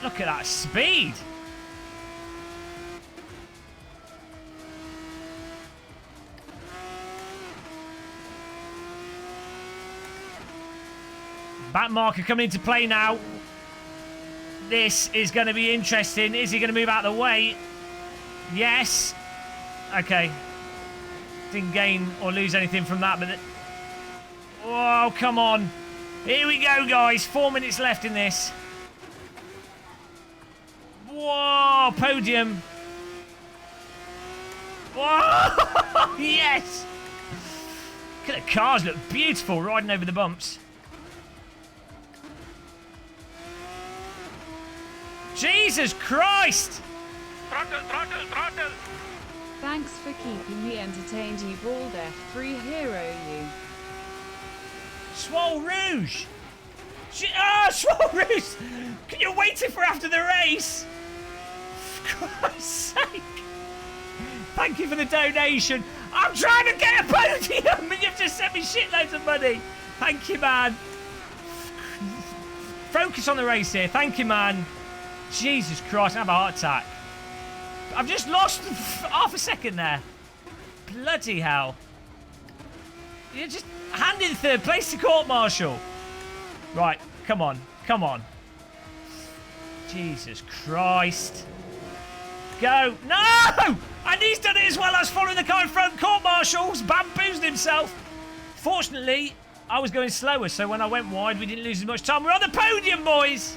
Speaker 1: Look at that speed. Back marker coming into play now. This is going to be interesting. Is he going to move out of the way? Yes. Okay. Didn't gain or lose anything from that, but... Oh, come on. Here we go, guys. 4 minutes left in this. Whoa, podium. Whoa, yes. Look at the cars, look beautiful riding over the bumps. Jesus Christ.
Speaker 2: Throttle, throttle, throttle.
Speaker 3: Thanks for keeping me entertained, you bald F3 hero, you.
Speaker 1: Swole Rouge. Swole Rouge. Can you wait for after the race? For Christ's sake. Thank you for the donation. I'm trying to get a podium and you've just sent me shitloads of money. Thank you, man. Focus on the race here. Thank you, man. Jesus Christ, I have a heart attack. I've just lost half a second there. Bloody hell. You're just handing third place to Court Martial. Right, come on. Come on. Jesus Christ. Go. No! And he's done it as well as following the car in front. Court Martial's bamboozled himself. Fortunately, I was going slower, so when I went wide, we didn't lose as much time. We're on the podium, boys.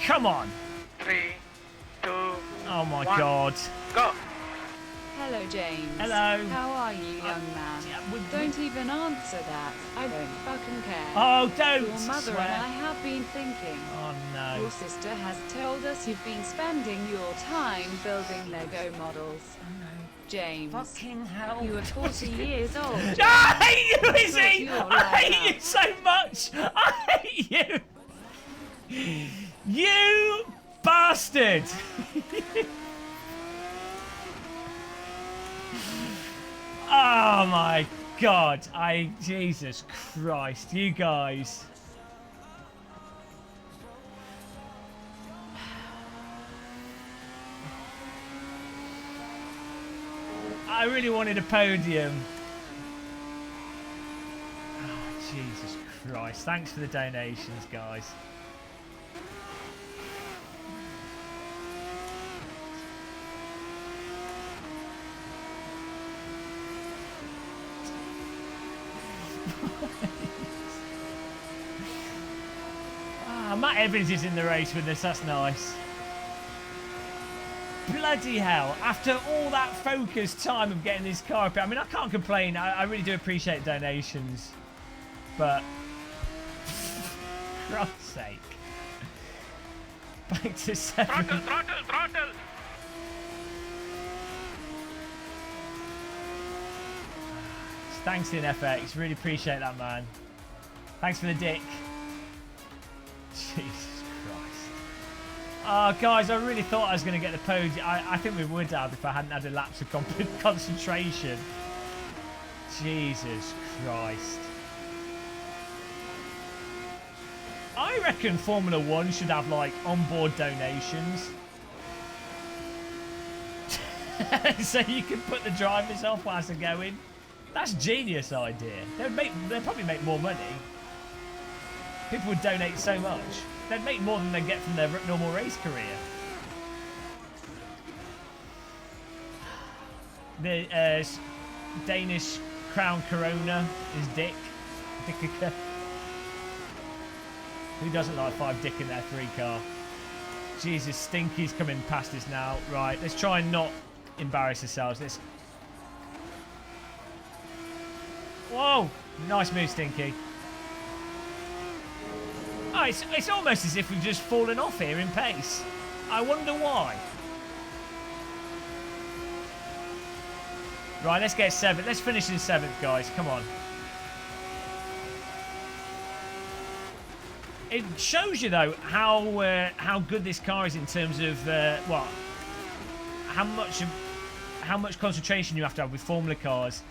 Speaker 1: Come on.
Speaker 2: 3, 2,
Speaker 1: Oh, my
Speaker 2: 1.
Speaker 1: God.
Speaker 2: Go.
Speaker 3: Hello, James.
Speaker 1: Hello.
Speaker 3: How are you, young man? Don't even answer that. I don't fucking care.
Speaker 1: Oh, don't
Speaker 3: Your mother
Speaker 1: swear.
Speaker 3: and I have been thinking.
Speaker 1: Oh, no.
Speaker 3: Your sister has told us you've been spending your time building Lego models. James,
Speaker 1: Fucking hell.
Speaker 3: you are 40 years old.
Speaker 1: I hate you, Izzy!
Speaker 3: You're
Speaker 1: I
Speaker 3: like
Speaker 1: hate
Speaker 3: that.
Speaker 1: you so much! I hate you! You bastard! Oh my God! Jesus Christ! You guys! I really wanted a podium. Oh, Jesus Christ. Thanks for the donations, guys. Matt Evans is in the race with us. That's nice. Bloody hell. After all that focused time of getting this car up, I mean, I can't complain. I really do appreciate donations. But, for God's sake. Back to 7.
Speaker 2: Throttle, throttle, throttle.
Speaker 1: Thanks in FX. Really appreciate that, man. Thanks for the dick. Jesus Christ. Oh, guys, I really thought I was going to get the podium. I think we would have if I hadn't had a lapse of concentration. Jesus Christ. I reckon Formula 1 should have, like, onboard donations. So you can put the drivers off whilst they're going. That's a genius idea. They'd probably make more money. People would donate so much. They'd make more than they get from their normal race career. The Danish Crown Corona is Dick. Dickica. Who doesn't like 5 Dick in their 3 car? Jesus, Stinky's coming past us now. Right, let's try and not embarrass ourselves. Let's... Whoa! Nice move, Stinky. Oh, it's almost as if we've just fallen off here in pace. I wonder why. Right, let's get 7th. Let's finish in 7th, guys. Come on. It shows you, though, how good this car is in terms of, how much concentration you have to have with Formula cars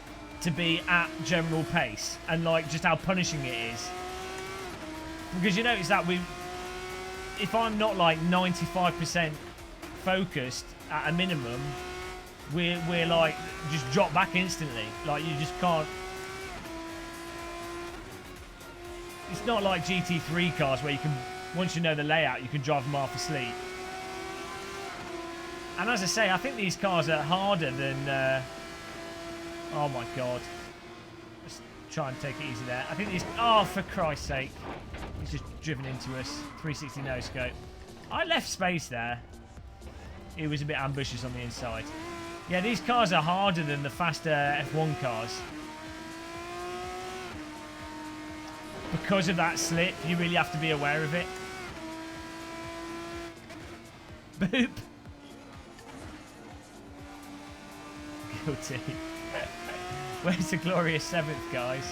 Speaker 1: to be at general pace, and, like, just how punishing it is. Because you notice that if I'm not, like, 95% focused at a minimum, we're like, just drop back instantly. Like, you just can't... It's not like GT3 cars where you can, once you know the layout, you can drive them half asleep. And as I say, I think these cars are harder than... oh my God. Let's try and take it easy there. I think these... Oh, for Christ's sake. He's just driven into us. 360 no-scope. I left space there. He was a bit ambitious on the inside. Yeah, these cars are harder than the faster F1 cars. Because of that slip, you really have to be aware of it. Boop. Guilty. Where's the glorious 7th, guys?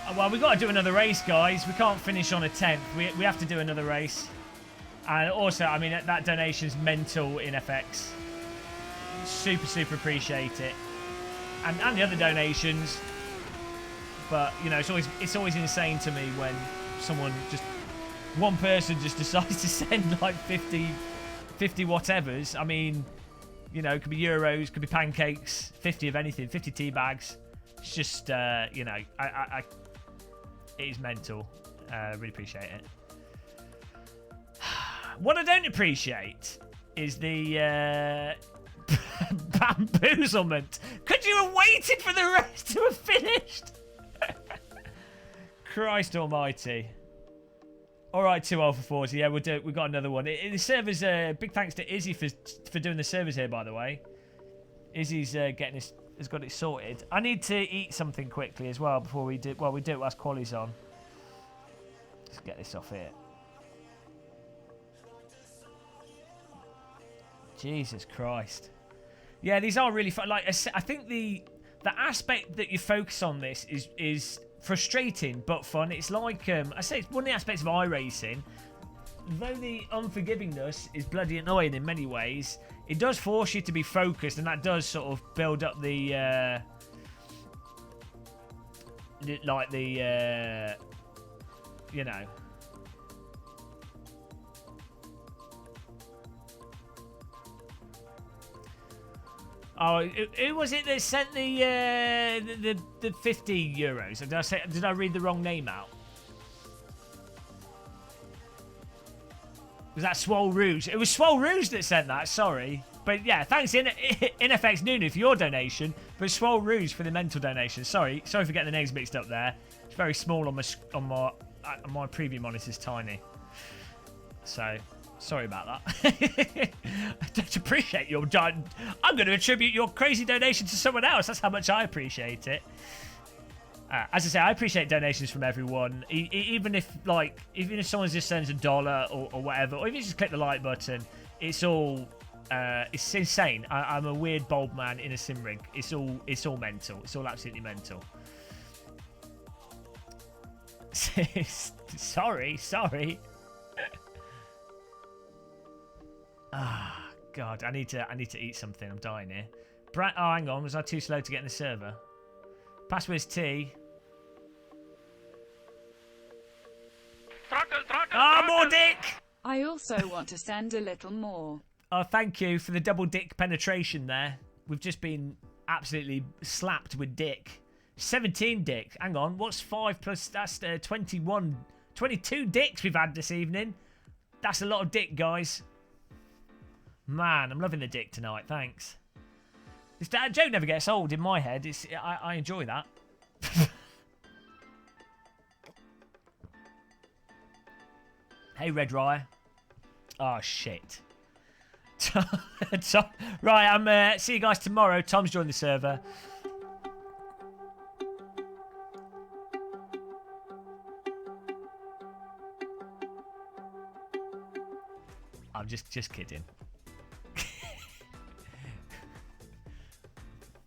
Speaker 1: Oh, well, we've got to do another race, guys. We can't finish on a 10th. We have to do another race. And also, I mean, that donation's mental in FX. Super, super appreciate it. And the other donations, but you know, it's always insane to me when one person just decides to send like 50 whatevers. I mean, you know, it could be euros, could be pancakes, 50 of anything, 50 tea bags. It's just you know, it is mental. Really appreciate it. What I don't appreciate is the bamboozlement. Could you have waited for the rest to have finished? Christ almighty. Alright, 2 Alpha 4s. Yeah, we'll do it. We've got another one. The servers, big thanks to Izzy for doing the servers here, by the way. Izzy's has got it sorted. I need to eat something quickly as well before we do. Well, we do it whilst Quali's on. Let's get this off here. Jesus Christ. Yeah, these are really fun. Like, I think the aspect that you focus on this is frustrating but fun. It's like, I say it's one of the aspects of iRacing. Though the unforgivingness is bloody annoying in many ways, it does force you to be focused, and that does sort of build up the, you know. Oh, who was it that sent the 50 euros? Did I read the wrong name out? Was that Swole Rouge? It was Swole Rouge that sent that. Sorry, But yeah, thanks InFX Nunu for your donation, but Swole Rouge for the mental donation. Sorry for getting the names mixed up there. It's very small on my preview monitor's tiny. So sorry about that. I don't appreciate your I'm going to attribute your crazy donation to someone else. That's how much I appreciate it. As I say, I appreciate donations from everyone, even if someone just sends $1 or whatever, or if you just click the like button. It's all it's insane. I'm a weird bulb man in a sim rig. It's all mental. It's all absolutely mental. sorry. Ah, God, I need to eat something. I'm dying here. Oh, hang on. Was I too slow to get in the server? Password's T.
Speaker 2: Throttle, throttle,
Speaker 1: Ah,
Speaker 2: throttle.
Speaker 1: more dick!
Speaker 3: I also want to send a little more.
Speaker 1: Oh, thank you for the double dick penetration there. We've just been absolutely slapped with dick. 17 dick. Hang on, what's 5 plus... That's 21... 22 dicks we've had this evening. That's a lot of dick, guys. Man, I'm loving the dick tonight, thanks. This joke never gets old in my head. I enjoy that. Hey, Red Rye. Oh, shit. Right, I'm see you guys tomorrow. Tom's joined the server. I'm just kidding.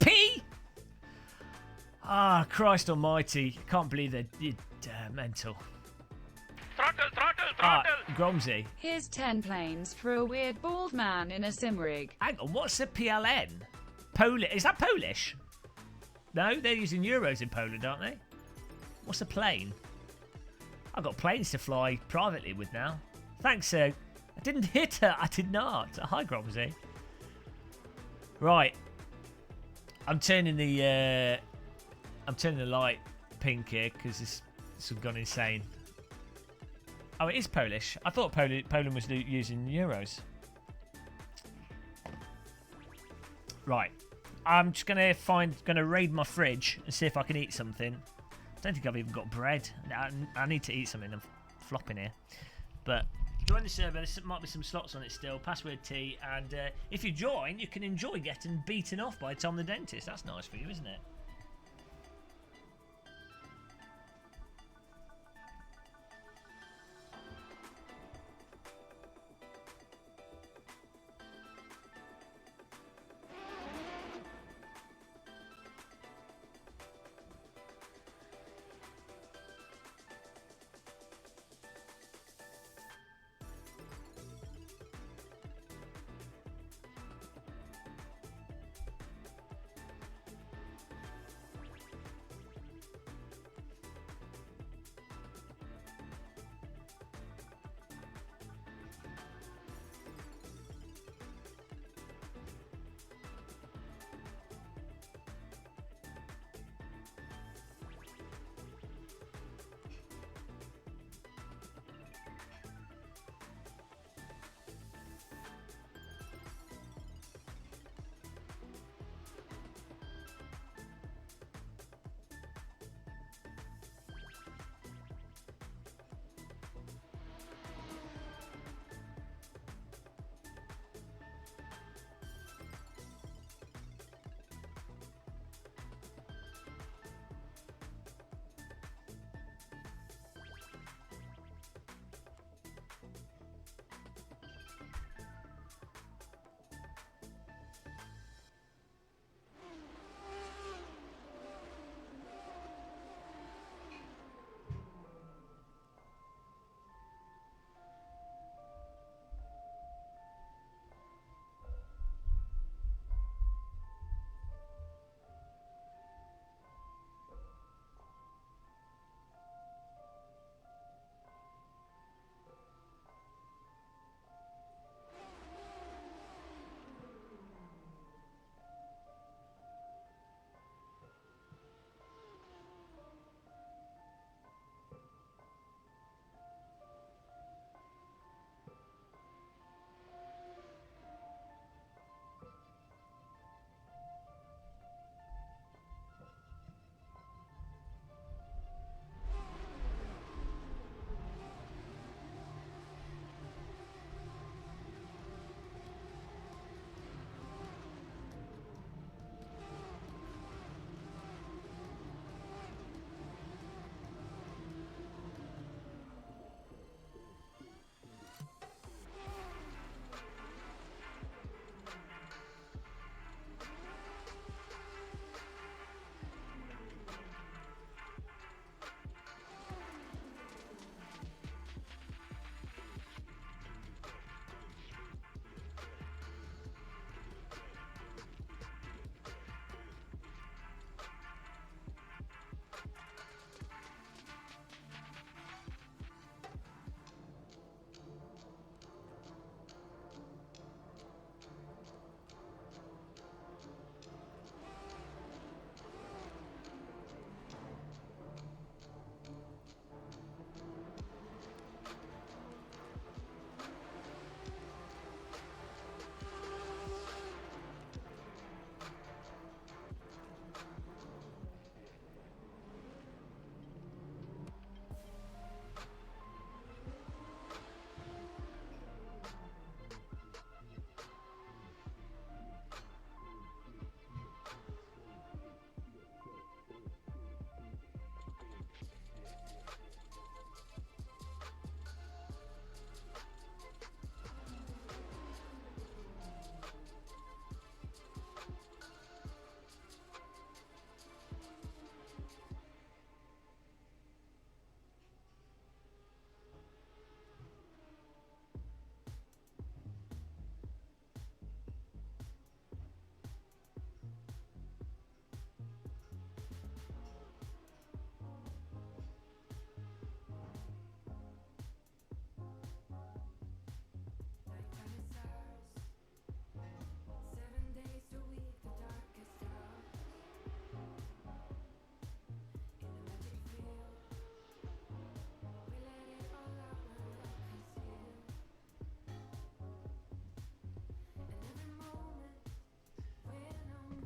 Speaker 1: P. Ah, Christ Almighty! Can't believe they're mental.
Speaker 2: Throttle, throttle,
Speaker 1: Ah,
Speaker 2: throttle.
Speaker 1: Gromsy.
Speaker 3: Here's 10 planes for a weird bald man in a sim rig.
Speaker 1: Hang on, what's the PLN? Polish? Is that Polish? No, they're using euros in Poland, aren't they? What's a plane? I've got planes to fly privately with now. Thanks, I didn't hit her. I did not. Hi, Gromsy. Right. I'm turning the light pink here because it's gone insane. Oh, it is Polish. I thought Poland was using euros. Right. I'm just gonna raid my fridge and see if I can eat something. I don't think I've even got bread. I need to eat something. I'm flopping here. But join the server. There might be some slots on it still. Password T. And if you join, you can enjoy getting beaten off by Tom the Dentist. That's nice for you, isn't it?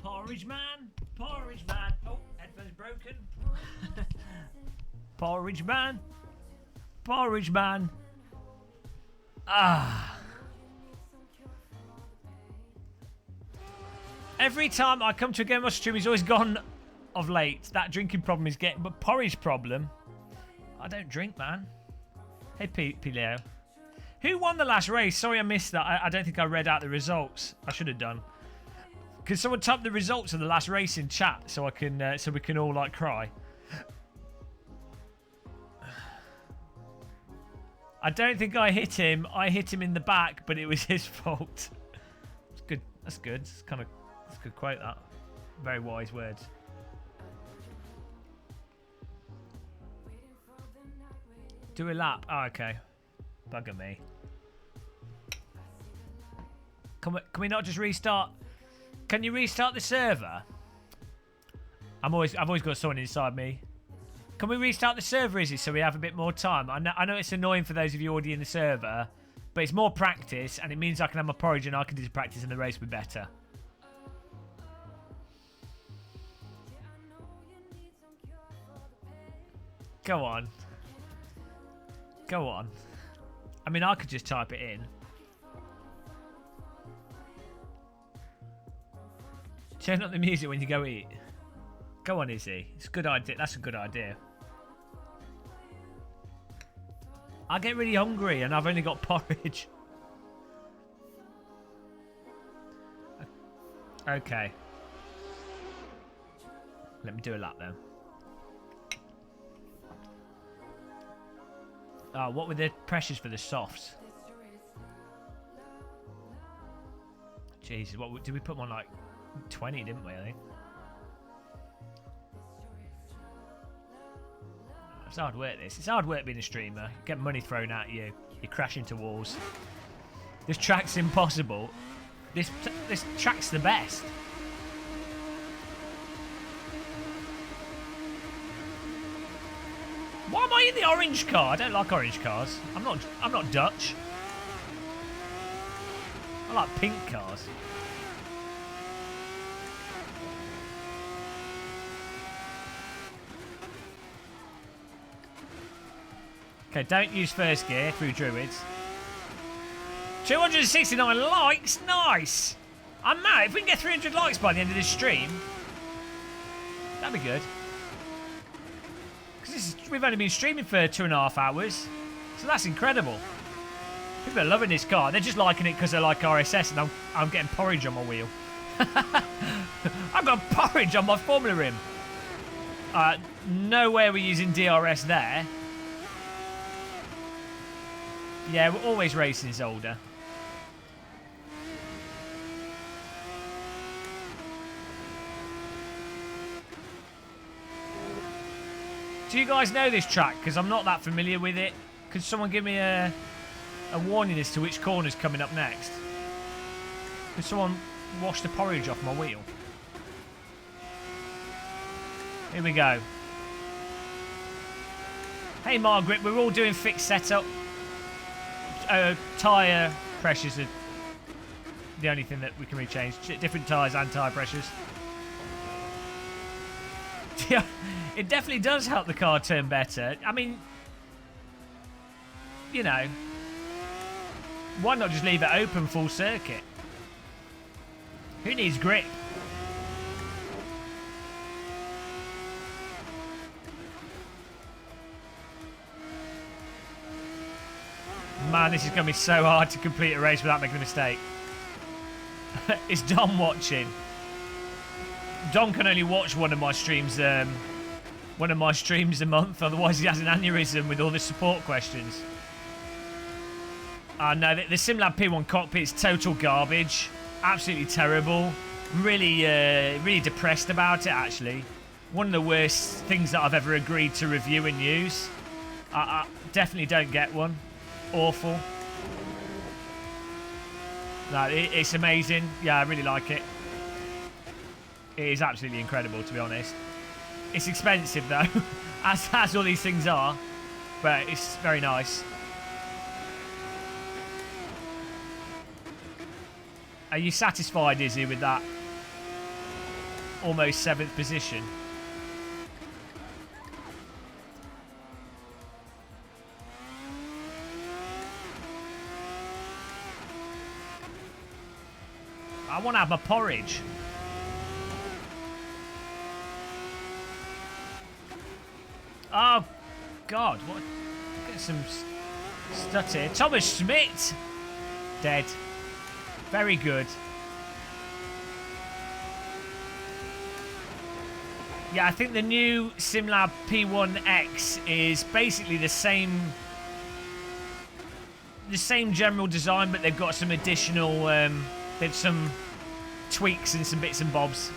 Speaker 1: Porridge man. Porridge man. Oh, headphones broken. Porridge man. Porridge man. Ah. Every time I come to a game of stream, he's always gone of late. That drinking problem is getting, but porridge problem. I don't drink, man. Hey, Leo. Who won the last race? Sorry, I missed that. I don't think I read out the results. I should have done. Can someone type the results of the last race in chat so I can, so we can all like cry? I don't think I hit him. I hit him in the back, but it was his fault. It's good. That's good. It's kind of. That's a good quote. That. Very wise words. Do a lap. Oh, okay. Bugger me. Can we not just restart? Can you restart the server? I've always got someone inside me. Can we restart the server, Izzy, so we have a bit more time? I know it's annoying for those of you already in the server, but it's more practice, and it means I can have my porridge and I can do the practice and the race will be better. Go on. Go on. I mean, I could just type it in. Turn up the music when you go eat. Go on, Izzy. It's a good idea. That's a good idea. I get really hungry and I've only got porridge. Okay. Let me do a lap then. Oh, what were the pressures for the softs? Jesus, what did we put them on, like 20, didn't we, I think? It's hard work, this. It's hard work being a streamer. You get money thrown at you. You crash into walls. This track's impossible. This track's the best. Why am I in the orange car? I don't like orange cars. I'm not Dutch. I like pink cars. Okay, don't use first gear through druids. 269 likes, nice. I'm mad. If we can get 300 likes by the end of this stream, that'd be good. Because we've only been streaming for 2.5 hours, so that's incredible. People are loving this car. They're just liking it because they like RSS, and I'm getting porridge on my wheel. I've got porridge on my Formula rim. No way we're using DRS there. Yeah, we're always racing is older. Do you guys know this track? Because I'm not that familiar with it. Could someone give me a warning as to which corner's coming up next? Could someone wash the porridge off my wheel? Here we go. Hey Margaret, we're all doing fixed setup. Tyre pressures are the only thing that we can really change. Different tyres and tyre pressures. It definitely does help the car turn better. I mean, you know, why not just leave it open full circuit? Who needs grip? Man, this is going to be so hard to complete a race without making a mistake. Is Don watching? Don can only watch one of my streams a month, otherwise he has an aneurysm with all the support questions. No, the SimLab P1 cockpit is total garbage. Absolutely terrible. Really, really depressed about it, actually. One of the worst things that I've ever agreed to review and use. I definitely don't get one. Awful. No, it's amazing. Yeah, I really like it. It is absolutely incredible, to be honest. It's expensive, though, as all these things are, but it's very nice. Are you satisfied, Izzy, with that? almost 7th position. I want to have my porridge. Oh, God. What? Get some studs here. Thomas Schmidt. Dead. Very good. Yeah, I think the new SimLab P1X is basically the same general design, but they've got some additional, there's some tweaks and some bits and bobs.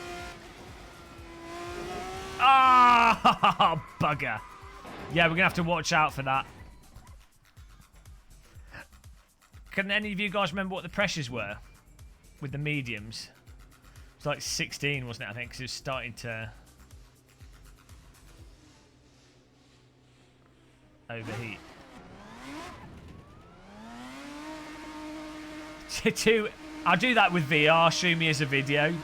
Speaker 1: Ah, oh, bugger. Yeah, we're going to have to watch out for that. Can any of you guys remember what the pressures were with the mediums? It was like 16, wasn't it, I think, because it was starting to overheat. I'll do that with VR. Show me as a video.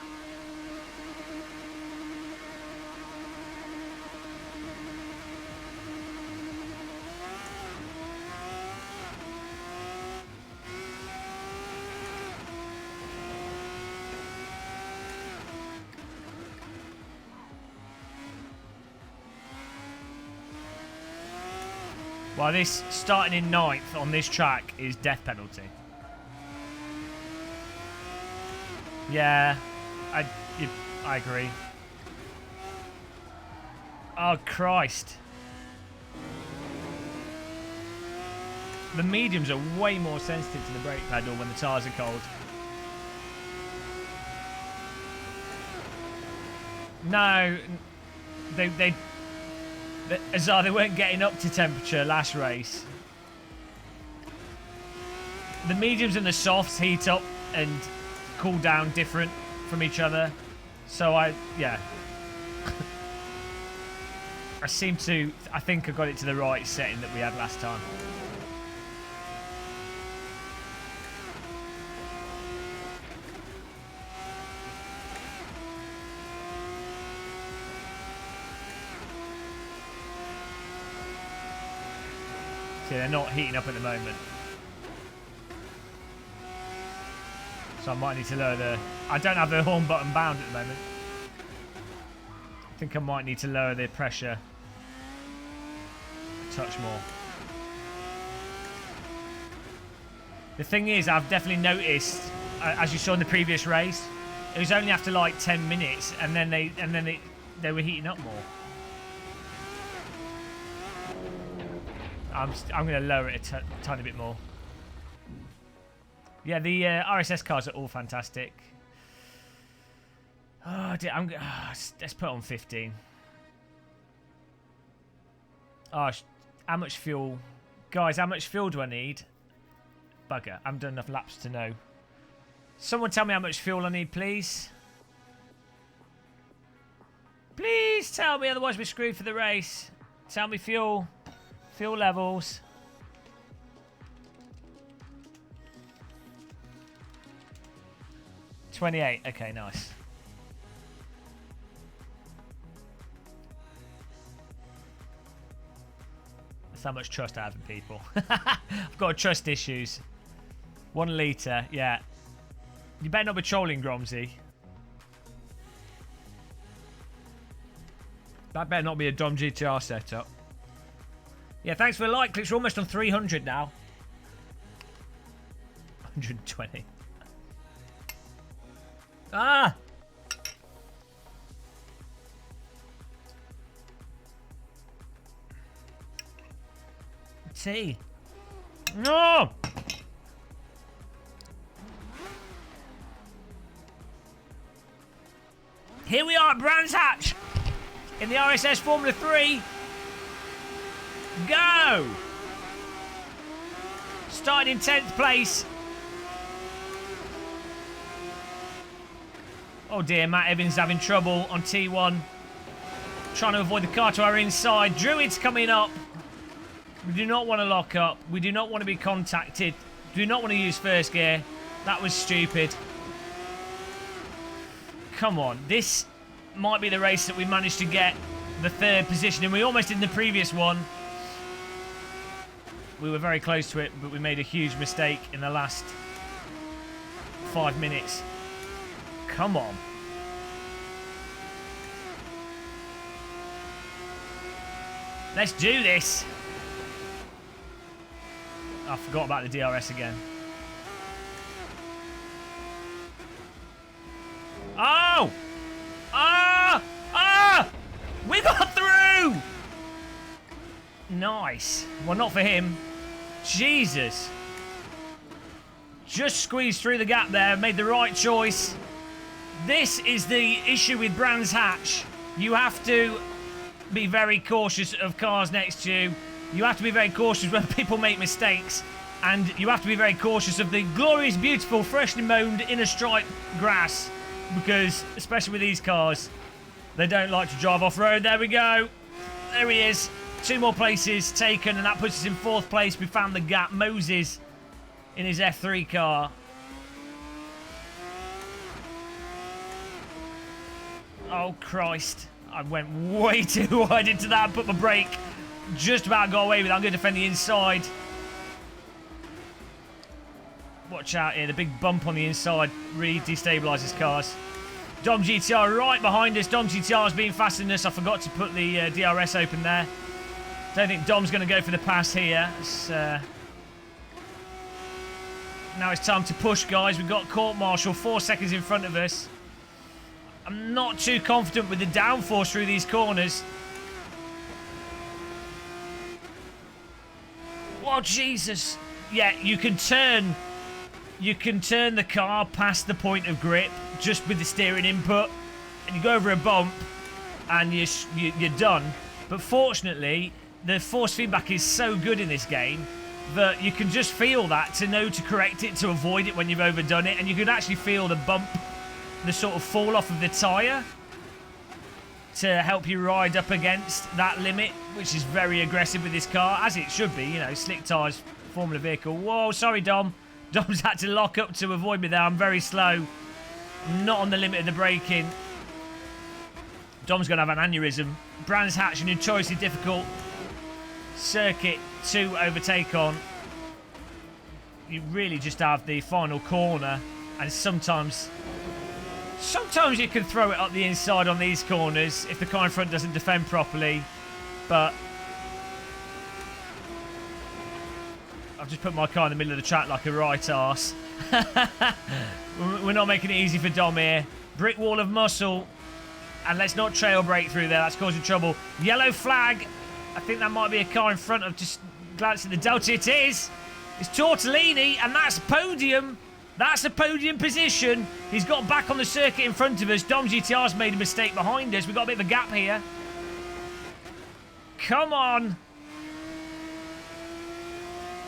Speaker 1: Well, this starting in 9th on this track is death penalty. Yeah, I agree. Oh, Christ. The mediums are way more sensitive to the brake pedal when the tyres are cold. No, they weren't getting up to temperature last race. The mediums and the softs heat up and cool down different from each other. So yeah. I think I got it to the right setting that we had last time. See, they're not heating up at the moment. So I might need to lower the... I don't have the horn button bound at the moment. I think I might need to lower the pressure a touch more. The thing is, I've definitely noticed, as you saw in the previous race, it was only after like 10 minutes, and then they were heating up more. I'm going to lower it a tiny bit more. Yeah, the RSS cars are all fantastic. Oh, dear, let's put on 15. Oh, how much fuel? Guys, how much fuel do I need? Bugger, I haven't done enough laps to know. Someone tell me how much fuel I need, please. Please tell me, otherwise we're screwed for the race. Tell me fuel. Fuel levels. $28. Okay, nice. That's how much trust I have in people. I've got trust issues. 1 litre, yeah. You better not be trolling, Gromsy. That better not be a Dom GTR setup. Yeah, thanks for the like clicks. We're almost on 300 now. 120. Ah! Tea. No! Here we are at Brands Hatch in the RSS Formula 3. Go! Started in 10th place. Oh dear, Matt Evans is having trouble on T1. Trying to avoid the car to our inside. Druid's coming up. We do not want to lock up. We do not want to be contacted. Do not want to use first gear. That was stupid. Come on. This might be the race that we managed to get the 3rd position, and we almost did in the previous one. We were very close to it, but we made a huge mistake in the last 5 minutes. Come on. Let's do this. I forgot about the DRS again. Oh! Ah! Ah! We got through! Nice. Well, not for him. Jesus. Just squeezed through the gap there. Made the right choice. This is the issue with Brands Hatch. You have to be very cautious of cars next to you. You have to be very cautious when people make mistakes. And you have to be very cautious of the glorious, beautiful, freshly mown inner stripe grass. Because, especially with these cars, they don't like to drive off-road. There we go. There he is. 2 more places taken, and that puts us in 4th place. We found the gap. Moses in his F3 car. Oh, Christ. I went way too wide into that and put my brake. Just about got away with it. I'm going to defend the inside. Watch out here. The big bump on the inside really destabilises cars. Dom GTR right behind us. Dom GTR is being faster than us. I forgot to put the DRS open there. Don't think Dom's going to go for the pass here. Now it's time to push, guys. We've got court martial 4 seconds in front of us. I'm not too confident with the downforce through these corners. Oh, Jesus. Yeah, you can turn the car past the point of grip just with the steering input, and you go over a bump and you're done. But fortunately, the force feedback is so good in this game that you can just feel that to know to correct it, to avoid it when you've overdone it, and you can actually feel the bump, the sort of fall off of the tyre to help you ride up against that limit, which is very aggressive with this car, as it should be, you know, slick tyres, Formula vehicle. Whoa, sorry, Dom. Dom's had to lock up to avoid me there. I'm very slow. I'm not on the limit of the braking. Dom's going to have an aneurysm. Brands Hatch, a notoriously difficult circuit to overtake on. You really just have the final corner, and sometimes you can throw it up the inside on these corners if the car in front doesn't defend properly, but I've just put my car in the middle of the track like a right arse. We're not making it easy for Dom here. Brick wall of muscle, and let's not trail brake through there. That's causing trouble. Yellow flag. I think that might be a car in front of. Just glance at the Delta. It is. It's Tortellini, and that's podium. That's a podium position. He's got back on the circuit in front of us. Dom GTR's made a mistake behind us. We've got a bit of a gap here. Come on.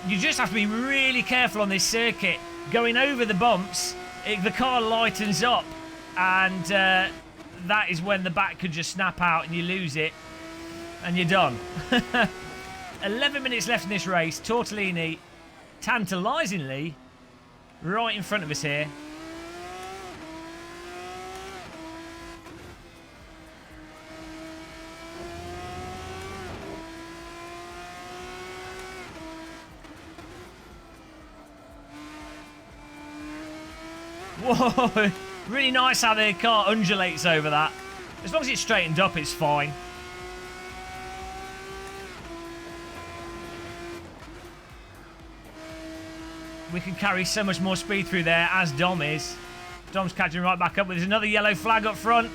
Speaker 1: You just have to be really careful on this circuit. Going over the bumps, the car lightens up, and that is when the back could just snap out and you lose it, and you're done. 11 minutes left in this race. Tortellini, tantalisingly, right in front of us here. Whoa, really nice how the car undulates over that. As long as it's straightened up, it's fine. We can carry so much more speed through there, as Dom is. Dom's catching right back up. There's another yellow flag up front.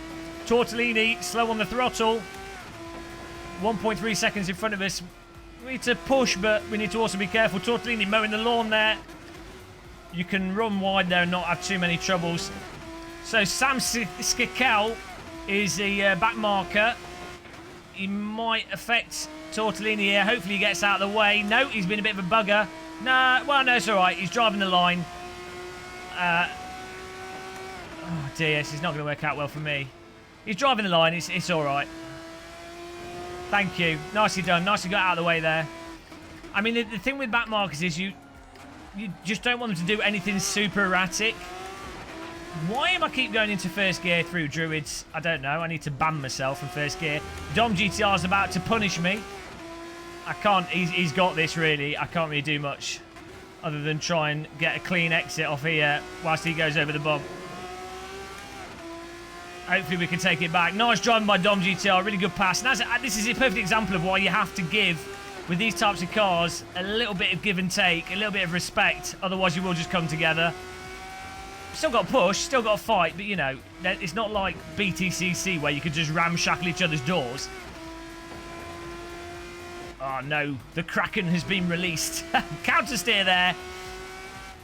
Speaker 1: Tortellini, slow on the throttle. 1.3 seconds in front of us. We need to push, but we need to also be careful. Tortellini mowing the lawn there. You can run wide there and not have too many troubles. So Sam Skikel is the back marker. He might affect Tortellini here. Hopefully he gets out of the way. No, he's been a bit of a bugger. Nah, well, no, it's all right. He's driving the line. Oh, dear, this is not going to work out well for me. He's driving the line. It's all right. Thank you. Nicely done. Nicely got out of the way there. I mean, the thing with back markers is you just don't want them to do anything super erratic. Why am I keep going into first gear through Druids? I don't know. I need to ban myself from first gear. Dom GTR's about to punish me. I can't. He's got this, really. I can't really do much other than try and get a clean exit off here whilst he goes over the bump. Hopefully we can take it back. Nice driving by Dom GTR. Really good pass. And this is a perfect example of why you have to give, with these types of cars, a little bit of give and take, a little bit of respect. Otherwise you will just come together. Still got push, still got fight, but you know, it's not like BTCC where you could just ramshackle each other's doors. Oh no, the Kraken has been released. Counter steer there.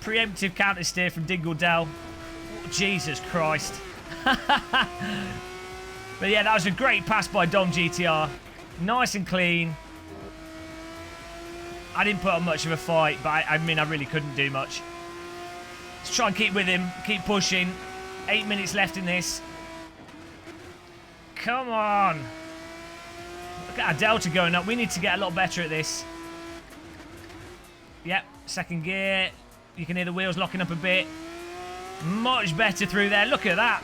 Speaker 1: Preemptive counter steer from Dingledell. Oh, Jesus Christ. But yeah, that was a great pass by Dom GTR. Nice and clean. I didn't put up much of a fight, but I mean, I really couldn't do much. Let's try and keep with him, keep pushing. 8 minutes left in this. Come on. Look at our delta going up. We need to get a lot better at this. Yep, second gear. You can hear the wheels locking up a bit. Much better through there. Look at that.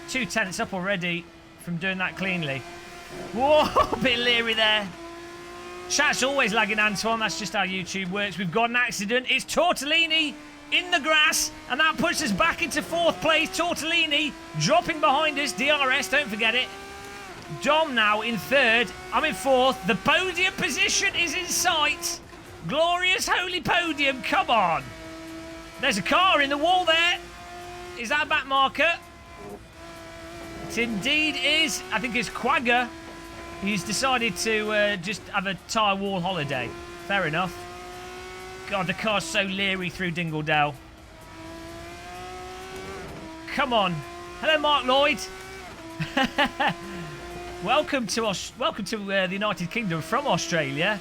Speaker 1: 2 tenths up already from doing that cleanly. Whoa, a bit leery there. Chat's always lagging, Antoine. That's just how YouTube works. We've got an accident. It's Tortellini in the grass, and that puts us back into 4th place. Tortellini dropping behind us. DRS, don't forget it. Dom now in 3rd. I'm in 4th. The podium position is in sight. Glorious holy podium. Come on. There's a car in the wall there. Is that a back marker? It indeed is. I think it's Quagga. He's decided to just have a tyre wall holiday. Fair enough. God, the car's so leery through Dingledell. Come on. Hello, Mark Lloyd. Welcome to the United Kingdom from Australia.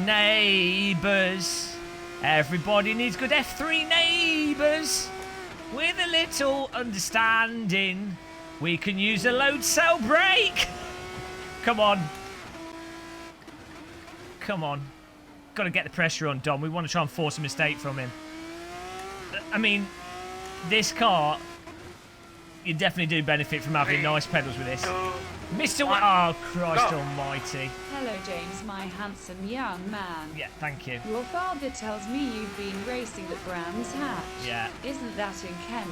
Speaker 1: Neighbours. Everybody needs good F3 neighbours. With a little understanding, we can use a load cell brake. Come on. Come on. Got to get the pressure on Dom. We want to try and force a mistake from him. I mean, this car, you definitely do benefit from having nice pedals with this. Mr. Oh, Christ almighty.
Speaker 3: Hello, James, my handsome young man.
Speaker 1: Yeah, thank you.
Speaker 3: Your father tells me you've been racing at Brands Hatch.
Speaker 1: Yeah.
Speaker 3: Isn't that in Kent?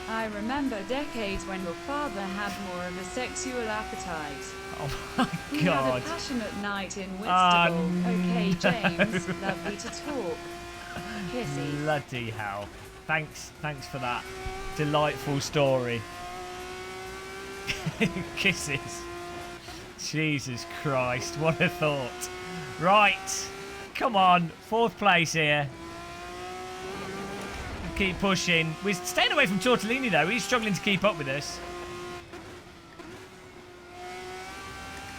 Speaker 3: I remember decades when your father had more of a sexual appetite.
Speaker 1: Oh my
Speaker 3: We had a
Speaker 1: God.
Speaker 3: passionate night in Whitstable. Okay,
Speaker 1: no.
Speaker 3: James, lovely to talk. Kisses.
Speaker 1: Bloody hell. Thanks for that delightful story. Kisses. Jesus Christ, what a thought. Right. Come on. 4th place here. Keep pushing. We're staying away from Tortellini, though. He's struggling to keep up with us.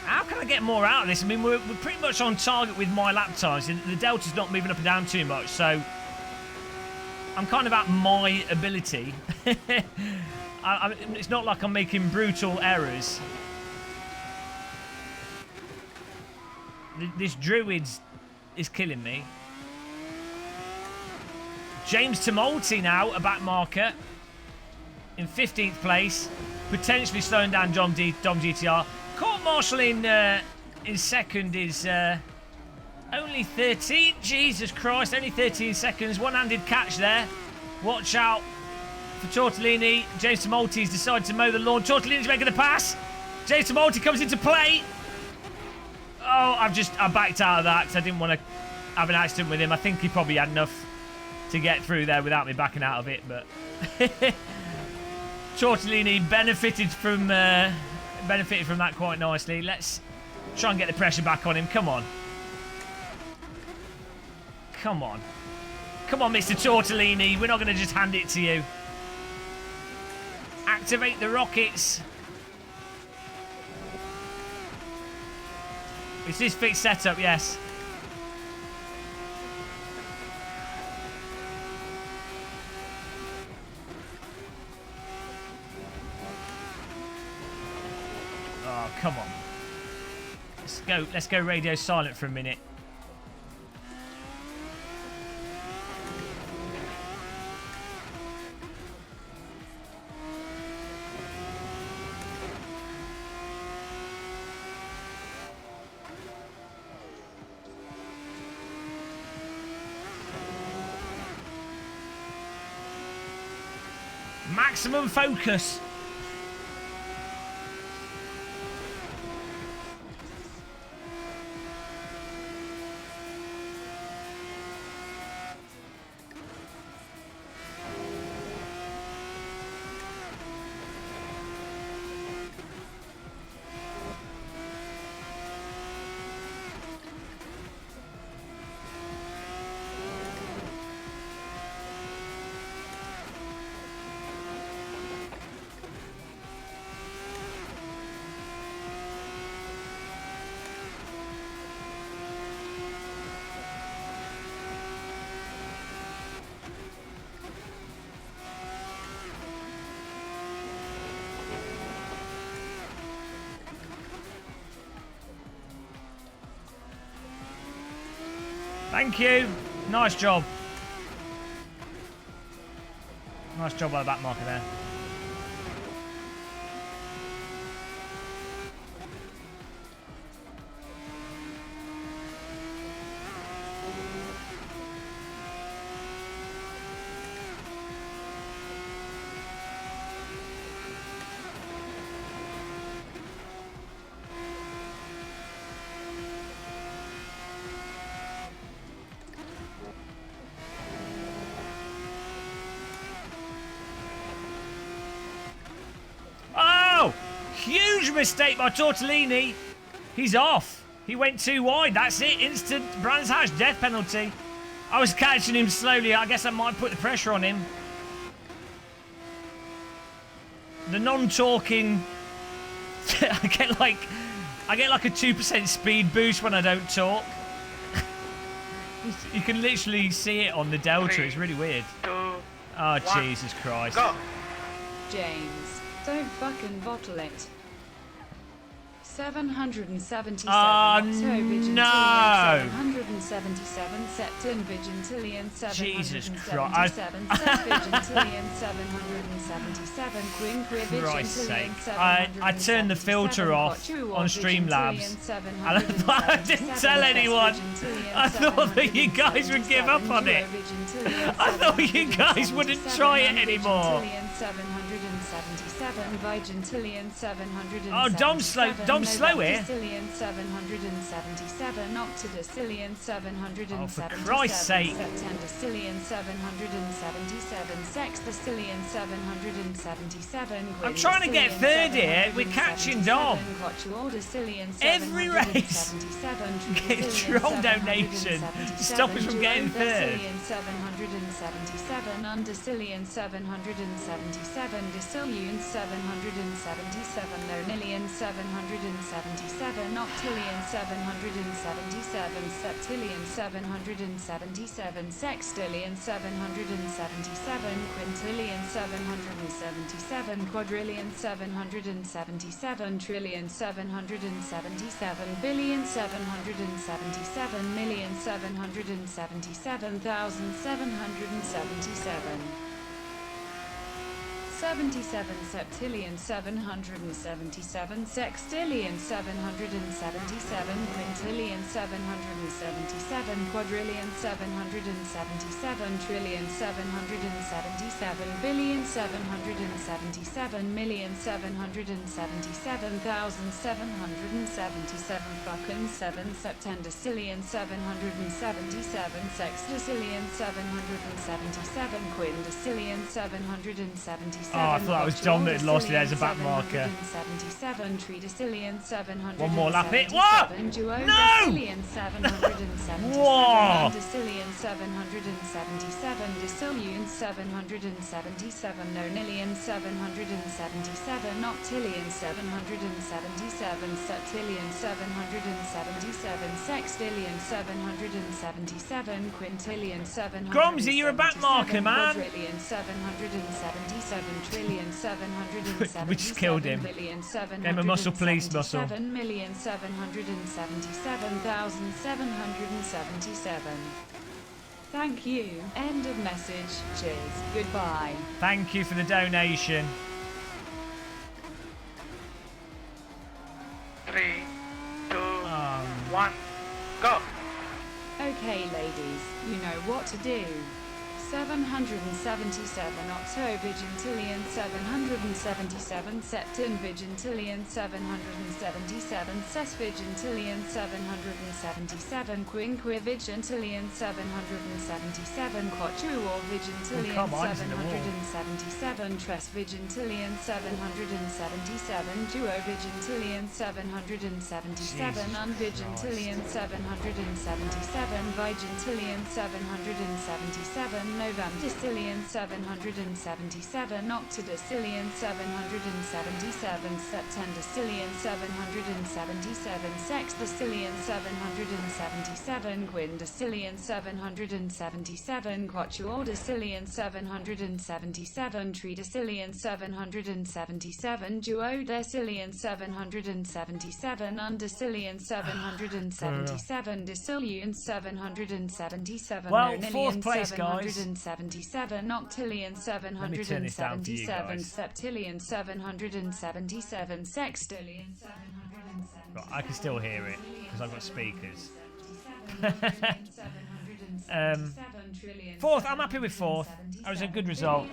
Speaker 1: How can I get more out of this? I mean, we're pretty much on target with my lap times. The delta's not moving up and down too much, so I'm kind of at my ability. It's not like I'm making brutal errors. This Druids is killing me. James Tumulty now, a back marker. In 15th place. Potentially slowing down Dom GTR. Court Marshall in 2nd is only 13. Jesus Christ, only 13 seconds. One-handed catch there. Watch out for Tortellini. James Tumulty's decided to mow the lawn. Tortellini's making the pass. James Tumulty comes into play. Oh, I backed out of that because I didn't want to have an accident with him. I think he probably had enough to get through there without me backing out of it, but Tortellini benefited from that quite nicely. Let's try and get the pressure back on him. Come on. Come on. Come on, Mr. Tortellini. We're not going to just hand it to you. Activate the rockets. It's this fixed setup, yes. Oh, come on. Let's go radio silent for a minute. maximum focus. Thank you. Nice job. Nice job by the back marker there. Huge mistake by Tortellini. He's off. He went too wide. That's it. Instant Brands Hatch death penalty. I was catching him slowly. I guess I might put the pressure on him. The non-talking. I get like a 2% speed boost when I don't talk. You can literally see it on the Delta. It's really weird. Oh, Jesus Christ.
Speaker 2: Go.
Speaker 3: James, don't fucking bottle it. 777
Speaker 1: no!
Speaker 3: 777 Septin Vigintillion
Speaker 1: Jesus
Speaker 3: 777 Vigintillion 777 Queen
Speaker 1: Christ's sake. I turned the filter off on Streamlabs. I didn't tell anyone. I thought that you guys would give up on it. I thought you guys wouldn't try it anymore.
Speaker 3: 777 Vigintillion 777
Speaker 1: Oh, Dom's slow here.
Speaker 3: 777 Octodecillion 777
Speaker 1: Oh, for Christ's sake.
Speaker 3: Septendecillion 777 Sextecillion 777
Speaker 1: I'm trying to get third here. We're catching Dom. Every race gets troll donation to stop us from getting third.
Speaker 3: 777 Undecillion 777 Decillion 777 Nonillion 777 Octillion 777 Septillion 777 Sextillion 777 Quintillion 777 Quadrillion 777 Trillion 777 Billion 777 Million 777 Thousand 777 77 septillion 777 sextillion 777 quintillion 777 quadrillion 777 trillion 777 billion 777 million 777 thousand 777 fucking 7 septendecillion 777 sextillion 777 quindecillion 777
Speaker 1: Oh, I thought that was Dom that had lost it as a back marker.
Speaker 3: 777 tridecillion 777
Speaker 1: One more lap it. What? No! Whoa!
Speaker 3: Decillion 777 decillion 777 nonillion 777 octillion 777 septillion 777 sextillion 777 quintillion 777
Speaker 1: Gromsy, you're a back marker, man.
Speaker 3: quadrillion 777 trillion 777
Speaker 1: We just killed him.
Speaker 3: billion
Speaker 1: Game of muscle police muscle.
Speaker 3: 7,777,777. Thank you. End of message. Cheers. Goodbye.
Speaker 1: Thank you for the donation.
Speaker 2: 3, 2, 1, go.
Speaker 3: Okay, ladies, you know what to do. 777 Octo Vigintillion 777 Septin Vigintillion 777 Ses Vigintillion 777 Quinque Vigintillion 777 Quatuor Vigintillion 777 Tres Vigintillion 777 Duo Vigintillion 777 Unvigintillion 777 Vigintillion 777 Novemdicillion 777 Octodicillion 777 Septendicillion 777 Sextacillion 777 Quindecillion 777 Quatuordicillion 777 Tridecillion 777 Duodecillion 777 Undecillion 777 Decillion 777
Speaker 1: Well, fourth place, guys.
Speaker 3: 777 Octillion 777 Septillion 777 Sextillion 777
Speaker 1: Right, I can still hear it because I've got speakers. Fourth, I'm happy with fourth. That was a good result.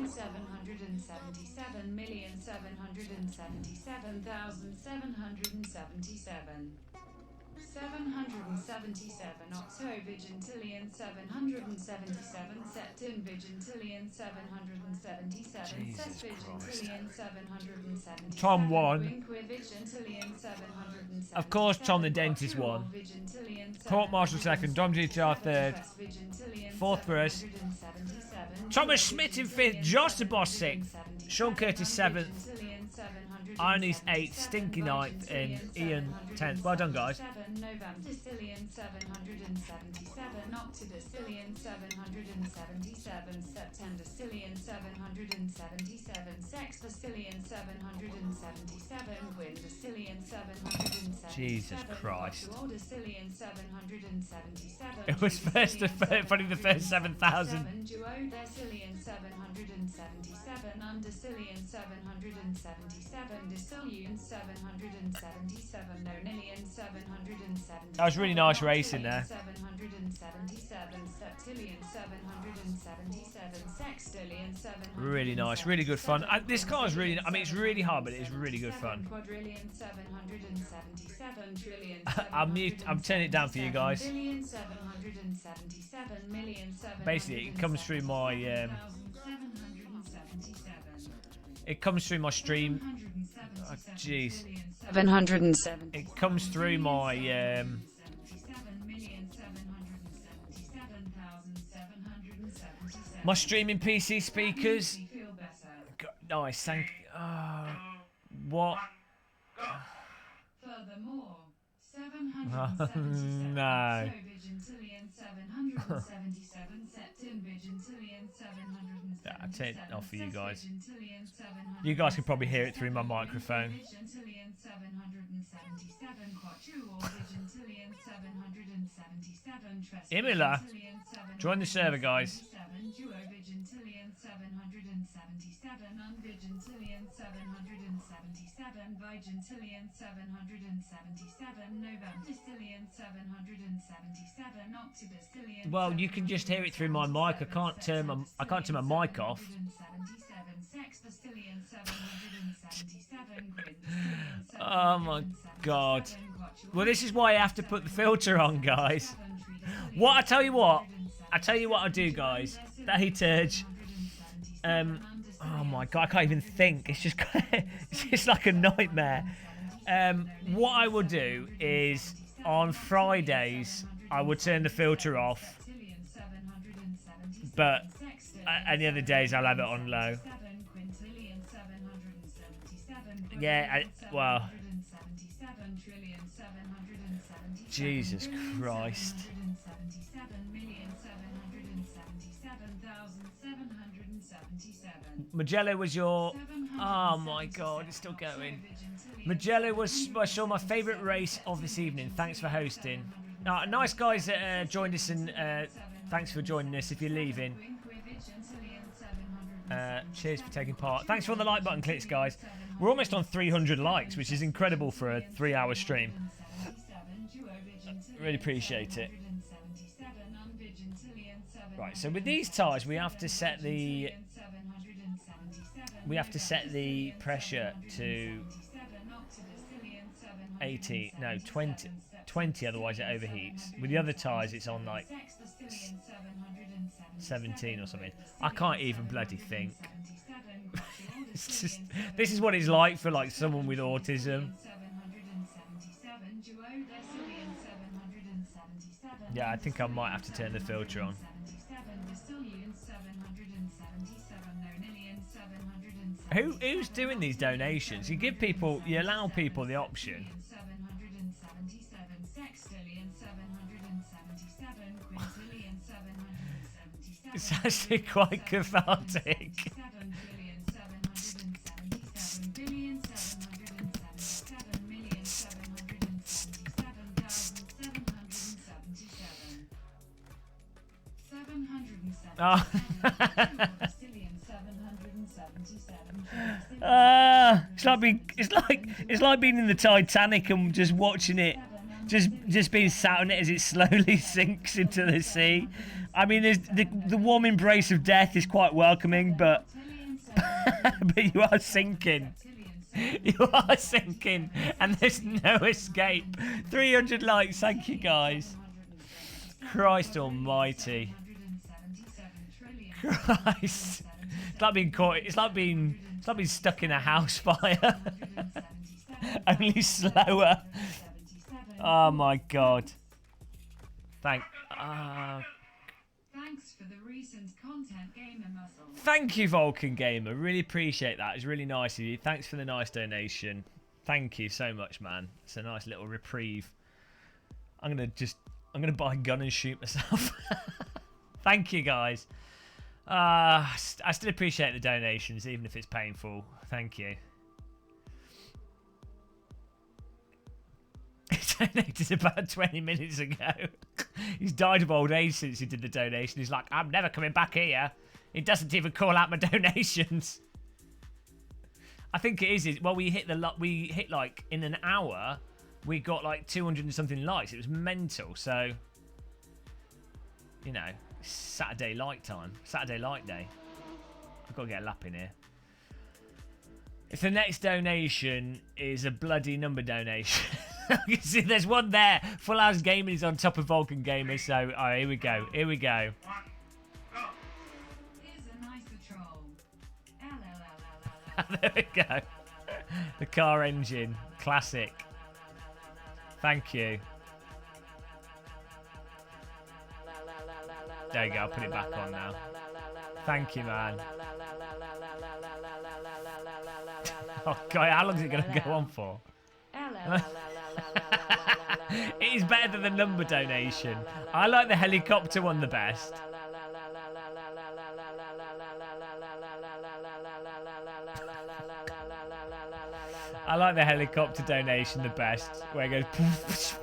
Speaker 3: 777,777 777 Octo Vigintillion 777 Septin Vigintillion 777 Ses Vigintillion 777
Speaker 1: Tom won.
Speaker 3: Quinque Vigintillion 777
Speaker 1: Of course, Tom the Dentist won. Court Marshal second, Dom GTR third. Fourth for us. Thomas Schmidt in fifth, Josh the Boss sixth, Sean Curtis seventh, Irony's eighth, Stinky ninth, and Ian 10th. Well done, guys.
Speaker 3: Novemdicillion 777 Octodicillion 777 Septendicillion 777 Sextacillion 777 Quindecillion 777
Speaker 1: Jesus Christ.
Speaker 3: Quatuordicillion 777
Speaker 1: It was first, funny the first 7,000.
Speaker 3: Duodecillion 777 Undecillion 777 Decillion 777 Nonillion 777
Speaker 1: That was really nice racing there.
Speaker 3: 777 Septillion 777 Sextillion 777
Speaker 1: Really nice, really good fun. This car is really, I mean, it's really hard, but it's really good fun.
Speaker 3: Quadrillion 777 Trillion
Speaker 1: I'm turning it down for you guys.
Speaker 3: 777 million
Speaker 1: Basically, it comes through my, it comes through my stream. Oh, jeez.
Speaker 3: 707
Speaker 1: It comes through my, my streaming PC speakers. Nice, thank you. What?
Speaker 3: Furthermore,
Speaker 1: No. Yeah, I'll take it off for you guys. You guys can probably hear it through my microphone. Imola, join the server, guys. Well, you can just hear it through my mic. I can't turn my mic off. Oh my god. Well, this is why I have to put the filter on, guys. What I tell you what I'll do, guys. Hey Turge. Oh my god, I can't even think. It's just like a nightmare. What I will do is on Fridays I will turn the filter off, but any other days I'll have it on low. Yeah, well, Jesus Christ. Magello was your... Oh my god, it's still going. Magello was by sure my favourite race of this evening. Thanks for hosting. Nice guys that joined us, and thanks for joining us if you're leaving. Cheers for taking part. Thanks for all the like button clicks, guys. We're almost on 300 likes, which is incredible for a 3-hour stream. Really appreciate it. Right, so with these tyres, we have to set the pressure to 80, no, 20, otherwise it overheats. With the other tyres, it's on like 17 or something. I can't even bloody think. It's just, this is what it's like for like someone with autism. Yeah, I think I might have to turn the filter on. Who's doing these donations? You give people, you allow people the option. It's actually quite cathartic. Oh. It's like being in the Titanic and just watching it, just being sat on it as it slowly sinks into the sea. I mean, the warm embrace of death is quite welcoming, but but you are sinking. You are sinking, and there's no escape. 300 likes, thank you guys. Christ Almighty. Christ. It's like being caught. It's like being stuck in a house fire. Only slower. Oh my god. Thanks for the recent content, Gamer Muscle. Thank you, Vulcan Gamer. Really appreciate that. It's really nice of you. Thanks for the nice donation. Thank you so much, man. It's a nice little reprieve. I'm gonna buy a gun and shoot myself. Thank you, guys. I still appreciate the donations, even if it's painful. Thank you. He donated about 20 minutes ago. He's died of old age since he did the donation. He's like, I'm never coming back here. He doesn't even call out my donations. I think it is. Well, we hit like in an hour, we got like 200 and something likes. It was mental. So, you know, Saturday light time. Saturday light day. I've got to get a lap in here. If the next donation is a bloody number donation. You can see there's one there. Full House Gaming is on top of Vulcan Gamer. So, oh, here we go. Here we go. Here's a nicer troll. There we go. The car engine. Classic. Thank you. There you go. I'll put it back on now. Thank you, man. Oh, God. How long is it going to go on for? It is better than the number donation. I like the helicopter one the best. I like the helicopter donation the best, where it goes.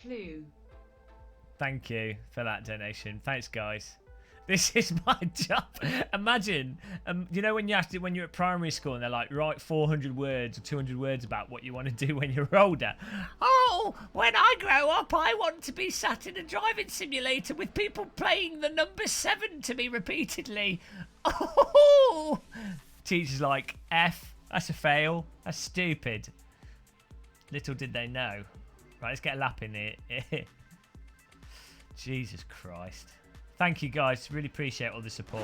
Speaker 1: Clue. Thank you for that donation. Thanks, guys. This is my job. Imagine, you know, when you're at primary school and they're like, write 400 words or 200 words about what you want to do when you're older. Oh, when I grow up, I want to be sat in a driving simulator with people playing the number 7 to me repeatedly. Oh, teacher's like, F, that's a fail. That's stupid. Little did they know. Right, let's get a lap in here. Jesus Christ. Thank you, guys. Really appreciate all the support.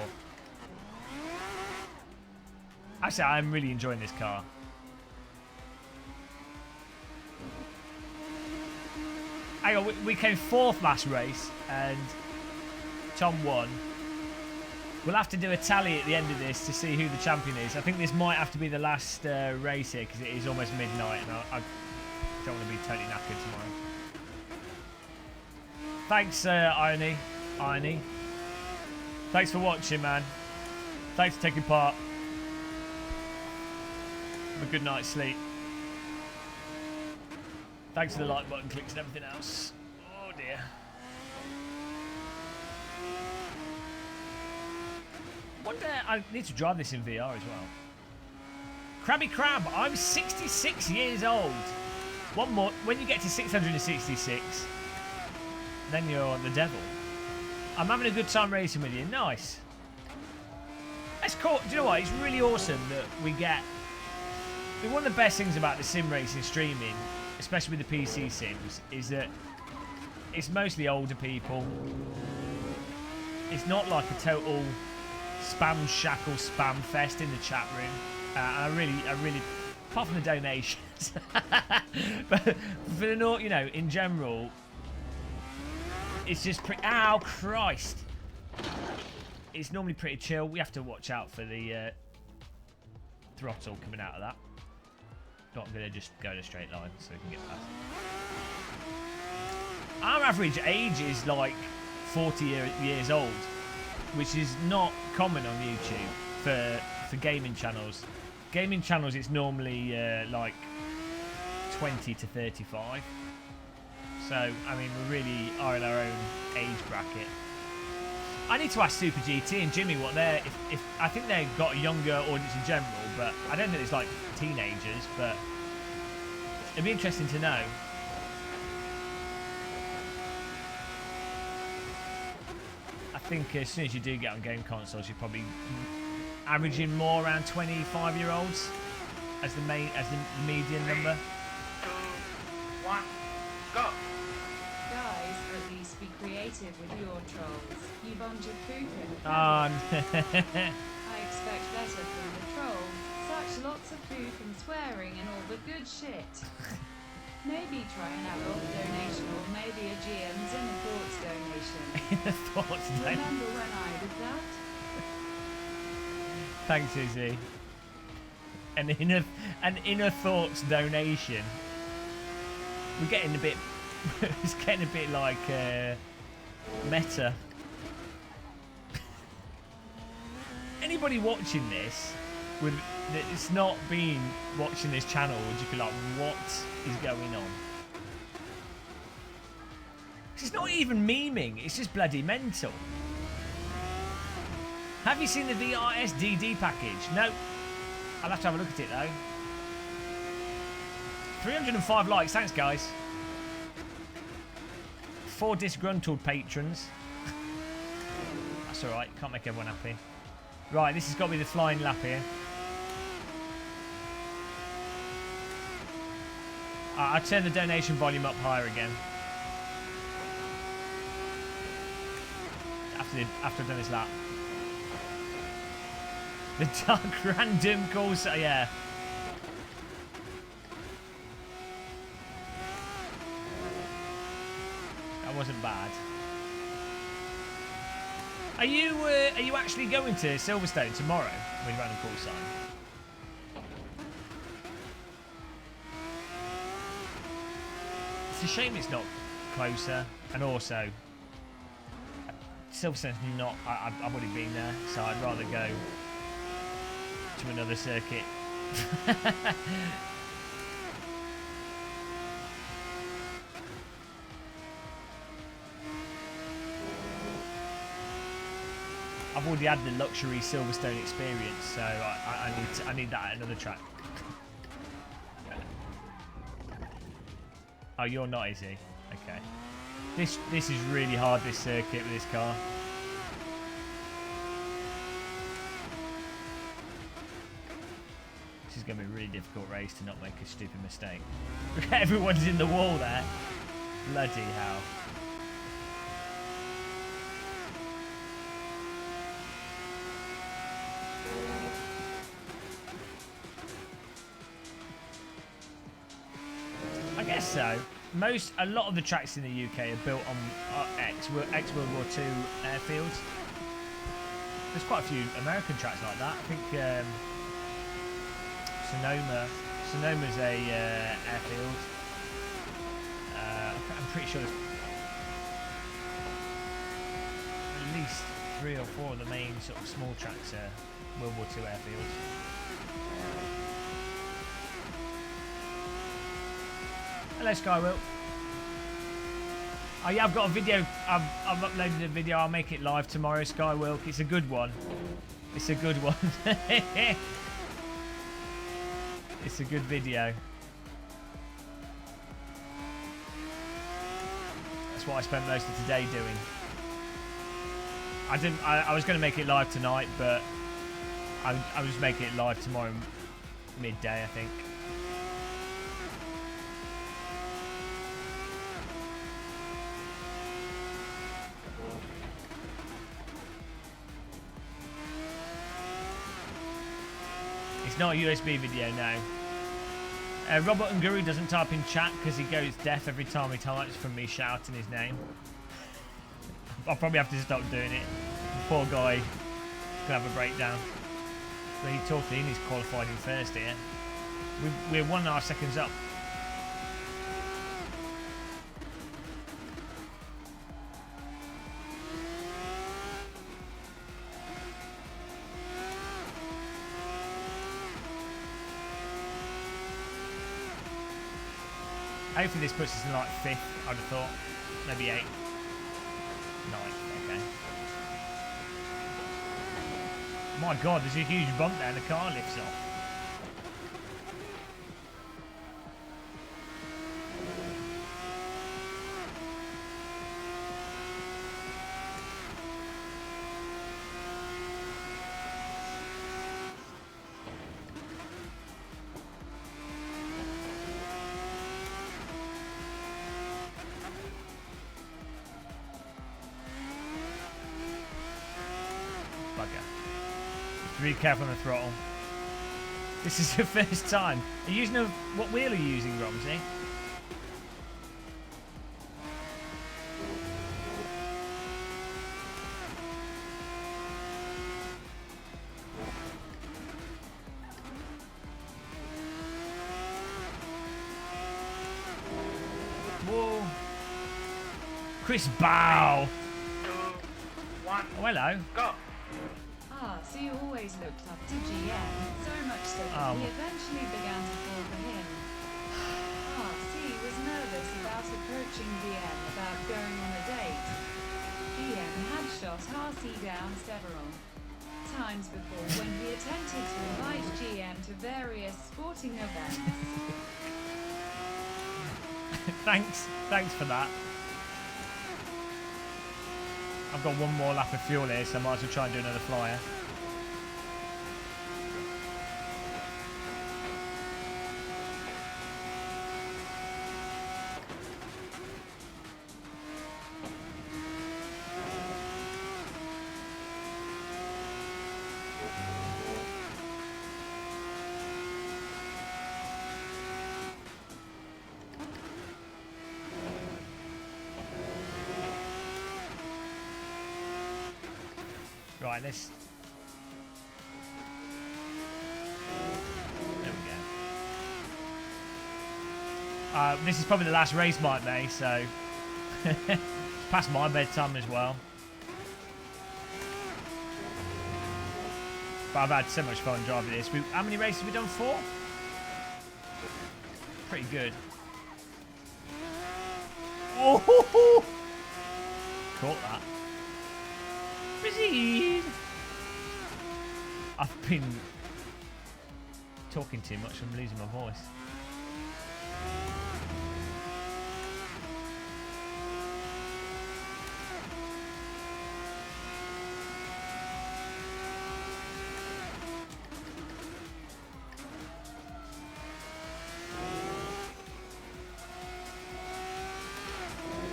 Speaker 1: Actually, I'm really enjoying this car. Hang on, we came 4th last race, and Tom won. We'll have to do a tally at the end of this to see who the champion is. I think this might have to be the last race here, because it is almost midnight, and I don't want to be totally knackered tomorrow. Thanks, Irony. Thanks for watching, man. Thanks for taking part. Have a good night's sleep. Thanks for the like button clicks and everything else. Oh dear. Wonder, I need to drive this in VR as well. Krabby Crab, I'm 66 years old. One more. When you get to 666, then you're the devil. I'm having a good time racing with you. Nice. It's cool. Do you know what? It's really awesome that we get... One of the best things about the sim racing streaming, especially with the PC sims, is that it's mostly older people. It's not like a total spam shackle spam fest in the chat room. I really, apart from the donations, but for the you know, in general, it's just pretty. Ow, Christ! It's normally pretty chill. We have to watch out for the throttle coming out of that. Not gonna just go in a straight line so we can get past. Our average age is like 40 years old, which is not common on YouTube for gaming channels. Gaming channels, it's normally like 20 to 35. So, I mean, we really are in our own age bracket. I need to ask Super GT and Jimmy what they're... If I think they've got a younger audience in general, but I don't think it's like teenagers, but it'd be interesting to know. I think as soon as you do get on game consoles, you're probably averaging more around 25-year-olds as the median number.
Speaker 2: 3, 2, 1, go!
Speaker 3: Guys, at least be creative with your trolls. You bunch of poop and
Speaker 1: Oh,
Speaker 3: I expect better from the trolls. Such lots of poop and swearing and all the good shit. Maybe try an adult donation or maybe a GM's inner thoughts donation.
Speaker 1: thoughts,
Speaker 3: Remember when I did that?
Speaker 1: Thanks, Izzy. An inner thoughts donation. We're getting a bit. It's getting a bit like meta. Anybody watching this it's not been watching this channel would just be like, what is going on? It's not even memeing, it's just bloody mental. Have you seen the VRSDD package? No. I'll have to have a look at it though. 305 likes, thanks guys. 4 disgruntled patrons. That's alright, can't make everyone happy. Right, this has got to be the flying lap here. I'll turn the donation volume up higher again. After I've done this lap. The dark random Corsa, yeah. That wasn't bad. Are you actually going to Silverstone tomorrow with random call sign? It's a shame it's not closer, and also Silverstone's not. I've already been there, so I'd rather go to another circuit. I've already had the luxury Silverstone experience, so I need that at another track. Oh, you're not, is he? Okay. This is really hard, this circuit with this car. This is going to be a really difficult race to not make a stupid mistake. Everyone's in the wall there. Bloody hell. I guess so. A lot of the tracks in the UK are built on ex-World War II airfields. There's quite a few American tracks like that. I think Sonoma's a airfield. I'm pretty sure there's at least 3 or 4 of the main sort of small tracks are World War II airfields. Hello, Skywill. Oh yeah, I've got a video. I've uploaded a video. I'll make it live tomorrow, Skywill. It's a good one. It's a good one. It's a good video. That's what I spent most of today doing. I was going to make it live tonight, but I was making it live tomorrow midday, I think. It's not a USB video now. Robert and Guru doesn't type in chat because he goes deaf every time he types from me shouting his name. I'll probably have to stop doing it. The poor guy can have a breakdown. When he talked in, he's qualified in first here. We're 1.5 seconds up. Hopefully this puts us in like 5th, I'd have thought. Maybe 8th. 9th, okay. My god, there's a huge bump there and the car lifts off. Be careful on the throttle. This is the first time. Are you using what wheel are you using, Romsey? Whoa. Chris Bow.
Speaker 2: 2, 1,
Speaker 1: Oh, hello.
Speaker 2: go.
Speaker 3: So you always looked up to GM, so much so that he eventually began to fall for him. C was nervous about approaching GM about going on a date. GM had shot RC down several times before when he attempted to invite GM to various sporting events.
Speaker 1: Thanks for that. I've got one more lap of fuel here, so I might as well try and do another flyer. Right, this. There we go. This is probably the last race, Mike May, so it's past my bedtime as well. But I've had so much fun driving this. How many races have we done? 4? Pretty good. Oh! Caught that. Proceed. I've been talking too much. I'm losing my voice.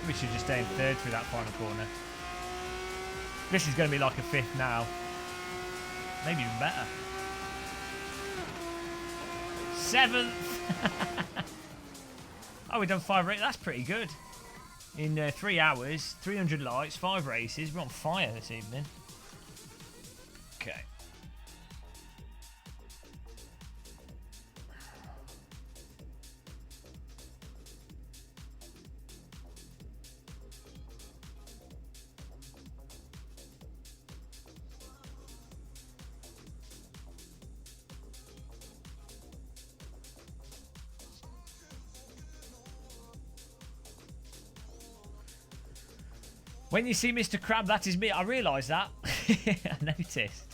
Speaker 1: We should just stay in 3rd through that final corner. This is going to be like a 5th now. Maybe even better. 7th. Oh, we've done 5 races. That's pretty good. In 3 hours, 300 likes, 5 races. We're on fire this evening. Okay. When you see Mr. Crab, that is me. I realised that. I noticed.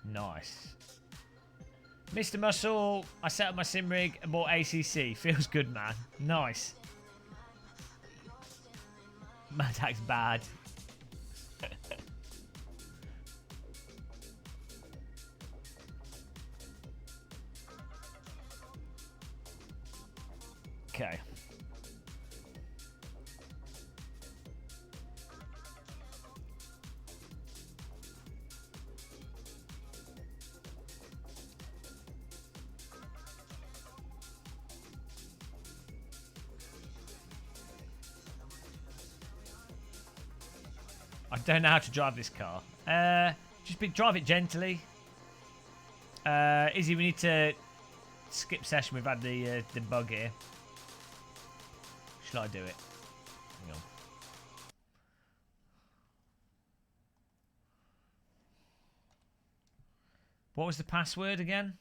Speaker 1: Nice. Mr. Muscle, I set up my sim rig and bought ACC. Feels good, man. Nice. Mad Hack's bad. Okay. I don't know how to drive this car. Drive it gently. Izzy, we need to skip session. We've had the bug here. Shall I do it? Hang on. What was the password again?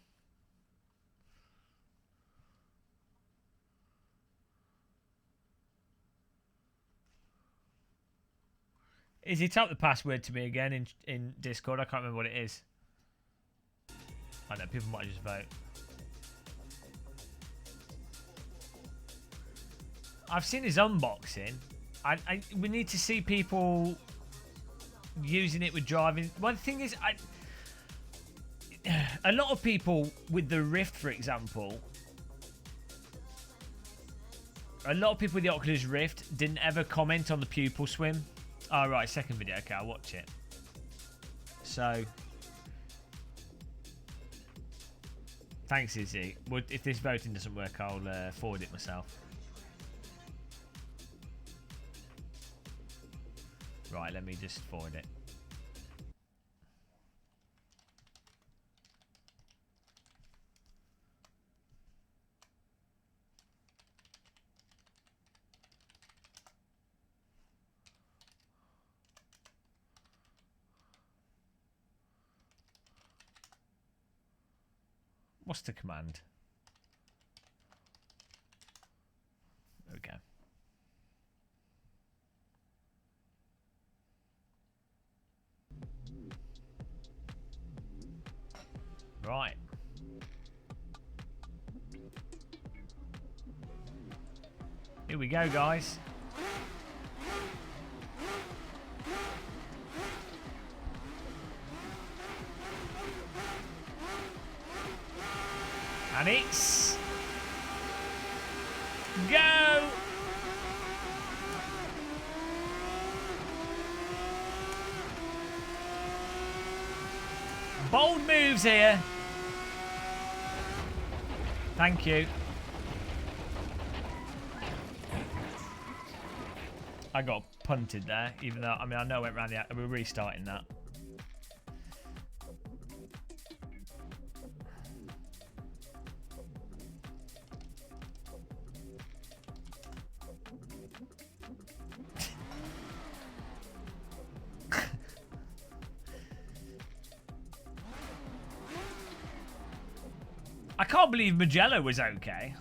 Speaker 1: Izzy, type the password to me again in Discord. I can't remember what it is. I know, people might just vote. I've seen his unboxing. We need to see people using it with driving. One thing is, a lot of people with the Rift, for example, a lot of people with the Oculus Rift didn't ever comment on the pupil swim. Oh, right, second video. Okay, I'll watch it. So, thanks, Izzy. Well, if this voting doesn't work, I'll forward it myself. Right, let me just forward it. What's the command? Okay. Right. Here we go, guys. And it's... Go! Bold moves here. Thank you. I got punted there, even though, I mean, I know I went round the... We're restarting that. I can't believe Magello was okay.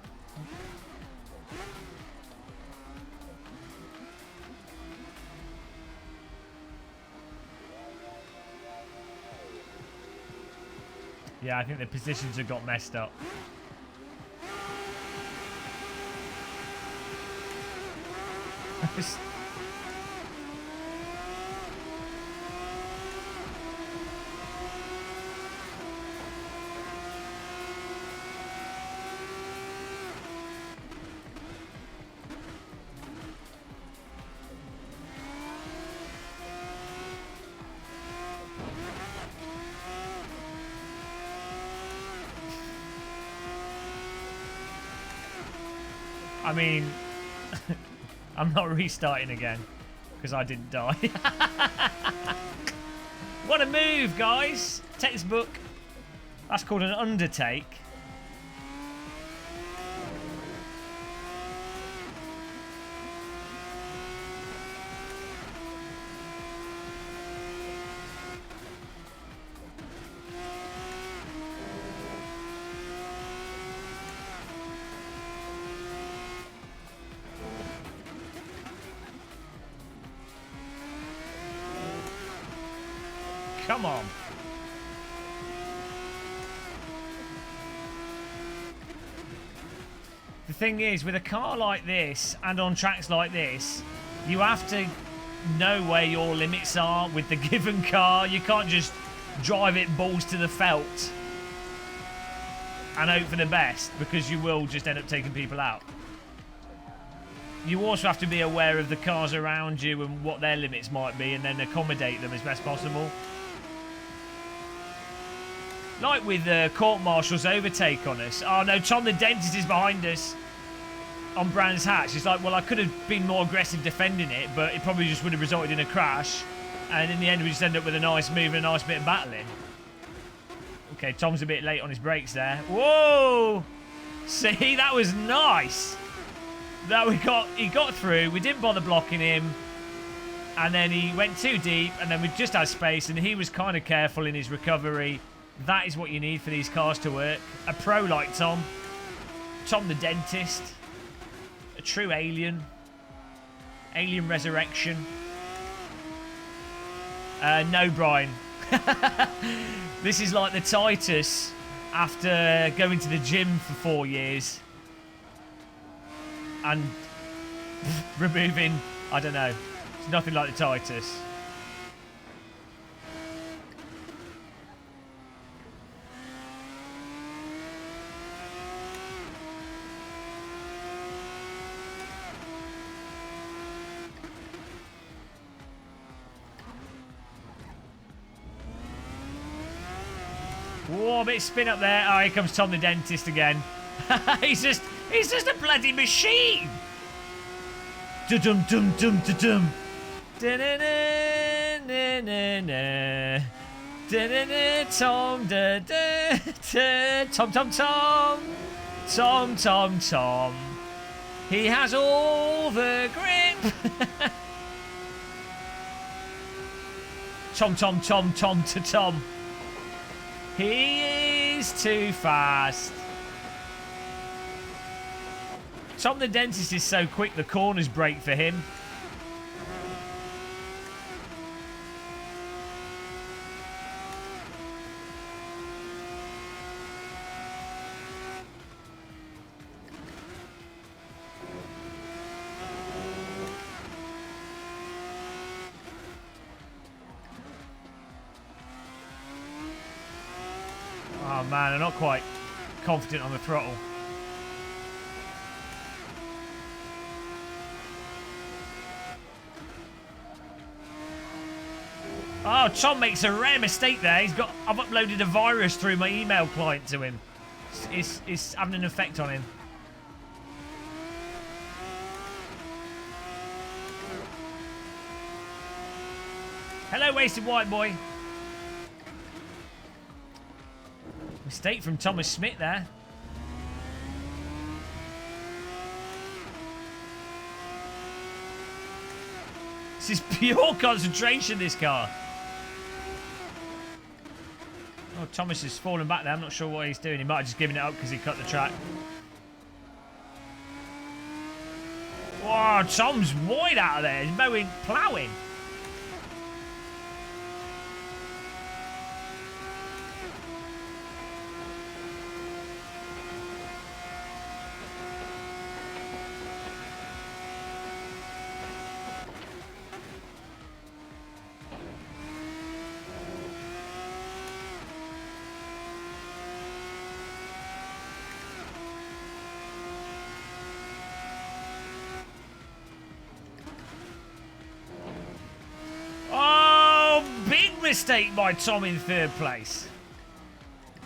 Speaker 1: Yeah, I think the positions have got messed up. I mean, I'm not restarting again because I didn't die. What a move, guys. Textbook. That's called an undertake. Come on. The thing is, with a car like this and on tracks like this, you have to know where your limits are with the given car. You can't just drive it balls to the felt and hope for the best, because you will just end up taking people out. You also have to be aware of the cars around you and what their limits might be, and then accommodate them as best possible. Like with Court Martial's overtake on us. Oh no, Tom the Dentist is behind us on Brands Hatch. It's like, well, I could have been more aggressive defending it, but it probably just would have resulted in a crash. And in the end, we just end up with a nice move and a nice bit of battling. Okay, Tom's a bit late on his brakes there. Whoa! See, that was nice. That he got through. We didn't bother blocking him. And then he went too deep, and then we just had space, and he was kind of careful in his recovery. That is what you need for these cars to work. A pro like Tom. Tom the Dentist. A true alien. Alien Resurrection. No, Brian. This is like the Titus after going to the gym for 4 years. And removing, I don't know. It's nothing like the Titus. Whoa, a bit of spin up there. Oh, here comes Tom the Dentist again. he's just a bloody machine. Dum dum dum dum dum. Tom da da Tom Tom Tom Tom Tom Tom. He has all the grip. Tom Tom Tom Tom to Tom. He is too fast. Tom the Dentist is so quick, the corners break for him. Oh man, I'm not quite confident on the throttle. Oh, Tom makes a rare mistake there. I've uploaded a virus through my email client to him. It's having an effect on him. Hello, Wasted White Boy. Mistake from Thomas Smith there. This is pure concentration, this car. Oh, Thomas has fallen back there. I'm not sure what he's doing. He might have just given it up because he cut the track. Wow, Tom's wide out of there. He's mowing, ploughing. Mistake by Tom in third place.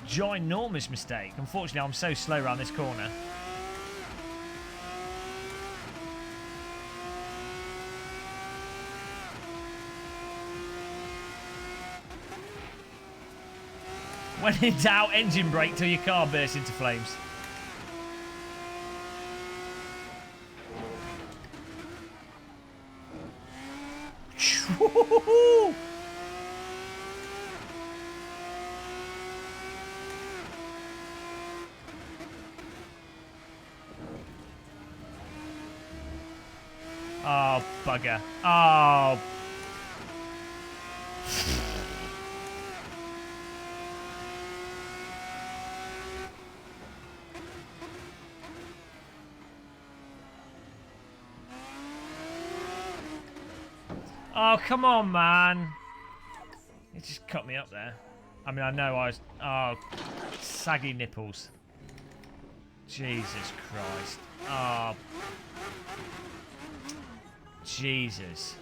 Speaker 1: Ginormous mistake. Unfortunately, I'm so slow around this corner. When in doubt, engine brake till your car bursts into flames. Oh, bugger. Oh. Oh, come on, man. It just cut me up there. I mean, I know I was... Oh, saggy nipples. Jesus Christ. Oh. Jesus.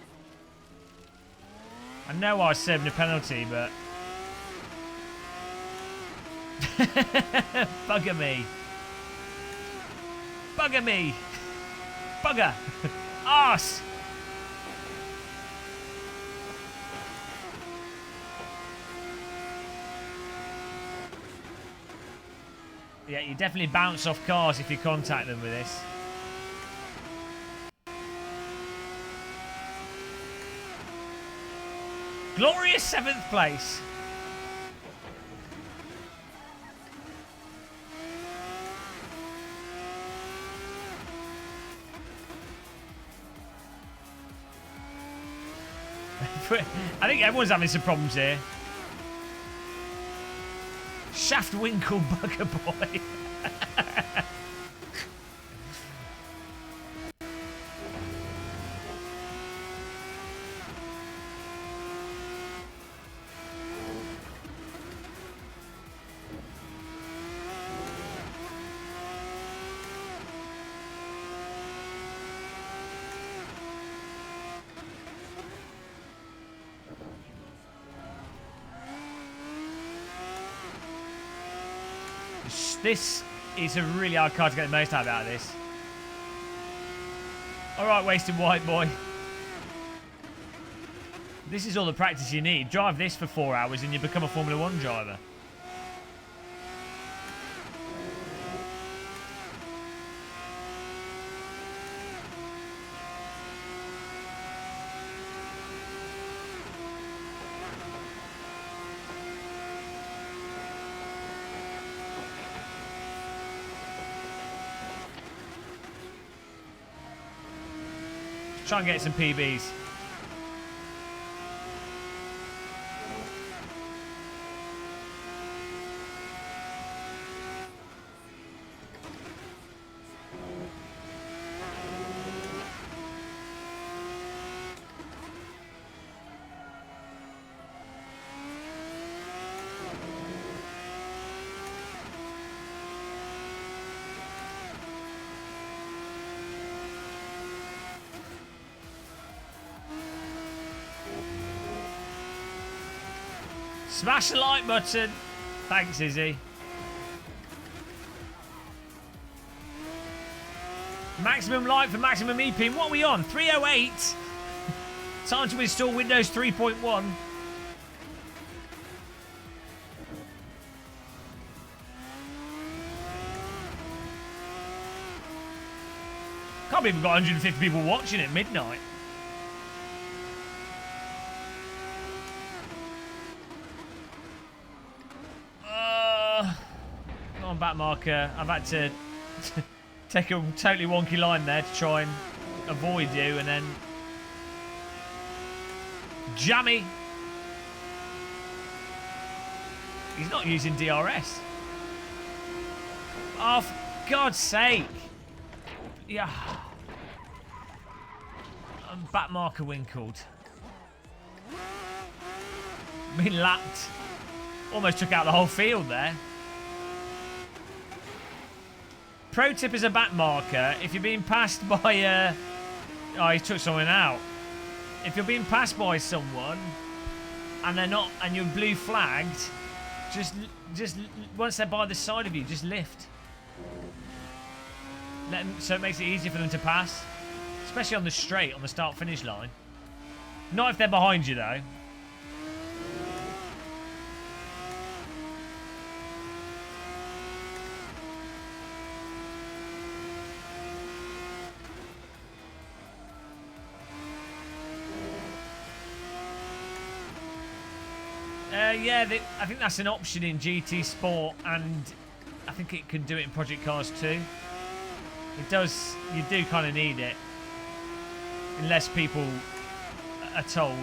Speaker 1: I know I was serving a penalty, but... Bugger me. Bugger me. Bugger. Arse. Yeah, you definitely bounce off cars if you contact them with this. Glorious 7th place. I think everyone's having some problems here. Shaft Winkle Bugger Boy. This is a really hard car to get the most out of this. Alright, wasted white boy. This is all the practice you need. Drive this for 4 hours and you become a Formula 1 driver. Try and get some PBs. Smash the like button. Thanks, Izzy. Maximum like for maximum EP. What are we on? 308. Time to install Windows 3.1. Can't believe we've got 150 people watching at midnight. Back marker. I've had to take a totally wonky line there to try and avoid you, and then jammy. He's not using DRS. Oh, for God's sake. Yeah. I'm back marker winkled. Been lapped. Almost took out the whole field there. Pro tip is a back marker. If you're being passed by oh, he took someone out. If you're being passed by someone and they're not, and you're blue flagged, just once they're by the side of you, just lift. Let them, so it makes it easier for them to pass, especially on the straight, on the start-finish line. Not if they're behind you though. Yeah, I think that's an option in GT Sport, and I think it can do it in Project Cars too. It does. You do kind of need it, unless people are told.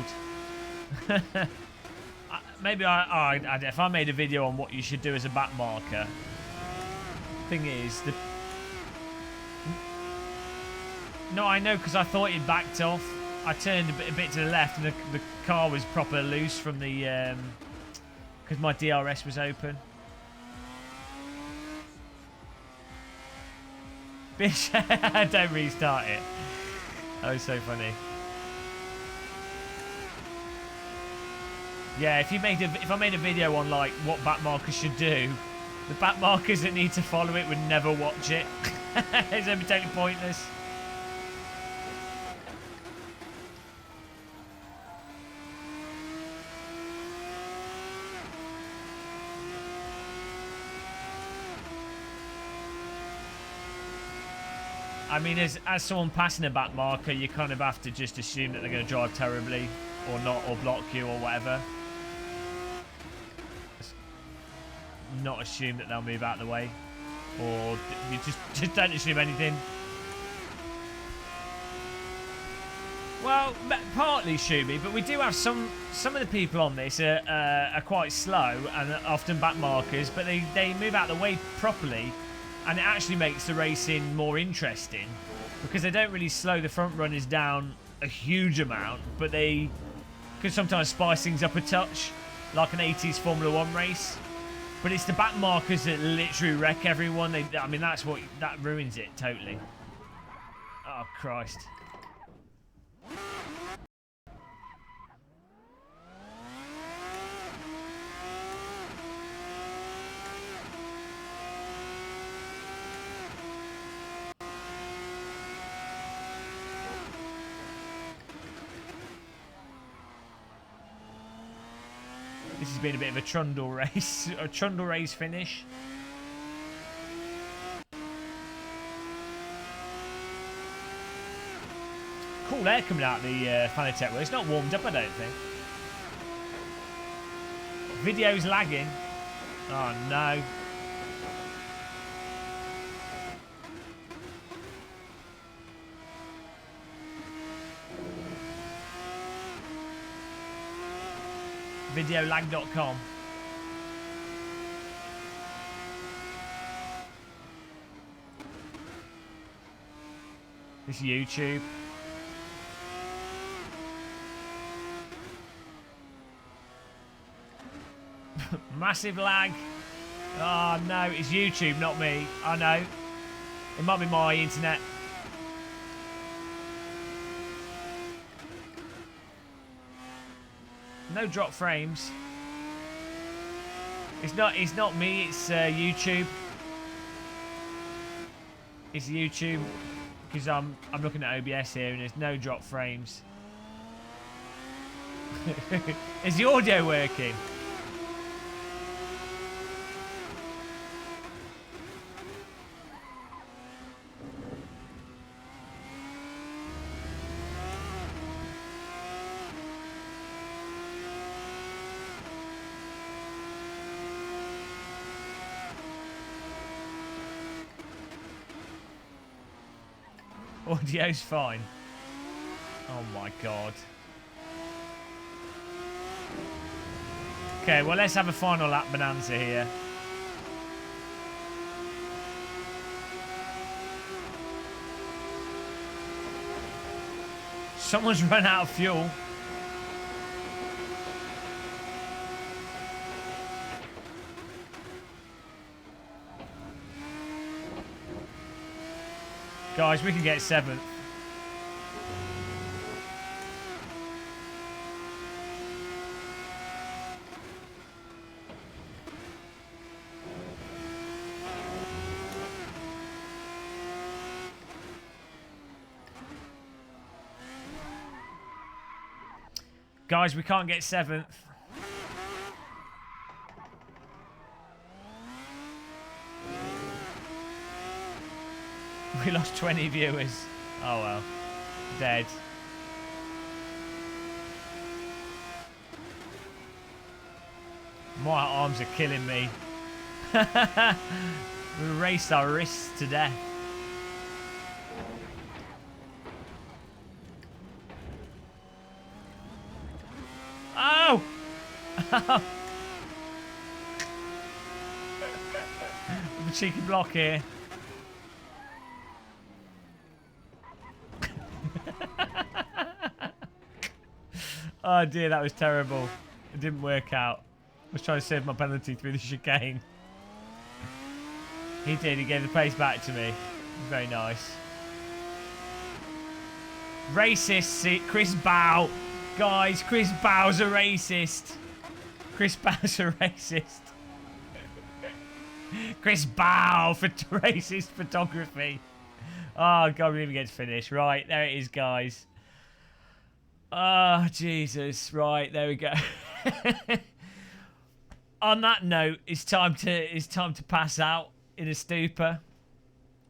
Speaker 1: Maybe if I made a video on what you should do as a back marker. Thing is, no, I know, because I thought it backed off. I turned a bit to the left, and the car was proper loose from the because my DRS was open. Bitch, don't restart it. That was so funny. Yeah, if I made a video on like what back markers should do, the back markers that need to follow it would never watch it. It's totally pointless. I mean, as someone passing a back marker, you kind of have to just assume that they're going to drive terribly, or not, or block you, or whatever. Not assume that they'll move out of the way, or you just don't assume anything. Well, partly Shumi, but we do have some of the people on this are quite slow and often back markers, but they move out of the way properly, and it actually makes the racing more interesting because they don't really slow the front runners down a huge amount, but they could sometimes spice things up a touch, like an 80s Formula 1 race. But it's the back markers that literally wreck everyone. I mean, that ruins it totally. Oh, Christ. This has been a bit of a trundle race, a trundle race finish. Cool air coming out of the Fanatec. Well, it's not warmed up, I don't think. Video's lagging. Oh no. Videolag.com. This is YouTube. Massive lag. Oh no, it's YouTube, not me. I know. It might be my internet. No drop frames. It's not me, it's YouTube. It's YouTube because I'm looking at OBS here and there's no drop frames. Is the audio working? Audio's fine. Oh my god. Okay, well let's have a final lap bonanza here. Someone's run out of fuel. Guys, we can get 7th. Guys, we can't get 7th. We lost 20 viewers. Oh well. Dead. My arms are killing me. We raced our wrists to death. Oh! The cheeky block here. Oh dear, that was terrible. It didn't work out. I was trying to save my penalty through the chicane. He did. He gave the pace back to me. Very nice. Racist. See, Chris Bow. Guys, Chris Bow's a racist. Chris Bow's a racist. Chris Bow for racist photography. Oh, God, we didn't even get to finish. Right, there it is, guys. Oh, Jesus. Right, there we go. On that note, it's time to pass out in a stupor.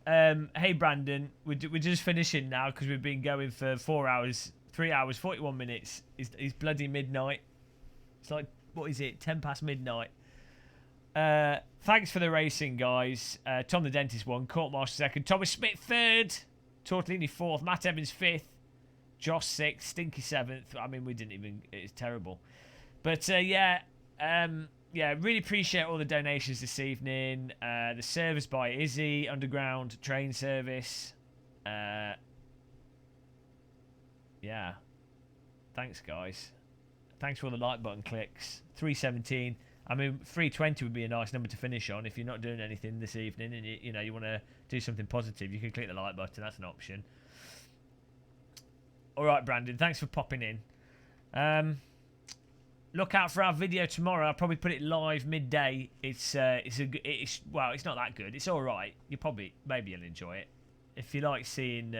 Speaker 1: Hey, Brandon, we're just finishing now because we've been going for 4 hours, 3 hours, 41 minutes. It's bloody midnight. It's like, what is it, 10 past midnight. Thanks for the racing, guys. Tom the Dentist won, Court Marshall second, Thomas Smith third, Tortellini fourth, Matt Evans fifth, Josh sixth, Stinky seventh. I mean, we didn't even, it's terrible. But yeah, really appreciate all the donations this evening. The service by Izzy, Underground Train Service. Yeah. Thanks, guys. Thanks for all the like button clicks. 317. I mean, 320 would be a nice number to finish on if you're not doing anything this evening and you want to do something positive. You can click the like button. That's an option. All right, Brandon. Thanks for popping in. Look out for our video tomorrow. I'll probably put it live midday. It's not that good. It's all right. Maybe you'll enjoy it if you like seeing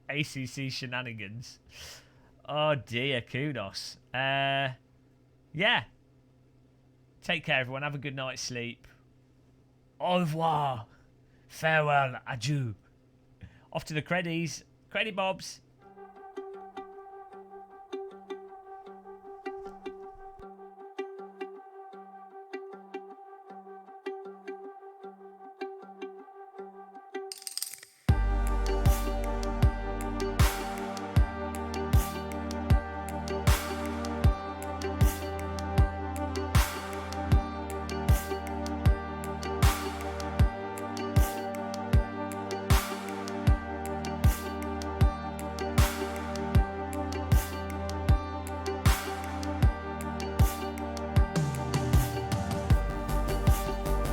Speaker 1: ACC shenanigans. Oh dear, kudos. Yeah. Take care, everyone. Have a good night's sleep. Au revoir. Farewell. Adieu. Off to the credits. Credit bobs.